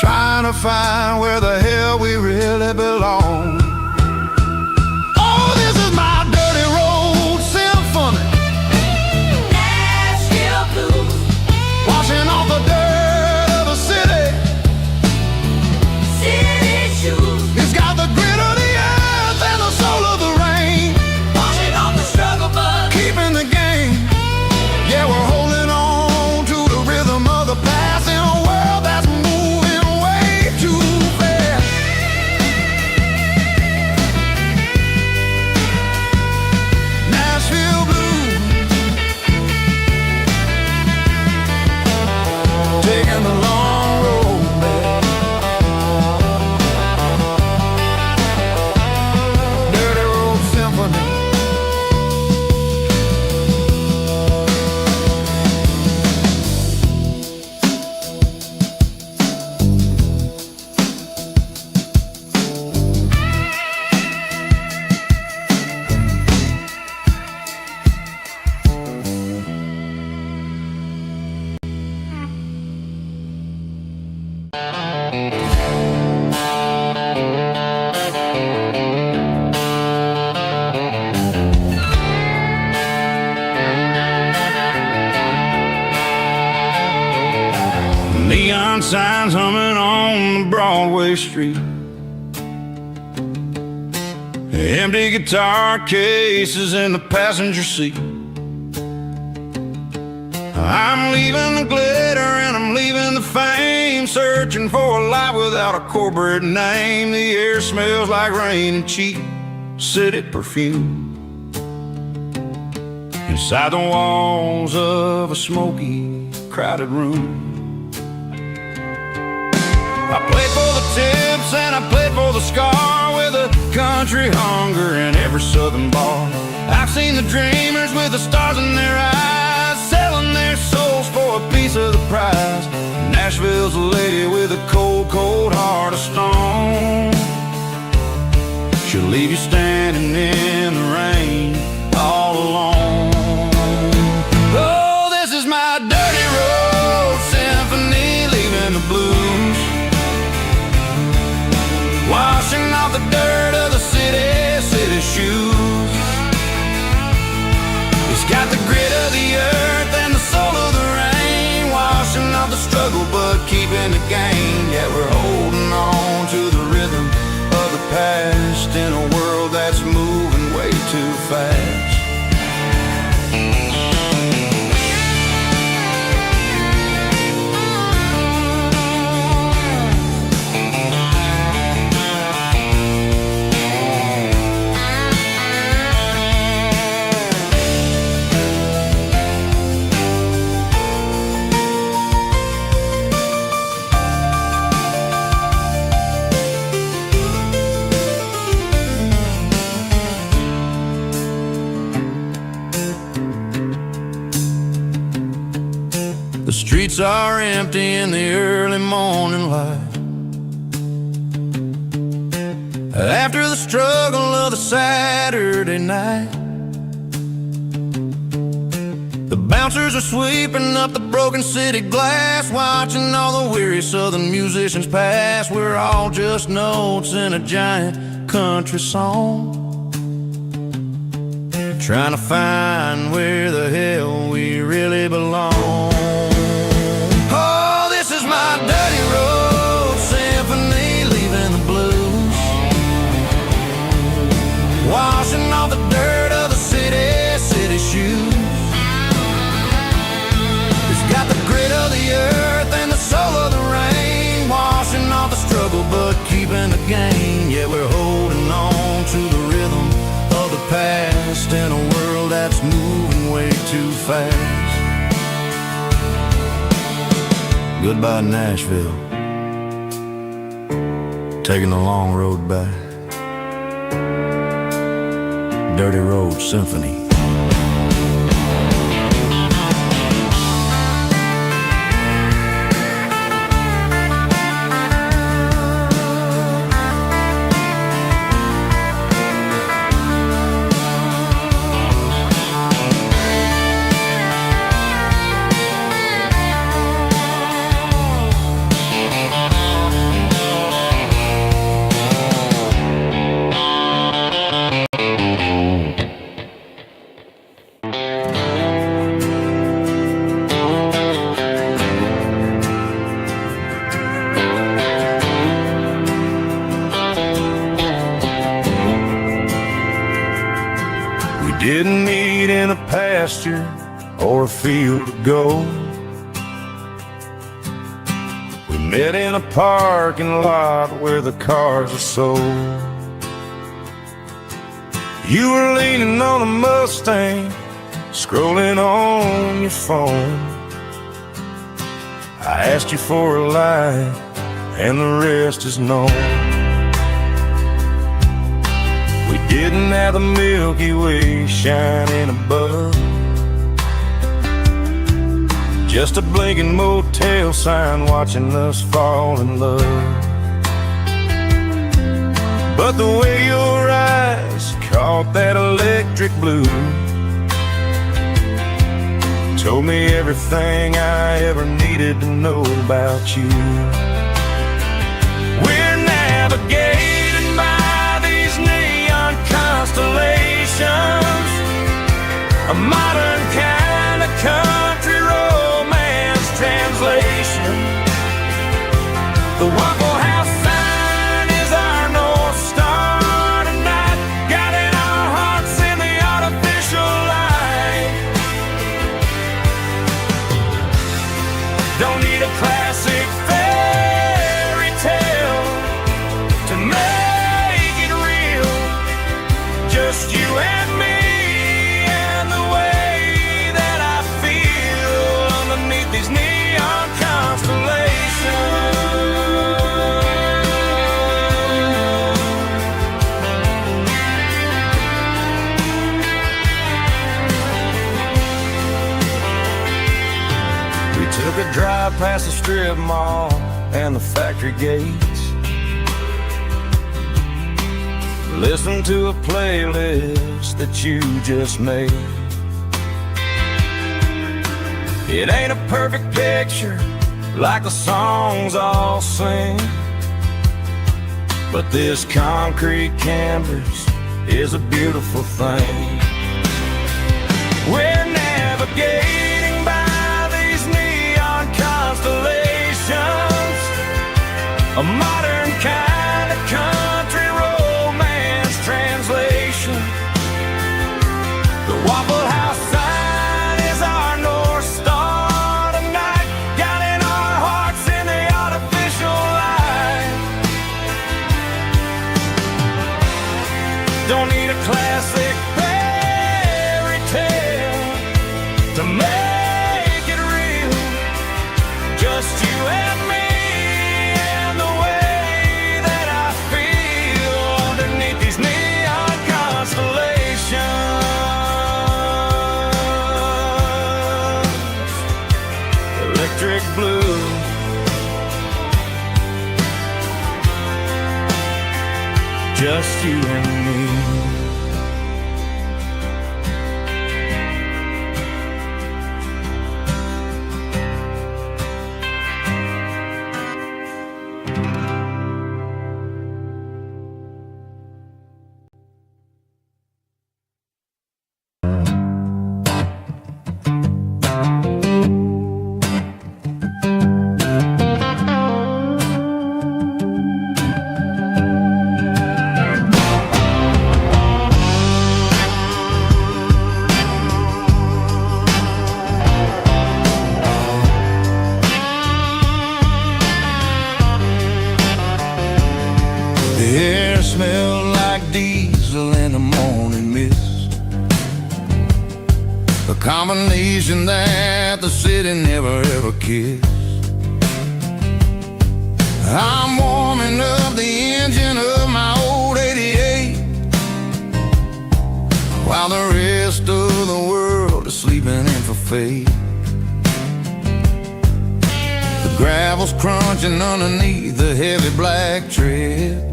trying to find where the hell we really belong. Oh, this is my dirty road symphony. Nashville blues, washing off the dirt of the city. City shoes. It's got the grit of the earth and the soul of the rain, washing off the struggle, but keeping the game. Yeah, we're holding on to the rhythm of the past in a world that's moving way too fast. Nashville blues, taking the long road back. Dirty road symphony. Neon signs humming on the Broadway street. Empty guitar cases in the passenger seat. I'm leaving the glitter and I'm leaving the fame, searching for a life without a corporate name. The air smells like rain and cheap city perfume. Inside the walls of a smoky, crowded room, I played for the tips and I played for the scar, with a country hunger in every southern bar. I've seen the dreamers with the stars in their eyes, selling their souls for a piece of the prize. Nashville's a lady with a cold, cold heart of stone. she'll leave you standing in the rain all alone. Oh, this is my dirty road symphony, leaving the blues, washing off the dirt of the city shoes. It's got the grit of the earth and the soul of the rain, washing off the struggle but keeping the gain. Yeah, we're holding on to the rhythm of the past in a world that's moving way too fast. The streets are empty in the early morning light, after the struggle of the Saturday night. The bouncers are sweeping up the broken city glass, watching all the weary southern musicians pass. We're all just notes in a giant country song, trying to find where the hell we really belong. My dirty road symphony, leaving the blues, washing off the dirt of the city shoes. It's got the grit of the earth and the soul of the rain, washing off the struggle but keeping the gain. Yeah, we're holding on to the rhythm of the past in a world that's moving way too fast. Goodbye Nashville, taking the long road back. Dirty Road Symphony. Didn't meet in a pasture or a field of gold. We met in a parking lot where the cars are sold. You were leaning on a Mustang, scrolling on your phone. I asked you for a light, and the rest is known. We didn't have the Milky Way shining above, just a blinking motel sign watching us fall in love. But the way your eyes caught that electric blue told me everything I ever needed to know about you. We're navigating by these neon constellations, a modern kind of country romance translation. The Waffle House sign is our North Star tonight, guiding our hearts in the artificial light. Don't need a classic fairy tale to make it real, just you and me and the way that I feel underneath these neon constellations. We took a drive past the strip mall and the factory gates, Listen to a playlist that you just made. It ain't a perfect picture like the songs all sing, but this concrete canvas is a beautiful thing. We're navigating by these neon constellations, a modern kind of country romance translation. The Waffle House sign is our North Star tonight, guiding our hearts in the artificial light. Don't need a classic fairy tale to make it real, just you and me and the way that I feel underneath these neon constellations. Electric blue, just you and me. The air smelled like diesel in the morning mist, a combination that the city never ever kissed. I'm warming up the engine of my old 88, while the rest of the world is sleeping in for fate. The gravel's crunching underneath the heavy black tread,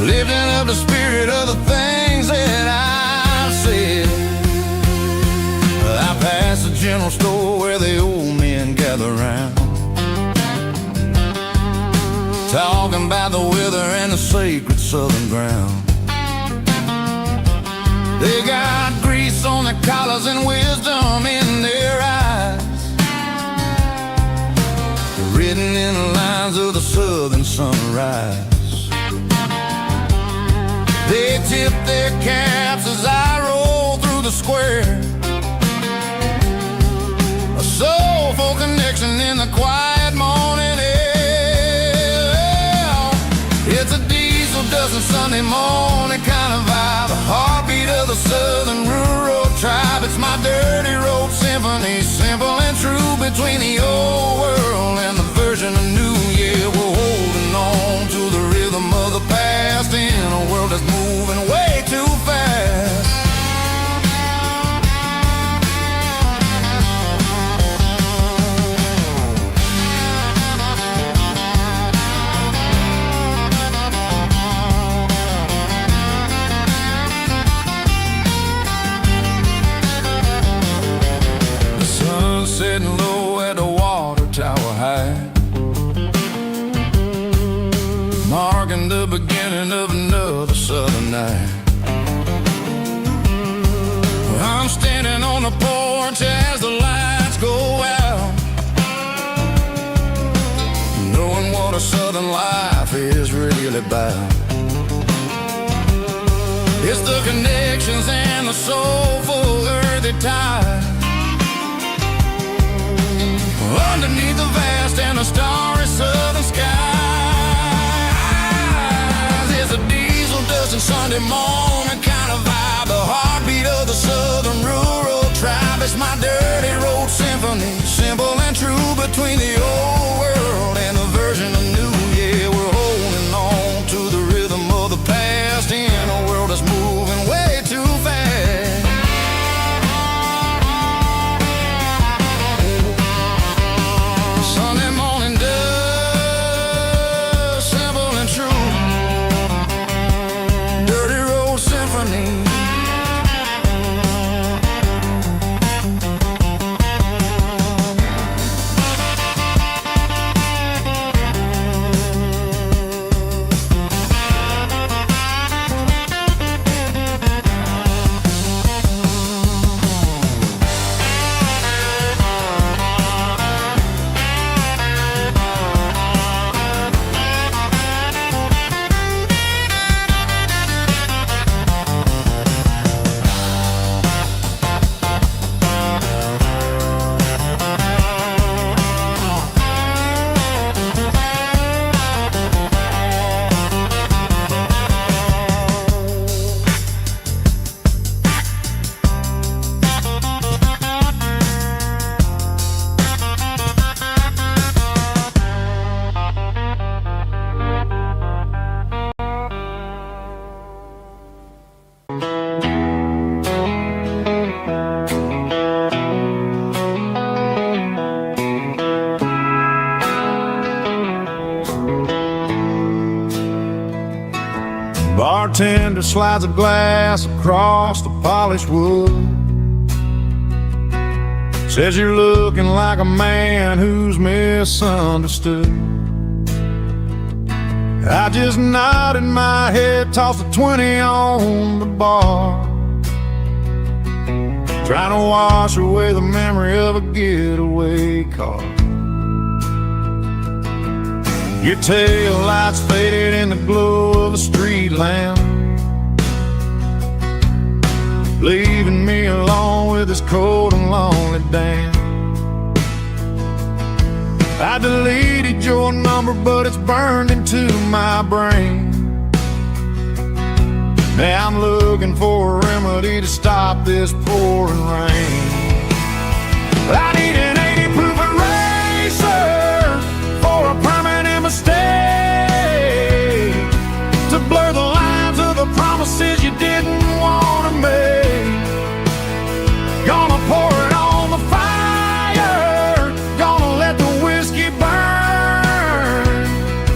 lifting up the spirit of the things that I've said. I passed the general store where the old men gather round, talking about the weather and the sacred southern ground. They got grease on their collars and wisdom in their eyes, written in the lines of the southern sunrise. They tip their caps as I roll through the square, a soulful connection in the quiet morning air. It's a diesel dozen Sunday morning kind of vibe, a heartbeat of the southern rural tribe. It's my dirty road symphony, simple and true, between the old world and the version of new. Yeah, we're holding on to the rhythm of the past in a world that's moving way too fast. The sun's setting low at the water tower high, marking the beginning of another southern night. I'm standing on the porch as the lights go out, knowing what a southern life is really about. It's the connections and the soulful earthy tide, underneath the vast and the starry southern skies. It's a diesel dusting Sunday morning kind of vibe, the heartbeat of the southern rural tribe. It's my dirty road symphony, simple and true, between the old world and the version of new. Yeah, we're holding on to the rhythm of the past in a world that's moving way too fast. Sunday morning dust, simple and true, Bartender slides a glass across the polished wood. Says you're looking like a man who's misunderstood. I just nodded my head, tossed a 20 on the bar, trying to wash away the memory of a getaway car. Your tail lights faded in the glow of a street lamp, leaving me alone with this cold and lonely damn. I deleted your number, but it's burned into my brain. Now I'm looking for a remedy to stop this pouring rain. I need an 80 proof eraser for a permanent mistake, to blur the lines of the promises you didn't want to make. Gonna pour it on the fire, gonna let the whiskey burn,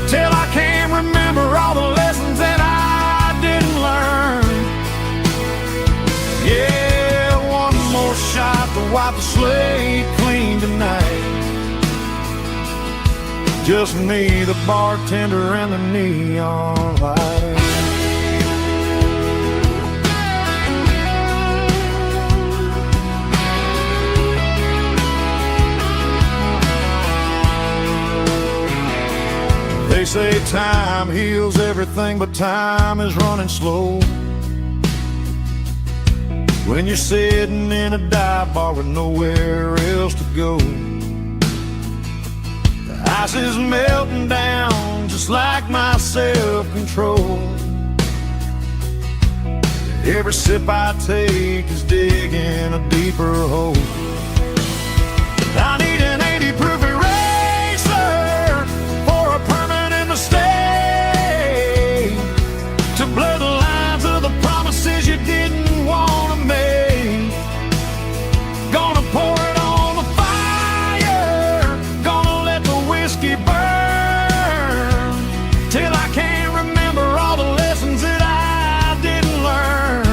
till I can't remember all the lessons that I didn't learn. Yeah, one more shot to wipe the slate clean tonight. Just me, the bartender, and the neon light. They say time heals everything, but time is running slow when you're sitting in a dive bar with nowhere else to go. The ice is melting down just like my self-control. Every sip I take is digging a deeper hole. I need an 80 proof eraser for a permanent mistake, to blur the lines of the promises you didn't want to make. Gonna pour it on the fire, gonna let the whiskey burn, till I can't remember all the lessons that I didn't learn.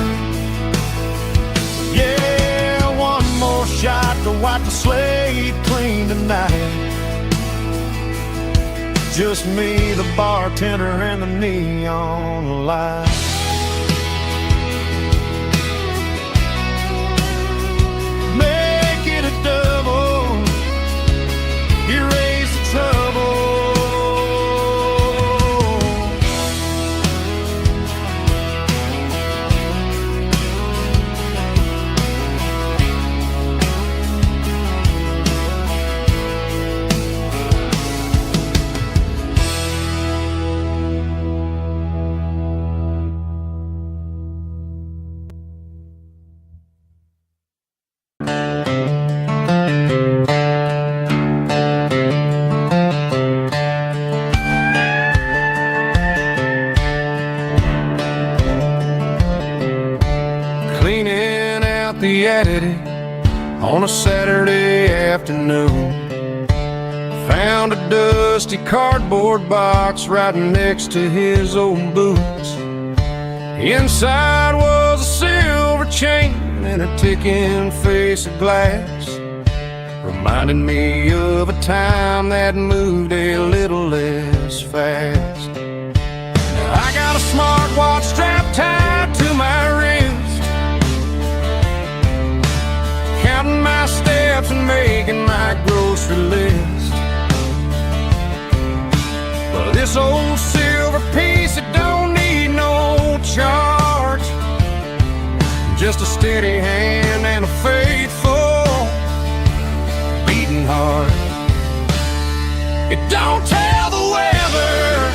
Yeah, one more shot to wipe the slate clean tonight. Just me, the bartender, and the neon light. Make it a double, erase the trouble. Cleaning out the attic on a Saturday afternoon, found a dusty cardboard box right next to his old boots. Inside was a silver chain and a ticking face of glass, reminding me of a time that moved a little less fast. Now I got a smartwatch strapped tied to my wrist, counting my steps and making my grocery list. But this old silver piece, it don't need no charge, just a steady hand and a faithful beating heart. It don't tell the weather,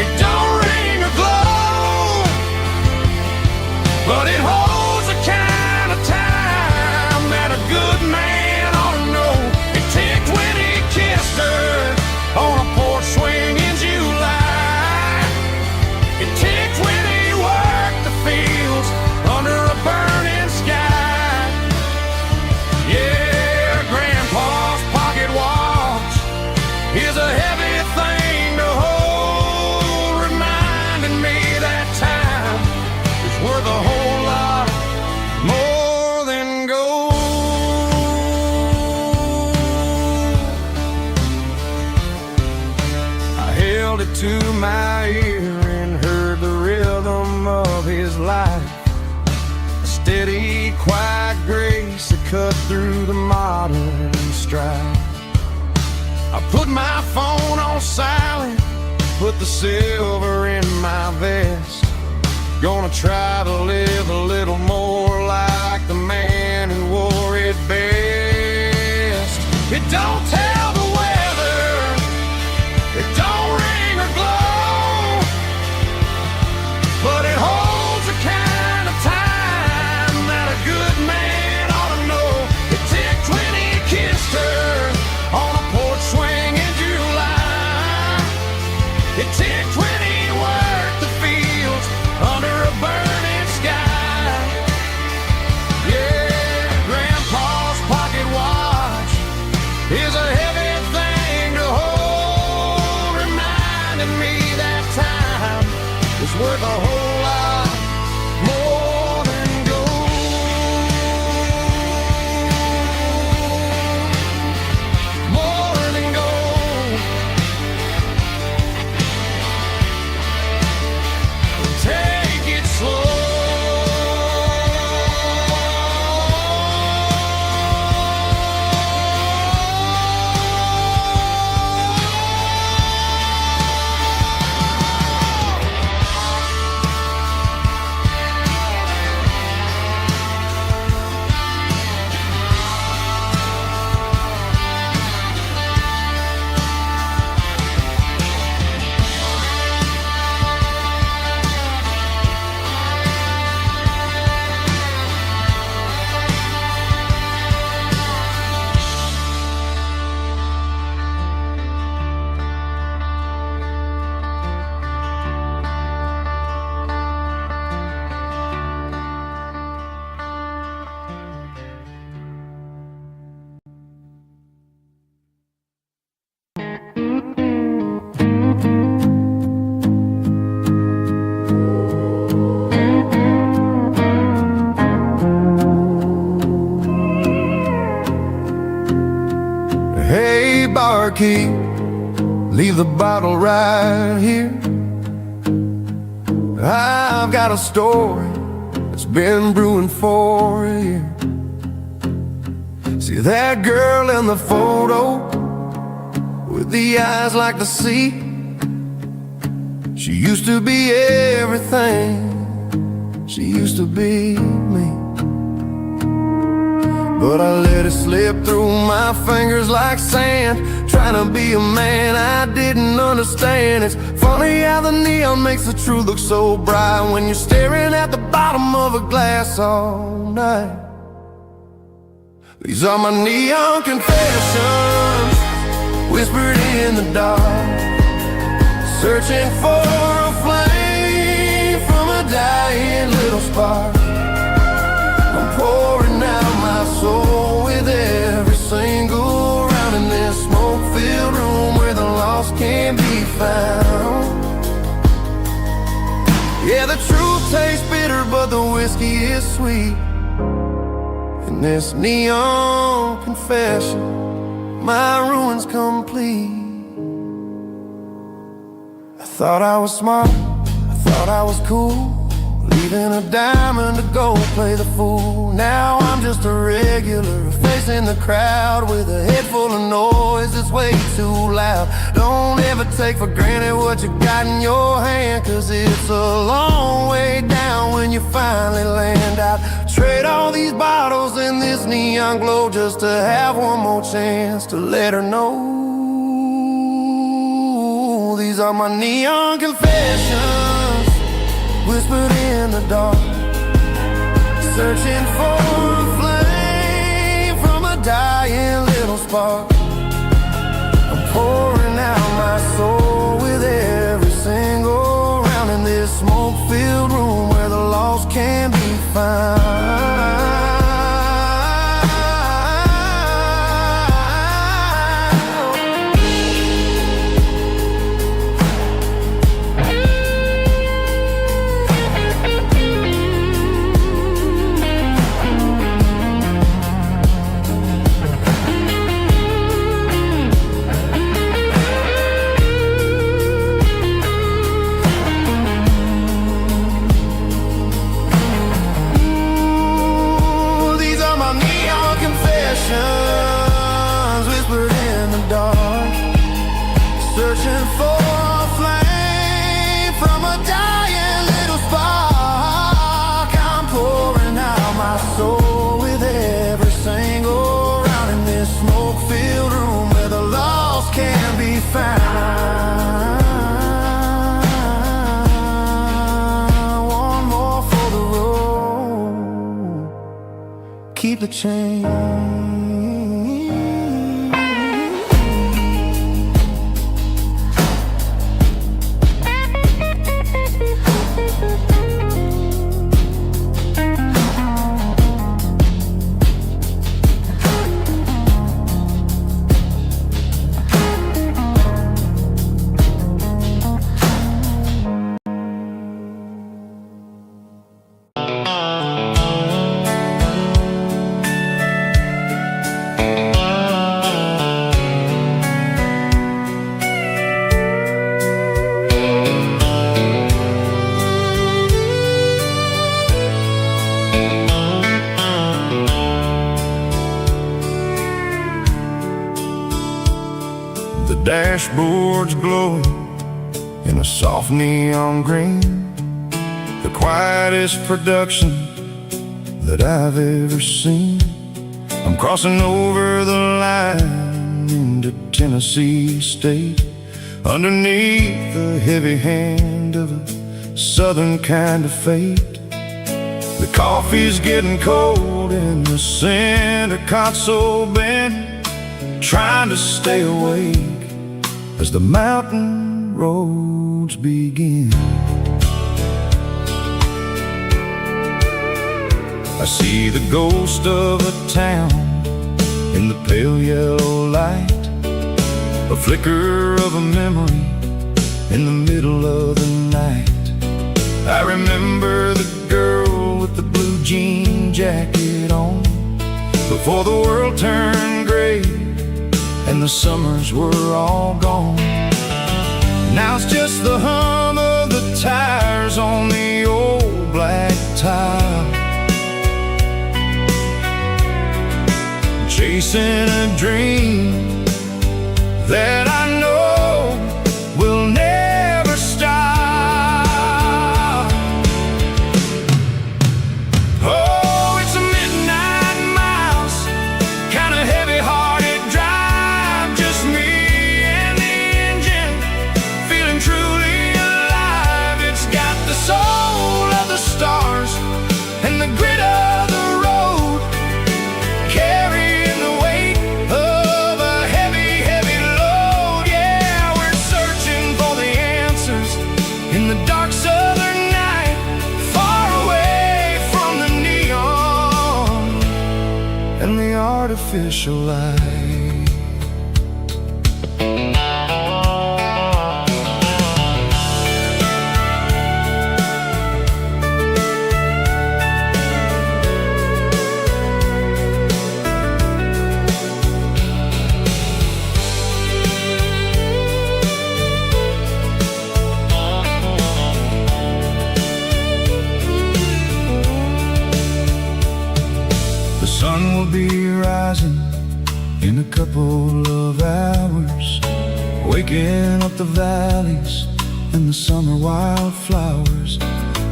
it don't ring or glow, but it holds the kind of time that a good man ought to know. It ticked when he kissed her on a porch swing in July. It ticked when he worked the fields stride. I put my phone on silent, put the silver in my vest. Gonna try to live a little more like the man who wore it best. It don't tell the weather, it don't ring or glow, but it holds the kind of time that a good man ought to know. It ticked when he kissed her on a porch swing in July. It ticked when he worked the fields under a burning sky. Yeah, Grandpa's pocket watch is a heavy thing to hold, reminding me that time is worth a whole lot more than gold. More than gold. Take it slow. Hey, barkeep, leave the bottle right here. I've got a story that's been brewing for a year. See that girl in the photo with the eyes like the sea? She used to be everything, she used to be me. But I let it slip through my fingers like sand, trying to be a man I didn't understand. It's funny how the neon makes the truth look so bright when you're staring at the bottom of a glass all night. These are my neon confessions, whispered in the dark, searching for a flame from a dying little spark. I'm pouring out my soul with every single round in this smoke-filled room where the lost can't be found. Yeah, the truth tastes bitter, but the whiskey is sweet. In this neon confession, my ruin's complete. I thought I was smart, I thought I was cool, leaving a diamond to go play the fool. Now I'm just a regular, facing the crowd with a head full of noise that's way too loud. Don't ever take for granted what you got in your hand, cause it's a long way down when you finally land out. Trade all these bottles and this neon glow just to have one more chance to let her know. These are my neon confessions, whispered in the dark, searching for a flame from a dying little spark. I'm pouring out my soul with every single round in this smoke-filled room where the lost can be found. keep the change. Dashboards glowing in a soft neon green, the quietest production that I've ever seen. I'm crossing over the line into Tennessee State, underneath the heavy hand of a southern kind of fate. The coffee's getting cold in the center console bin, trying to stay awake as the mountain roads begin. I see the ghost of a town in the pale yellow light, a flicker of a memory in the middle of the night. I remember the girl with the blue jean jacket on, before the world turned gray and the summers were all gone. Now it's just the hum of the tires on the old black tile, chasing a dream that I know will never stop. Oh, it's a midnight miles, kind of heavy-hearted drive, just me and the engine, feeling truly alive. It's got the soul of the stars and the grit of the road, carrying the weight of a heavy, heavy load. Yeah, we're searching for the answers in the dark southern night, far away from the neon and the artificial light. The sun will be rising in a couple of hours, waking up the valleys and the summer wildflowers.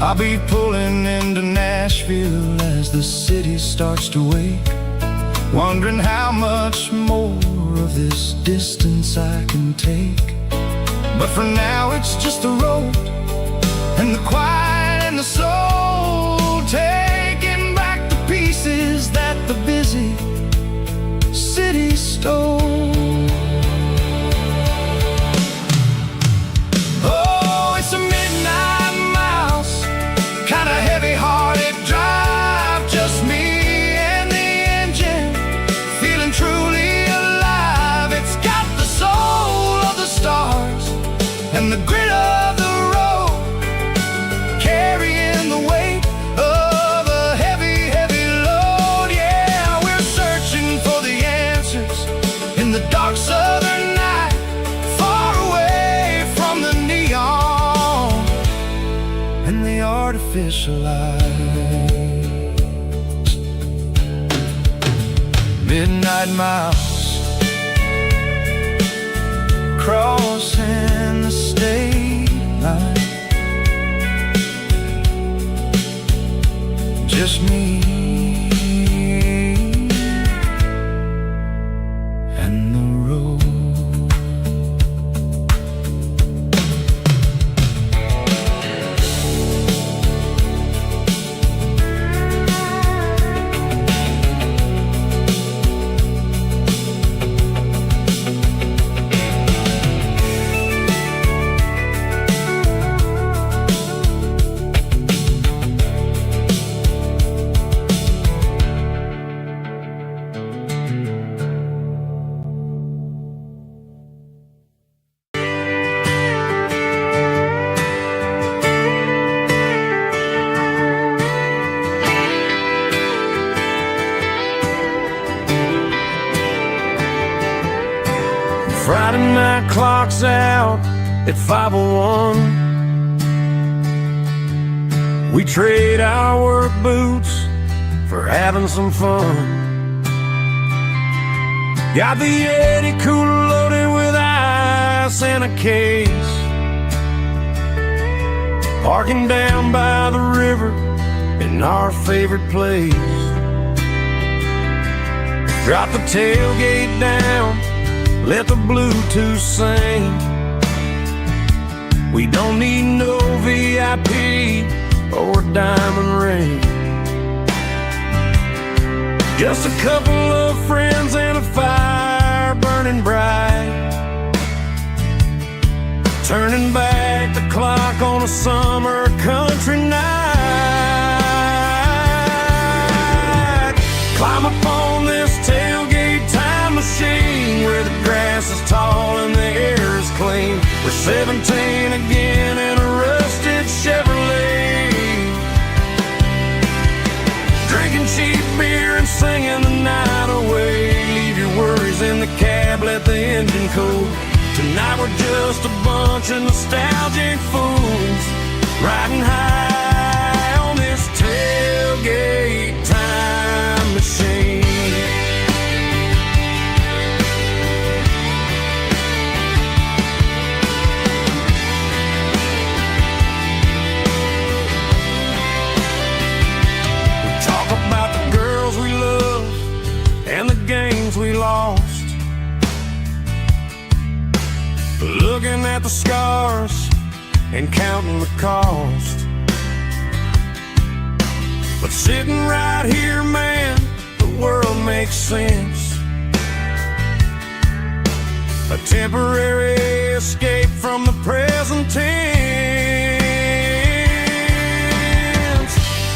I'll be pulling into Nashville as the city starts to wake, wondering how much more of this distance I can take. But for now it's just the road and the quiet and the soul, taking back the pieces that the busy city stole. Oh, it's a midnight miles, kind of heavy-hearted drive, just me and the engine, feeling truly alive. It's got the soul of the stars and the grit of the road, carrying the weight of a heavy, heavy load. Yeah, we're searching for the answers in the dark southern night, far away from the neon and the artificial light. Midnight miles, crossing the state line, just me and the road. Friday night clock's out at 5:01. We trade our work boots for having some fun. Got the Yeti cooler loaded with ice and a case, parking down by the river in our favorite place. Drop the tailgate down, let the Bluetooth sing. We don't need no VIP or a diamond ring. Just a couple of friends and a fire burning bright, turning back the clock on a summer country night. Climb up on this tailgate time machine where the grass is tall and the air is clean. We're 17 again in a rusted Chevrolet, drinking cheap beer and singing the night away. Leave your worries in the cab, let the engine cool. Tonight we're just a bunch of nostalgic fools, riding high on this tailgate time machine. We talk about the girls we love and the games we lost, looking at the scars and counting the cost. But sitting right here, man, the world makes sense. A temporary escape from the present tense.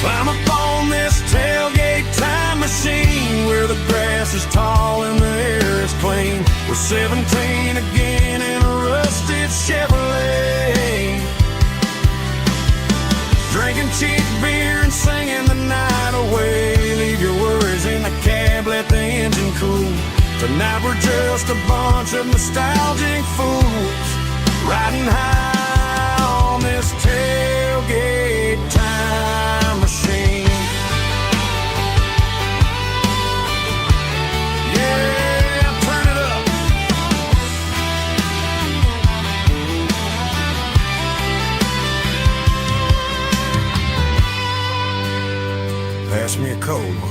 Climb up on this tailgate time machine where the grass is tall and the air is clean. We're 17 again in a rusted Chevrolet, drinking cheap beer and singing the night away. Leave your worries in the cab, let the engine cool. Tonight we're just a bunch of nostalgic fools, riding high on this tailgate time machine. Pass me a cold one.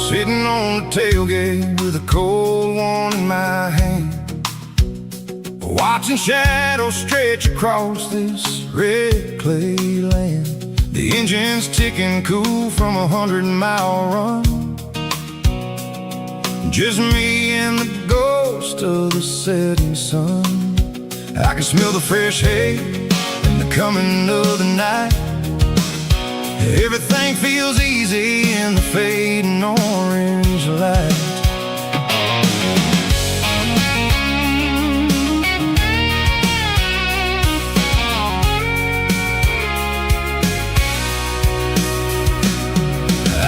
Sitting on the tailgate with a cold one in my hand, watching shadows stretch across this red clay land. The engine's ticking cool from a 100-mile run. Just me and the ghost of the setting sun. I can smell the fresh hay and the coming of the night. Everything feels easy in the fading orange light.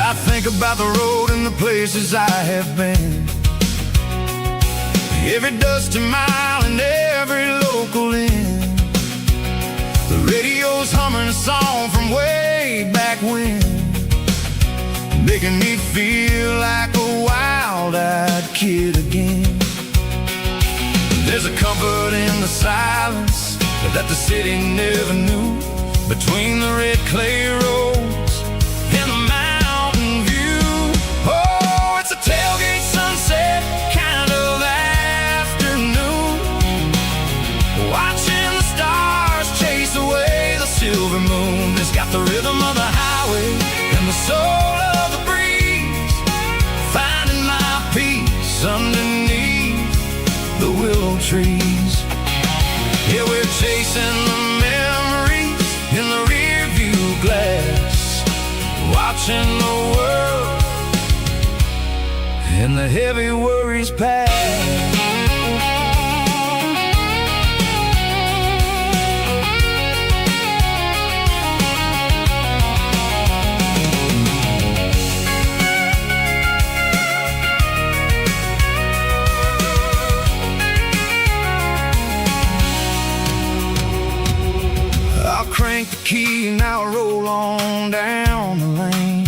I think about the road and the places I have been, every dusty mile and every local inn. The radio's humming a song from way back when, making me feel like a wild-eyed kid again. There's a comfort in the silence that the city never knew, between the red clay roads and the mountain view. Oh, it's a tailgate sunset kind of afternoon, watching the stars chase away the silver moon. It's got the rhythm of the highway and the soul of the breeze, chasing the memories in the rearview glass, watching the world and the heavy worries pass. Crank the key, now roll on down the lane,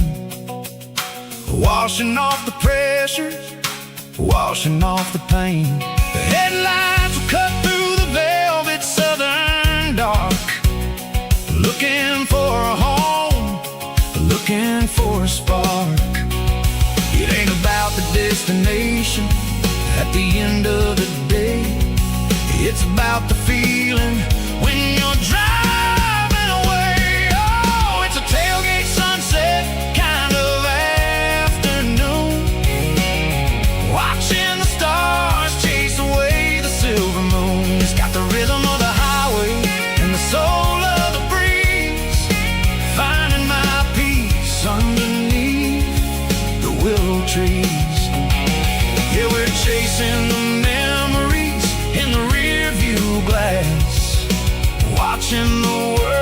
washing off the pressure, washing off the pain. The headlights will cut through the velvet southern dark, looking for a home, looking for a spark. It ain't about the destination at the end of the day, it's about the feeling when you're driving. Tailgate sunset kind of afternoon, watching the stars chase away the silver moon. It's got the rhythm of the highway and the soul of the breeze, finding my peace underneath the willow trees. Yeah, we're chasing the memories in the rearview glass, watching the world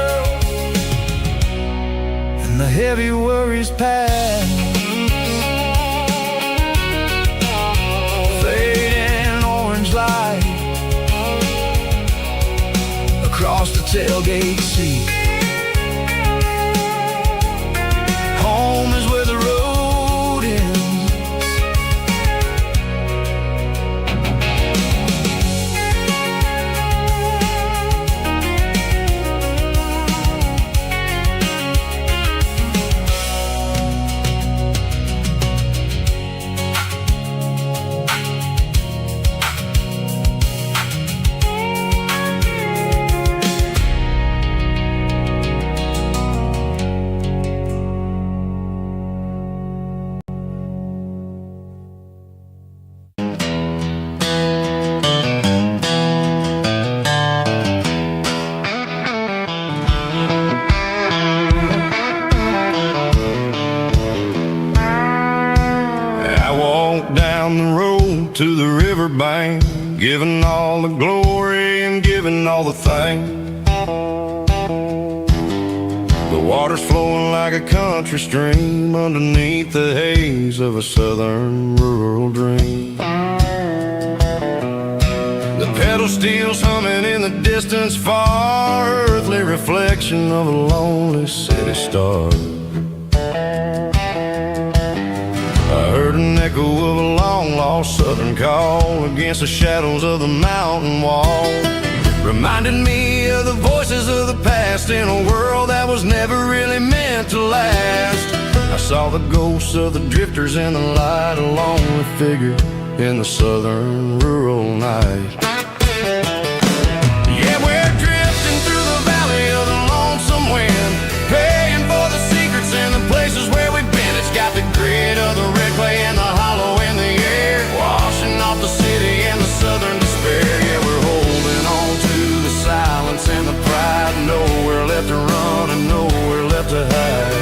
the heavy worries pass. Fading orange light across the tailgate seat. Home is where the road ends. To the riverbank, giving all the glory and giving all the thanks. The water's flowing like a country stream underneath the haze of a southern rural dream. The pedal steel's humming in the distance far, earthly reflection of a lonely city star. I heard an echo of a long-lost southern call against the shadows of the mountain wall, reminding me of the voices of the past in a world that was never really meant to last. I saw the ghosts of the drifters in the light, a lonely figure in the southern rural night. Yeah, we're drifting through the valley of the lonesome wind, paying for the secrets and the places where we've been. It's got the grit of the red clay and the hollow in the air, washing off the city and the southern despair. Yeah, we're holding on to the silence and the pride, nowhere left to run and nowhere left to hide.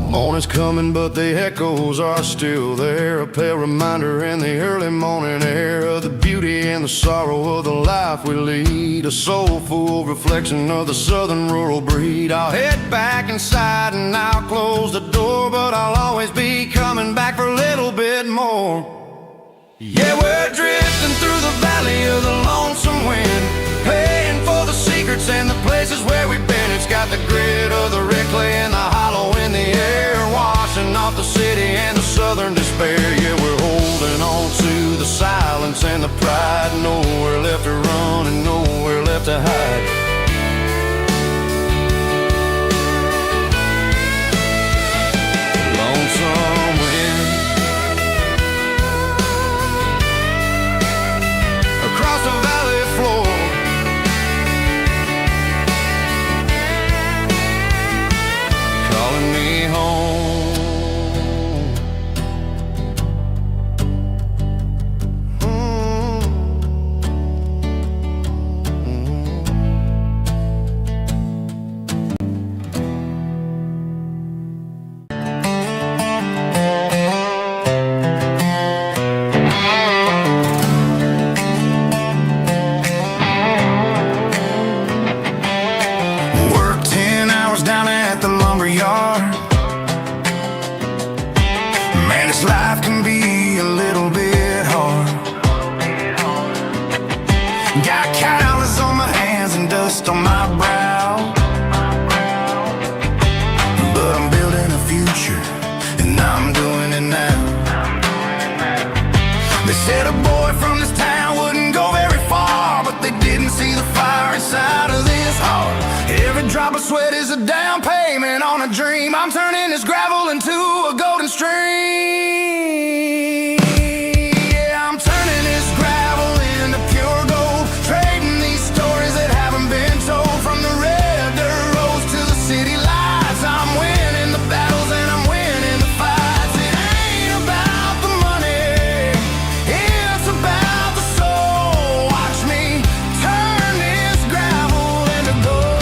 Morning's coming, but the echoes are still there, a pale reminder in the early morning air of the beauty and the sorrow of the life we lead, a soulful reflection of the southern rural breed. I'll head back inside and I'll close the door, but I'll always be coming back for a little bit more. Yeah, we're drifting through the valley of the lonesome wind, paying for the secrets and the places where we've been. It's got the grit of the red clay and the hollow in the air, washing off the city and the southern despair. Yeah, we're holding on to the silence and the pride, nowhere left to run and nowhere left to hide. Lonesome wind, This life can be a little bit hard. Got calluses on my hands and dust on my brow, but I'm building a future, and I'm doing it now. They said a boy from this town wouldn't go very far, but they didn't see the fire inside of this heart. Every drop of sweat is a down payment on a dream. I'm turning this gravel into a golden stream. Yeah, I'm turning this gravel into pure gold, trading these stories that haven't been told. From the red dirt roads to the city lights, I'm winning the battles and I'm winning the fights. It ain't about the money, it's about the soul. Watch me turn this gravel into gold.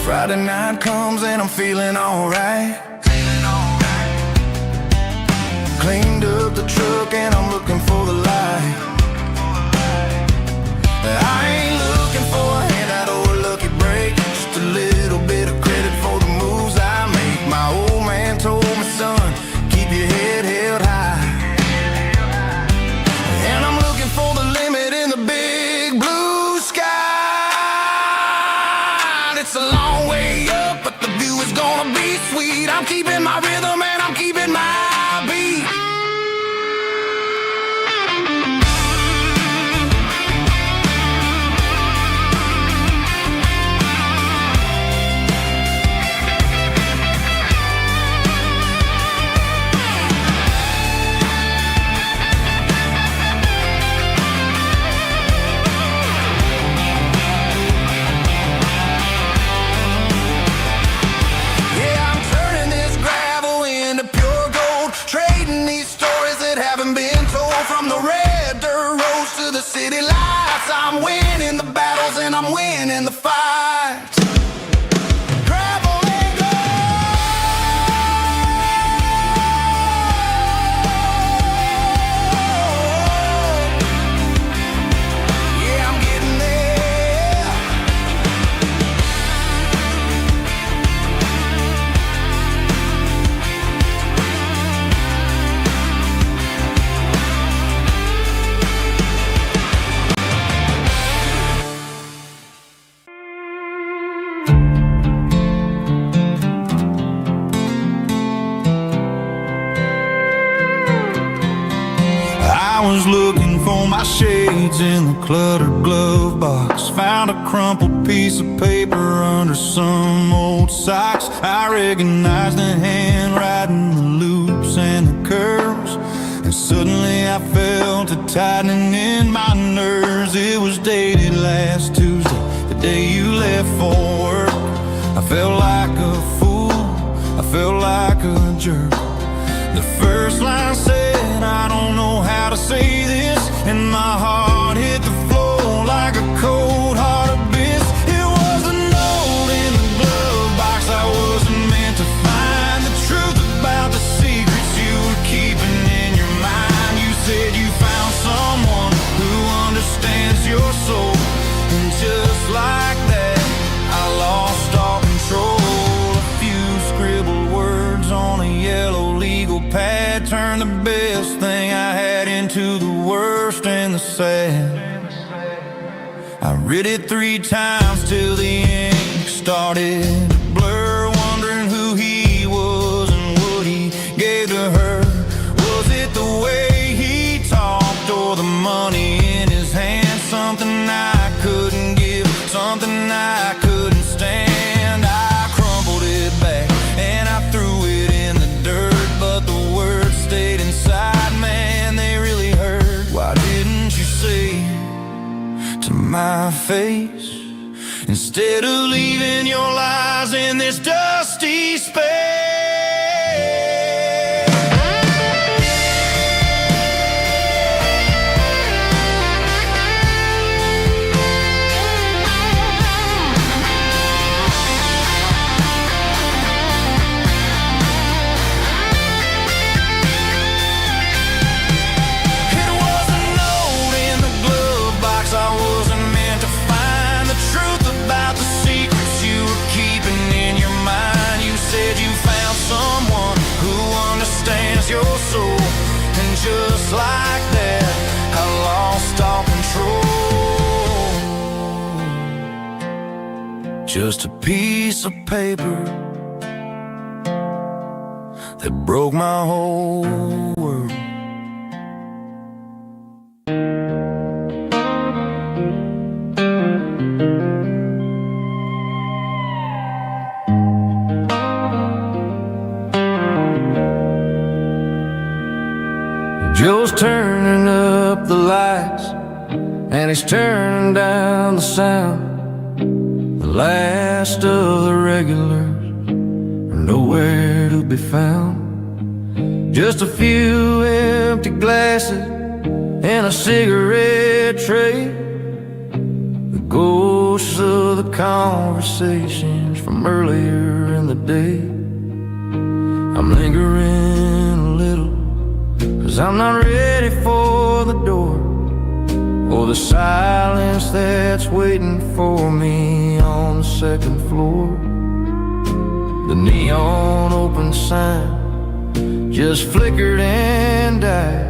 Friday night comes and I'm feeling alright. Cleaned up the truck and I'm looking for the light. I ain't looking for a handout or a lucky break, just a little bit of credit for the moves I make. My old man told me, son, keep your head held high. And I'm looking for the limit in the big blue sky. It's a long way up, but the view is gonna be sweet. I'm keeping my rhythm and I'm keeping my beat. City lights, I'm winning the battles and I'm winning the fights. Gravel and gold. Yeah, I'm getting there. I was looking for my shades in the cluttered glove box. Found a crumpled piece of paper under some old socks. I recognized the handwriting, the loops and the curves, and suddenly I felt a tightening in my nerves. It was dated last Tuesday, the day you left for work. I felt like a fool, I felt like a jerk. The first line said, I don't know how to say this, and my heart hit the floor like a cold heart abyss. It was a note in the glove box I wasn't meant to find. The truth about the secrets you were keeping in your mind. You said you found someone who understands your soul, and just like that I lost all control. A few scribbled words on a yellow legal pad turned the best thing I had into the worst and the sad. I read it 3 times till the ink started to blur, wondering who he was and what he gave to her. Was it the way he talked or the money in his hand? Something I couldn't give, something I couldn't stand. I crumpled it back and I threw it in the dirt, but the words stayed inside, man, they really hurt. Why didn't you say to my face, instead of leaving your lies in this dusty space? In your just a piece of paper that broke my whole world. Joe's turning up the lights, and he's turning down the sound. The last of the regulars are nowhere to be found. Just a few empty glasses and a cigarette tray, the ghosts of the conversations from earlier in the day. I'm lingering a little, 'cause I'm not ready for the door, or the silence that's waiting for me on the second floor. The neon open sign just flickered and died,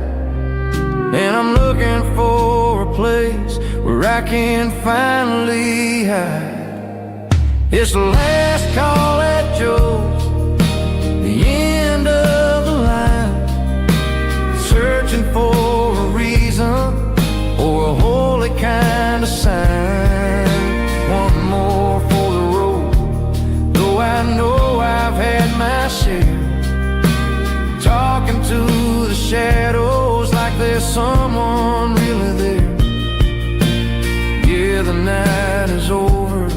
and I'm looking for a place where I can finally hide. It's the last call at Joe's, the end of the line, searching for a reason or a holy kind of sign. One more for the road, though I know I've had my share. Talking to the shadows like there's someone really there. Yeah, the night is over,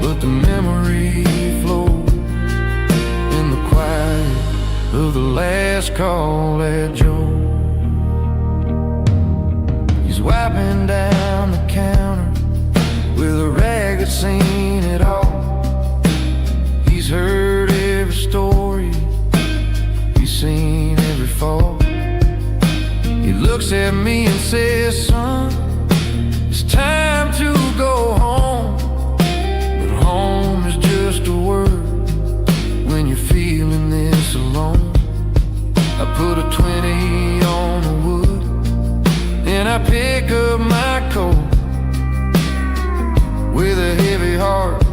but the memory flows in the quiet of the last call at Joe. He's wiping down the counter with a rag that's seen it all. He's heard every story, he's seen every fall. He looks at me and says, son, it's time to go home. But home is just a word when you're feeling this alone. I put a 20 on the wood, and I pick up my coat with a heavy heart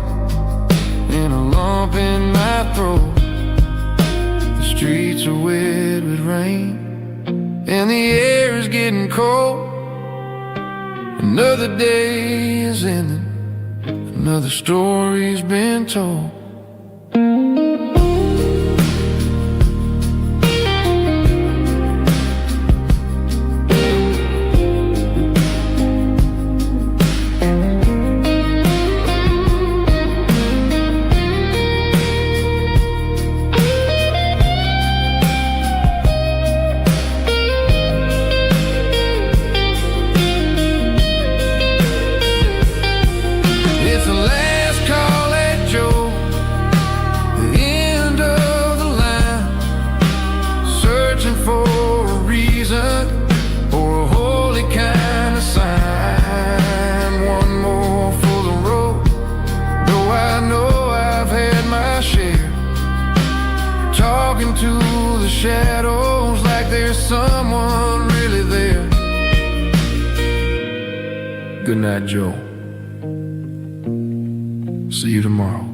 and a lump in my throat. The streets are wet with rain, and the air is getting cold. Another day is ending, another story's been told. To the shadows like there's someone really there. Good night, Joe. See you tomorrow.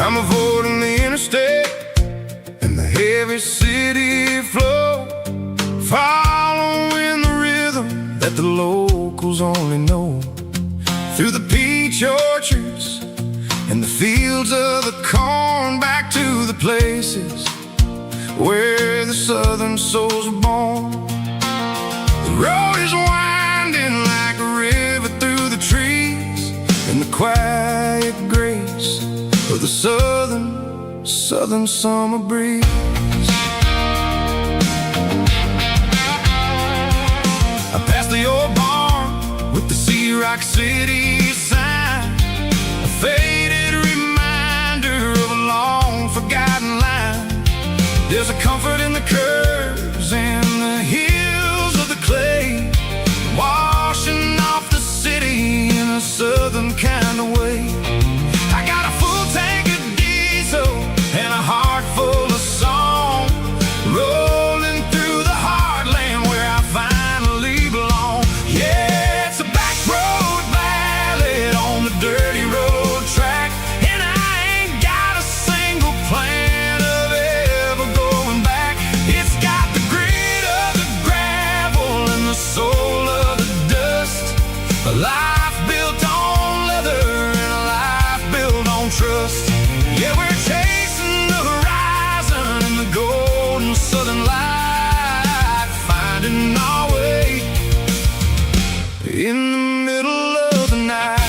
I'm avoiding the interstate and the heavy city flow, following the rhythm that the locals only know. Through the peach orchards and the fields of the corn, back to the places where the southern souls were born. The road is winding like a river through the trees, and the quiet grace of the southern summer breeze. like city sign, a faded reminder of a long forgotten line. There's a comfort in the curves and the hills of the clay, washing off the city in a southern kind of way. I got a full tank of diesel and a heart full of song, rolling through the heartland where I finally belong. Yeah, it's a back road ballad on the dirty road track, and I ain't got a single plan of ever going back. It's got the grit of the gravel and the soul of the dust, a life built on leather and a life built on trust. Yeah, we're chasing the horizon and the golden southern light, finding our way in the middle of the night.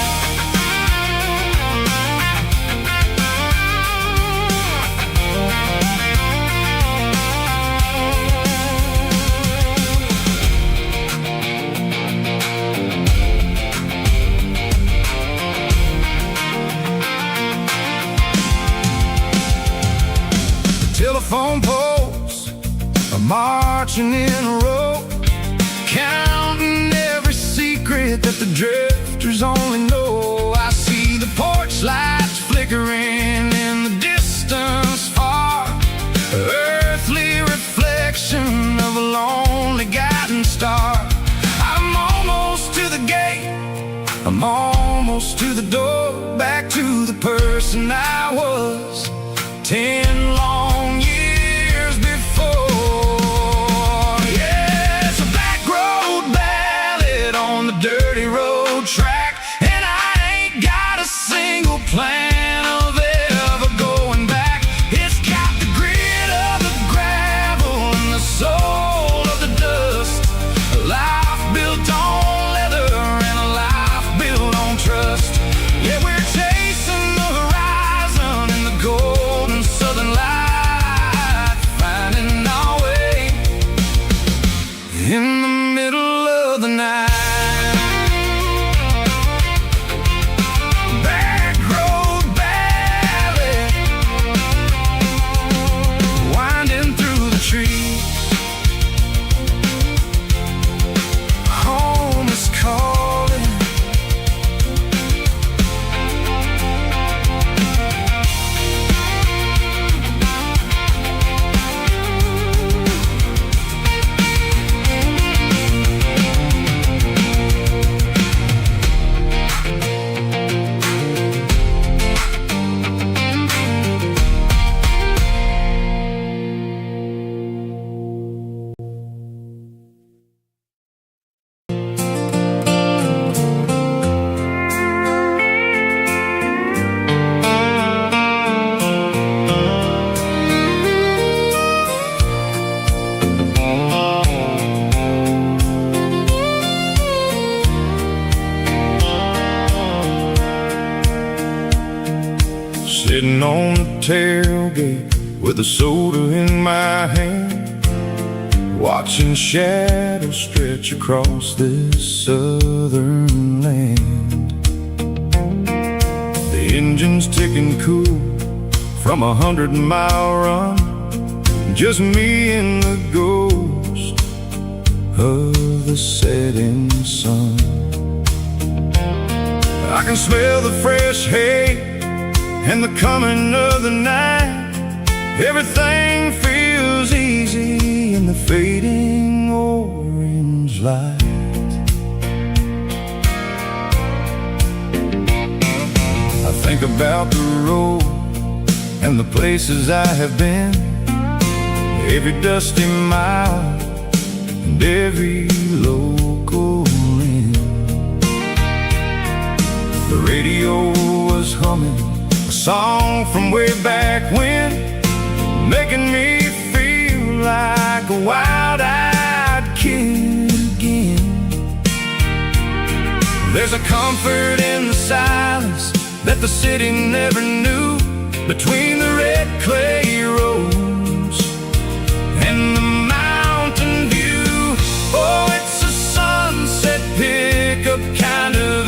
Telephone poles are marching in a row, counting every secret that the drifters only know. I see the porch lights flickering in the distance far, earthly reflection of a lonely guiding star. I'm almost to the gate, I'm almost to the door, back to the person I was 10 long years before. Yeah, it's a back road ballad on the dirty road track, and I ain't got a single plan of ever going back. It's got the grit of the gravel and the soul of the dust, a life built on leather and a life built on trust. Yeah, we're chasing the horizon and the golden southern light, finding our way in the middle of the night. Back road ballad, winding through the trees. Home is calling. Sitting on the tailgate with a soda in my hand, watching shadows stretch across this southern land. The engine's ticking cool from 100-mile run, just me and the ghost of the setting sun. I can smell the fresh hay and the coming of the night. Everything feels easy in the fading orange light. I think about the road and the places I have been, every dusty mile and every local inn. The radio was humming a song from way back when, making me feel like a wild-eyed kid again. There's a comfort in the silence that the city never knew, between the red clay roads and the mountain view. Oh, it's a sunset pickup kind of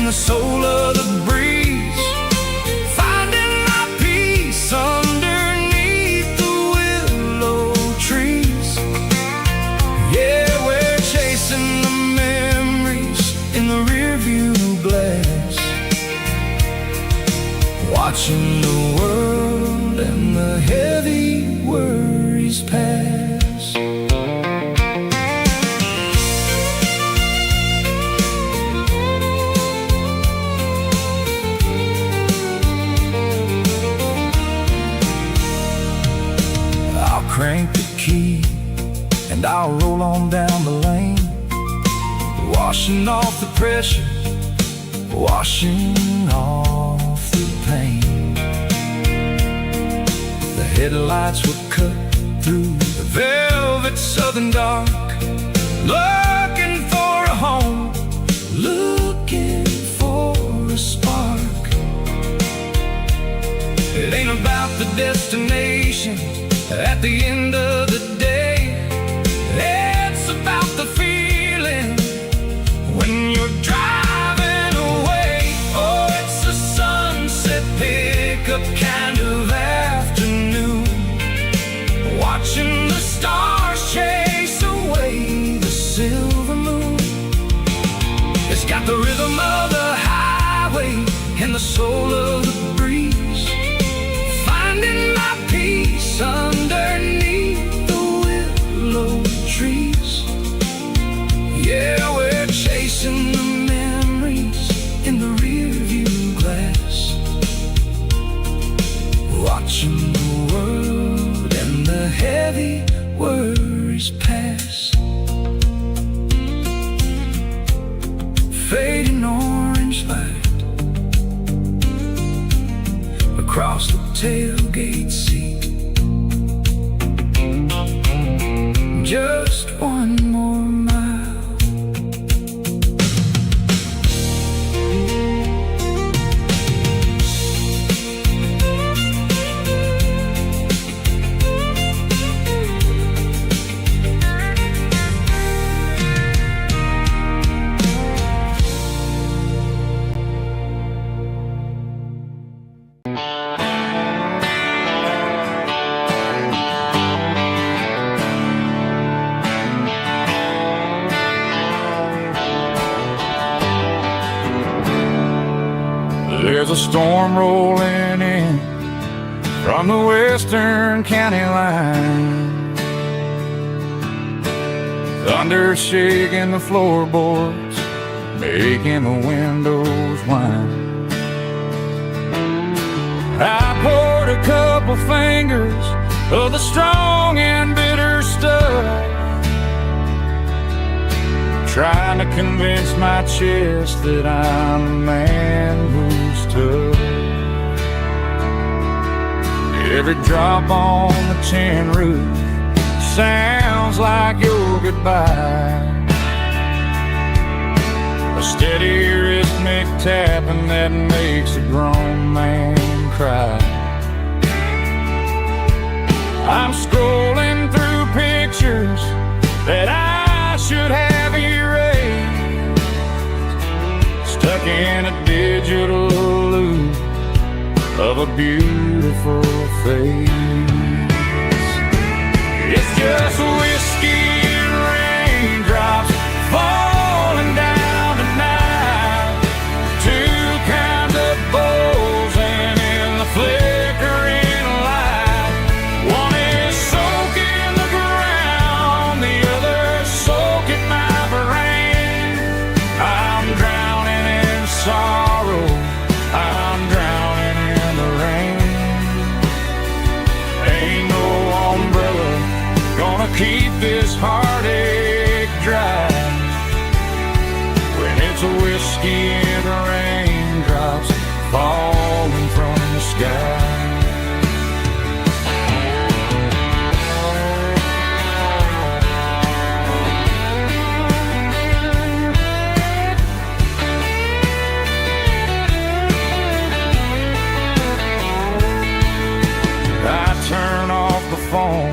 the soul of the breeze, finding my peace underneath the willow trees. Yeah, we're chasing the memories in the rearview glass, watching the world and the heavy worries pass. I'll crank the key and I'll roll on down the lane, washing off the pressure, washing off the pain. The headlights will cut through the velvet southern dark, looking for a home, looking for a spark. It ain't about the destination at the end of the day, it's about the feeling when you're driving away. Oh, it's a sunset pickup kind of afternoon, watching the stars chase away the silver moon. It's got the rhythm of the highway and the soul of the breeze, finding my peace underneath the willow trees. Yeah, we're chasing the memories in the rearview glass, watching the world and the heavy worries pass. Fading orange light across the tailgate seat, just one more mile. There's a storm rolling in from the western county line, thunder shaking the floorboards, making the windows whine. I poured a couple fingers of the strong and bitter stuff, trying to convince my chest that I'm a man who's tough. Every drop on the tin roof sounds like your goodbye, a steady rhythmic tapping that makes a grown man cry. I'm scrolling through pictures that I should have erased, stuck in a digital loop of a beautiful face. It's just whiskey and raindrops falling down tonight, two kinds of bowls and in the flickering light. One is soaking the ground, the other soaking my brain. I'm drowning in sorrow, I'm drowning in the rain. Ain't no umbrella gonna keep this heartache dry when it's a whiskey and raindrops falling from the sky. I turn off the phone,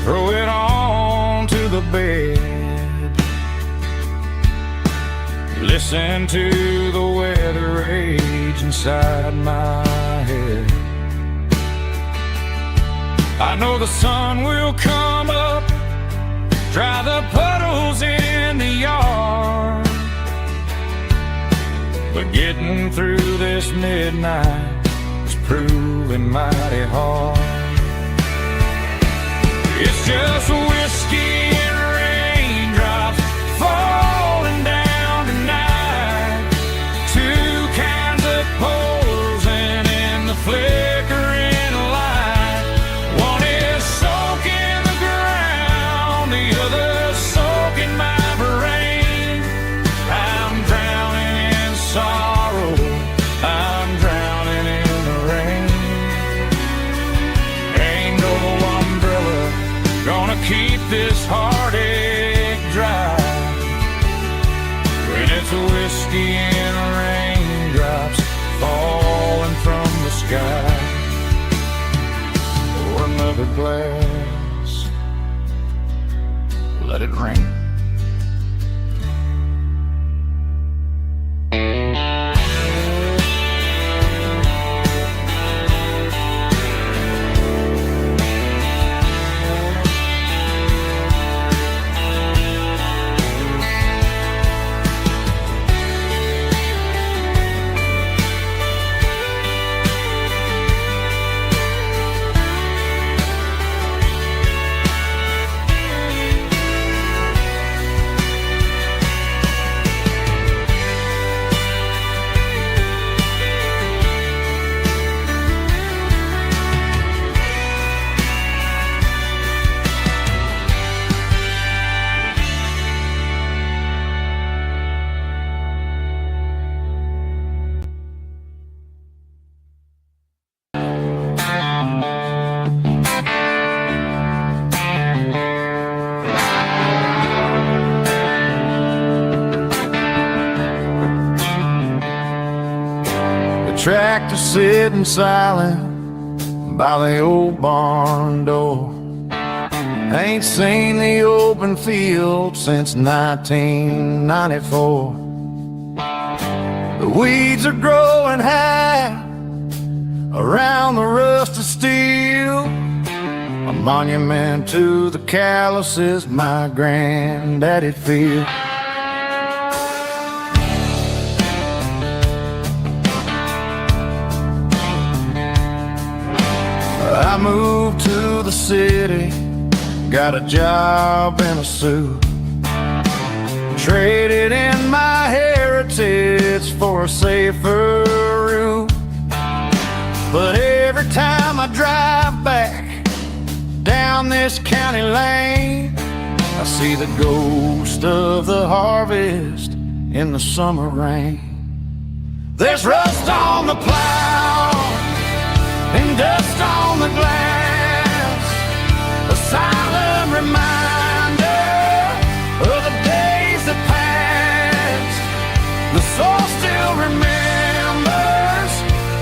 throw it on to the bed, listen to the inside my head. I know the sun will come up, dry the puddles in the yard, but getting through this midnight is proving mighty hard. It's just whiskey and raindrops falling down tonight, two kinds of posing in the flickering light. One is soaking the ground, the other soaking my brain. I'm drowning in sorrow, I'm drowning in the rain. Ain't no umbrella gonna keep this heartache dry when it's whiskey and raindrops falling from the sky. Pour another glass, let it rain. Tractor sitting silent by the old barn door. Ain't seen the open field since 1994. The weeds are growing high around the rusted steel, a monument to the calluses my granddaddy feel. I moved to the city, got a job in a suit, traded in my heritage for a safer route. But every time I drive back down this county lane, I see the ghost of the harvest in the summer rain. There's rust on the plow and dust on the glass, a silent reminder of the days that passed. The soul still remembers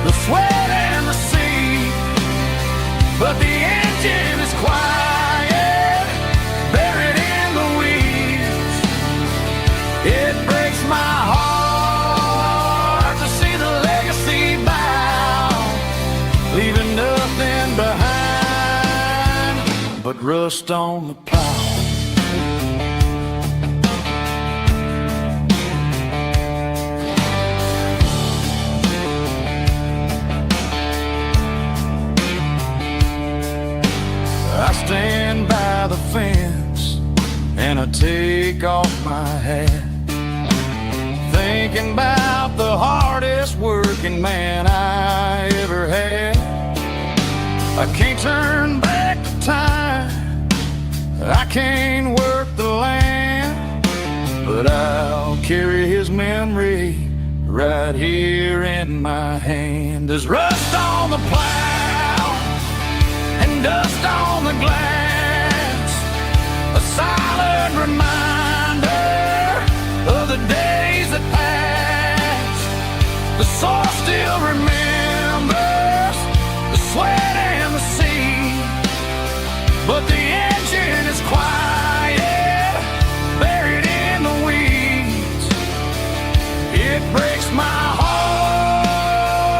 the sweat and the sea, but the engine is quiet, buried in the weeds. It breaks my heart to see the legacy bow, leaving nothing behind but rust on the plow. I stand by the fence and I take off my hat, thinking about the hardest working man I ever had. I can't turn back the time, I can't work the land, but I'll carry his memory right here in my hand. There's rust on the plow and dust on the glass, a silent reminder of the days that passed. The soul still remembers the sweat and the sea, but the engine is quiet, buried in the weeds. It breaks my heart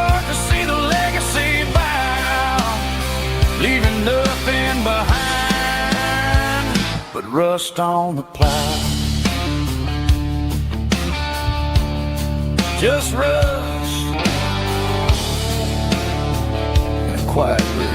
but rust on the plow. Just rust and a quiet breeze.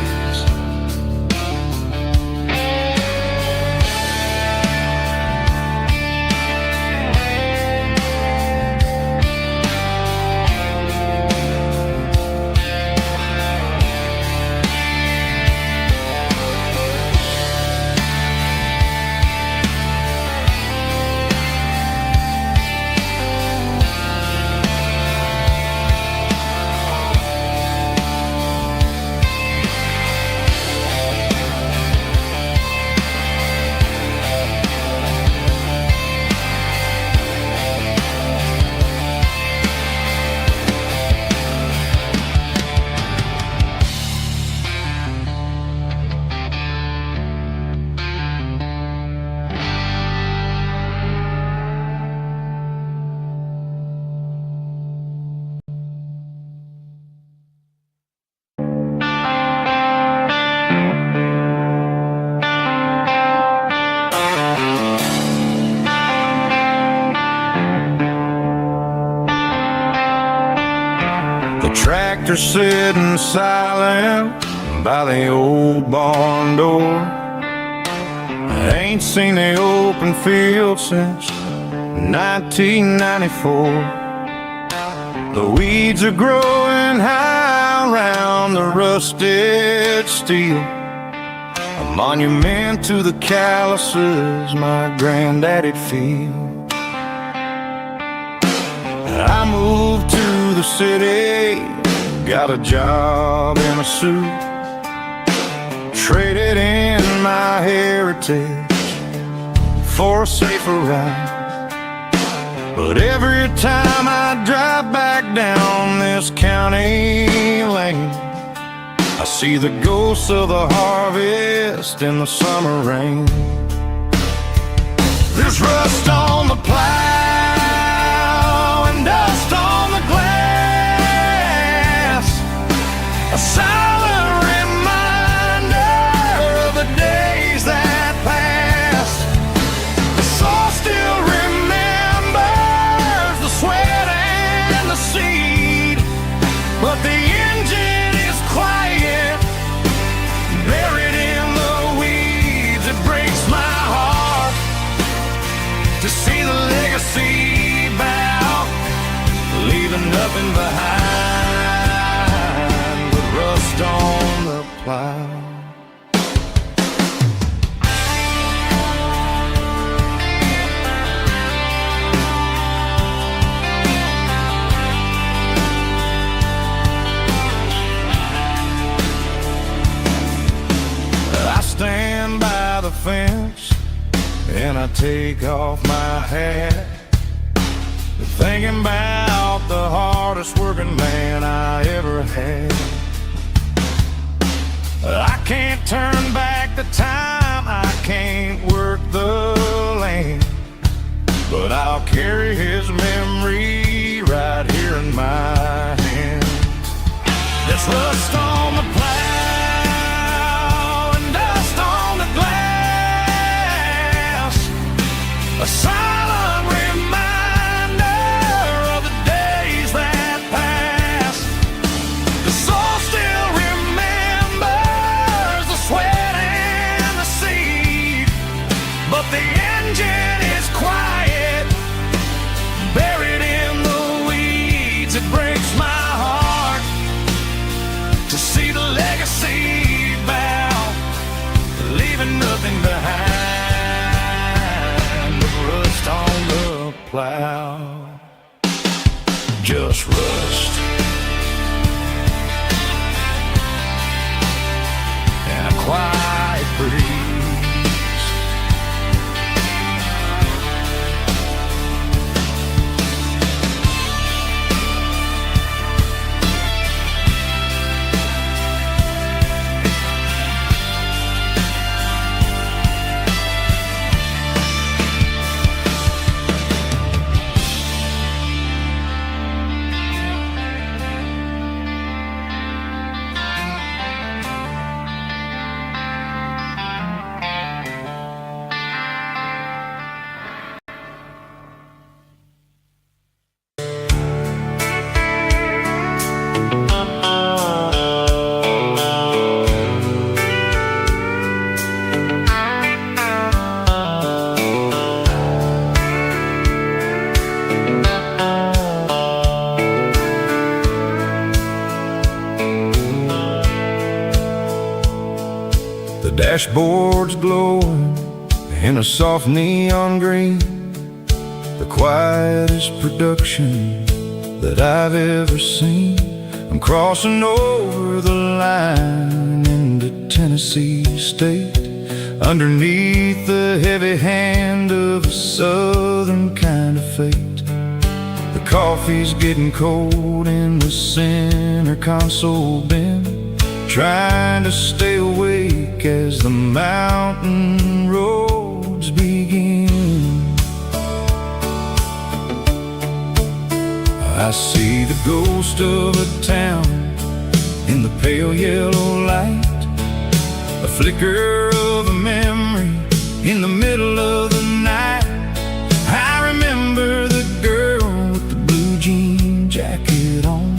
Tractor sitting silent by the old barn door. I ain't seen the open field since 1994. The weeds are growing high around the rusted steel, a monument to the calluses my granddaddy'd feel. I moved to the city, got a job in a suit, traded in my heritage for a safer ride. But every time I drive back down this county lane, I see the ghosts of the harvest in the summer rain. There's rust on the plow, dust on the glass, a silent reminder of the days that passed. The soul still remembers the sweat and the seed, but the engine is quiet, buried in the weeds. It breaks my heart to see the legacy bow, leaving nothing behind but rust on the plow. I stand by the fence and I take off my hat, thinking about the hardest working man I ever had. I can't turn back the time, I can't work the land, but I'll carry his memory right here in my hand. There's rust on the plow and dust on the glass, a silent reminder of the days that passed. The soul still remembers the sweat and the seed, but the engine is quiet, buried in the weeds. It breaks my heart to see the legacy bow, leaving nothing behind but rust on the plow. Just rust and a quiet breeze. The dashboard's glowing in a soft neon green, the quietest production that I've ever seen. I'm crossing over the line into Tennessee State, underneath the heavy hand of a southern kind of fate. The coffee's getting cold in the center console bin, trying to stay awake as the mountain roads begin. I see the ghost of a town in the pale yellow light, a flicker of a memory in the middle of the night. I remember the girl with the blue jean jacket on,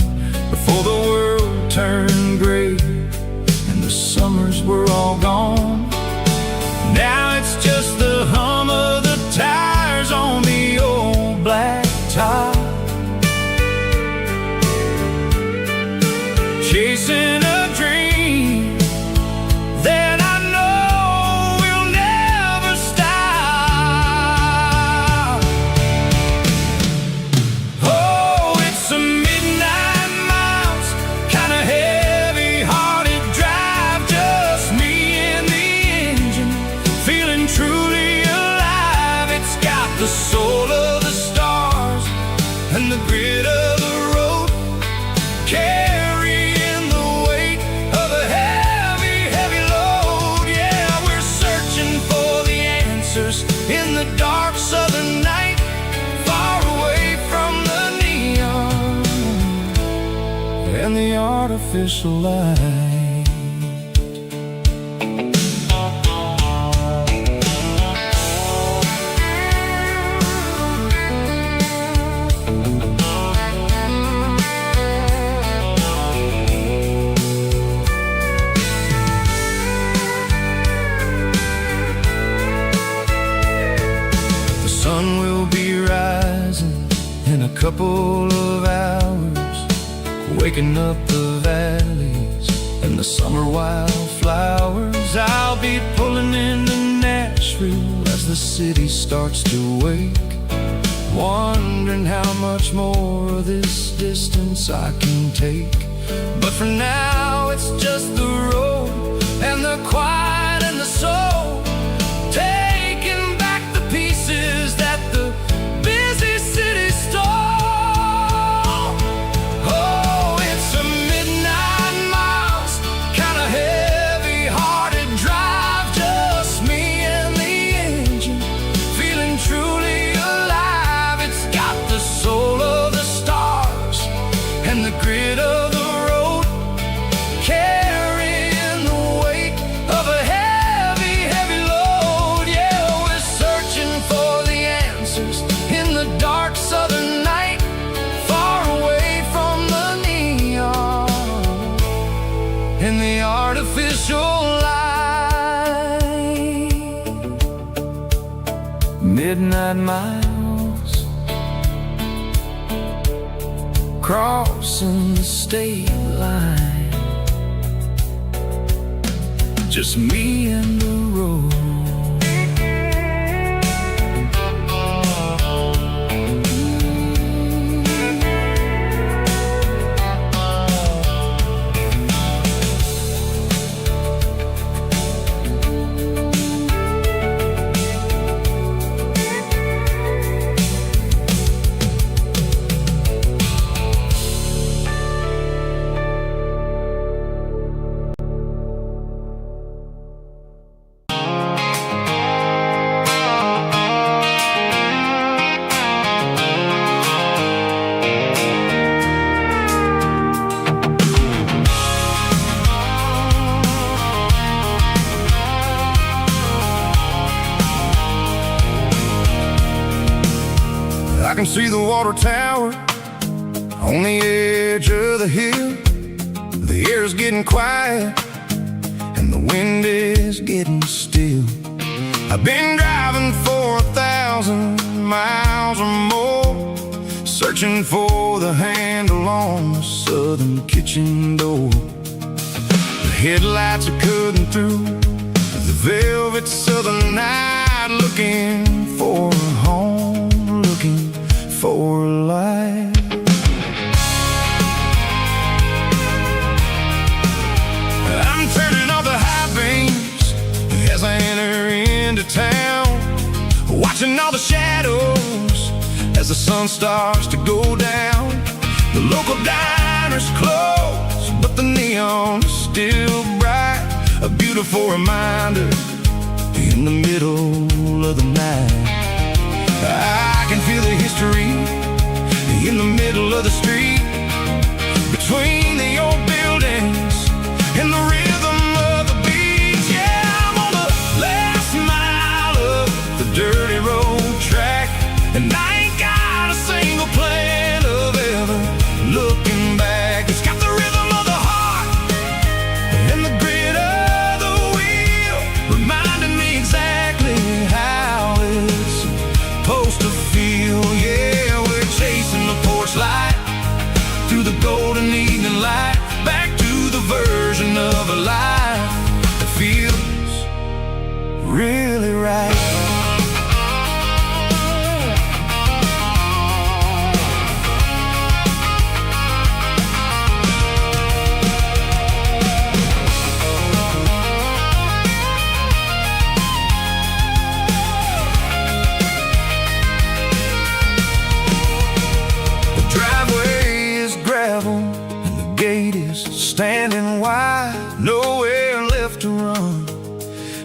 before the world turned gray and the summers were all gone. Now it's just the hum of the tires on the old black top, chasing a dream that I know will never stop. Oh, it's a midnight miles, kinda heavy-hearted drive, just me and the engine, feeling truly alive. It's got the soul of the stars and the grit of the road, carrying the weight of a heavy, heavy load. Yeah, we're searching for the answers in the dark southern night, far away from the neon and the artificial light. Couple of hours, waking up the valleys and the summer wildflowers. I'll be pulling into Nashville as the city starts to wake, wondering how much more of this distance I can take. But for now it's just the road and the quiet and the soul, taking back the pieces that the busy city stole. Midnight miles, crossing the state line, just me and the road. I can see the water tower on the edge of the hill. The air's getting quiet and the wind is getting still. I've been driving for 1,000 miles or more, searching for the handle on the southern kitchen door. The headlights are cutting through the velvet southern night, looking for a home, looking for a life. I'm turning off the high beams as I enter into town, watching all the shadows as the sun starts to go down. The local diner's closed, but the neon's still bright, a beautiful reminder in the middle of the night. I can feel the history in the middle of the street, between the old buildings and the rhythm of the beats. Yeah, I'm on the last mile of the dirty road track, and I ain't got a single plan of ever looking back. It's got the rhythm of the heart and the grit of the wheel, reminding me exactly how it's supposed to feel. Yeah, we're chasing the porch light through the golden evening light, back to the version of a life that feels really right. And the gate is standing wide, nowhere left to run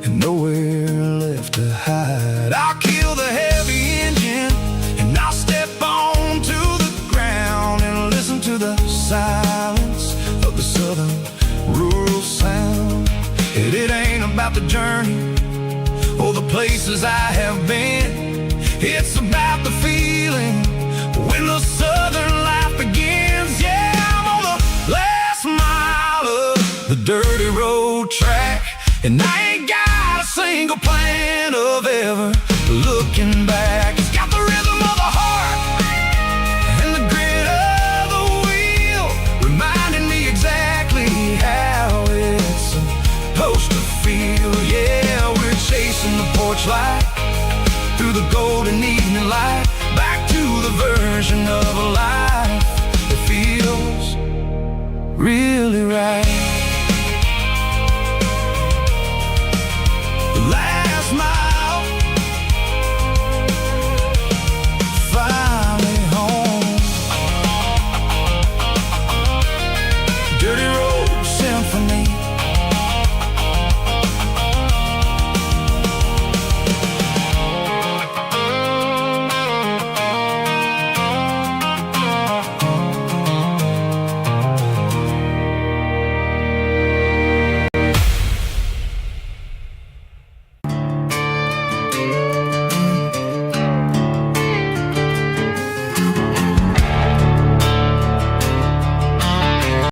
and nowhere left to hide. I'll kill the heavy engine and I'll step onto the ground and listen to the silence of the southern rural sound. And it ain't about the journey or the places I have been, it's about the feeling when the southern life begins. Yeah, I'm on the last mile of the dirty road track, and I ain't got a single plan of ever looking back. It's got the rhythm of the heart and the grit of the wheel, reminding me exactly how it's supposed to feel. Yeah, we're chasing the porch light through the golden evening light, back to the version of a life that feels really right.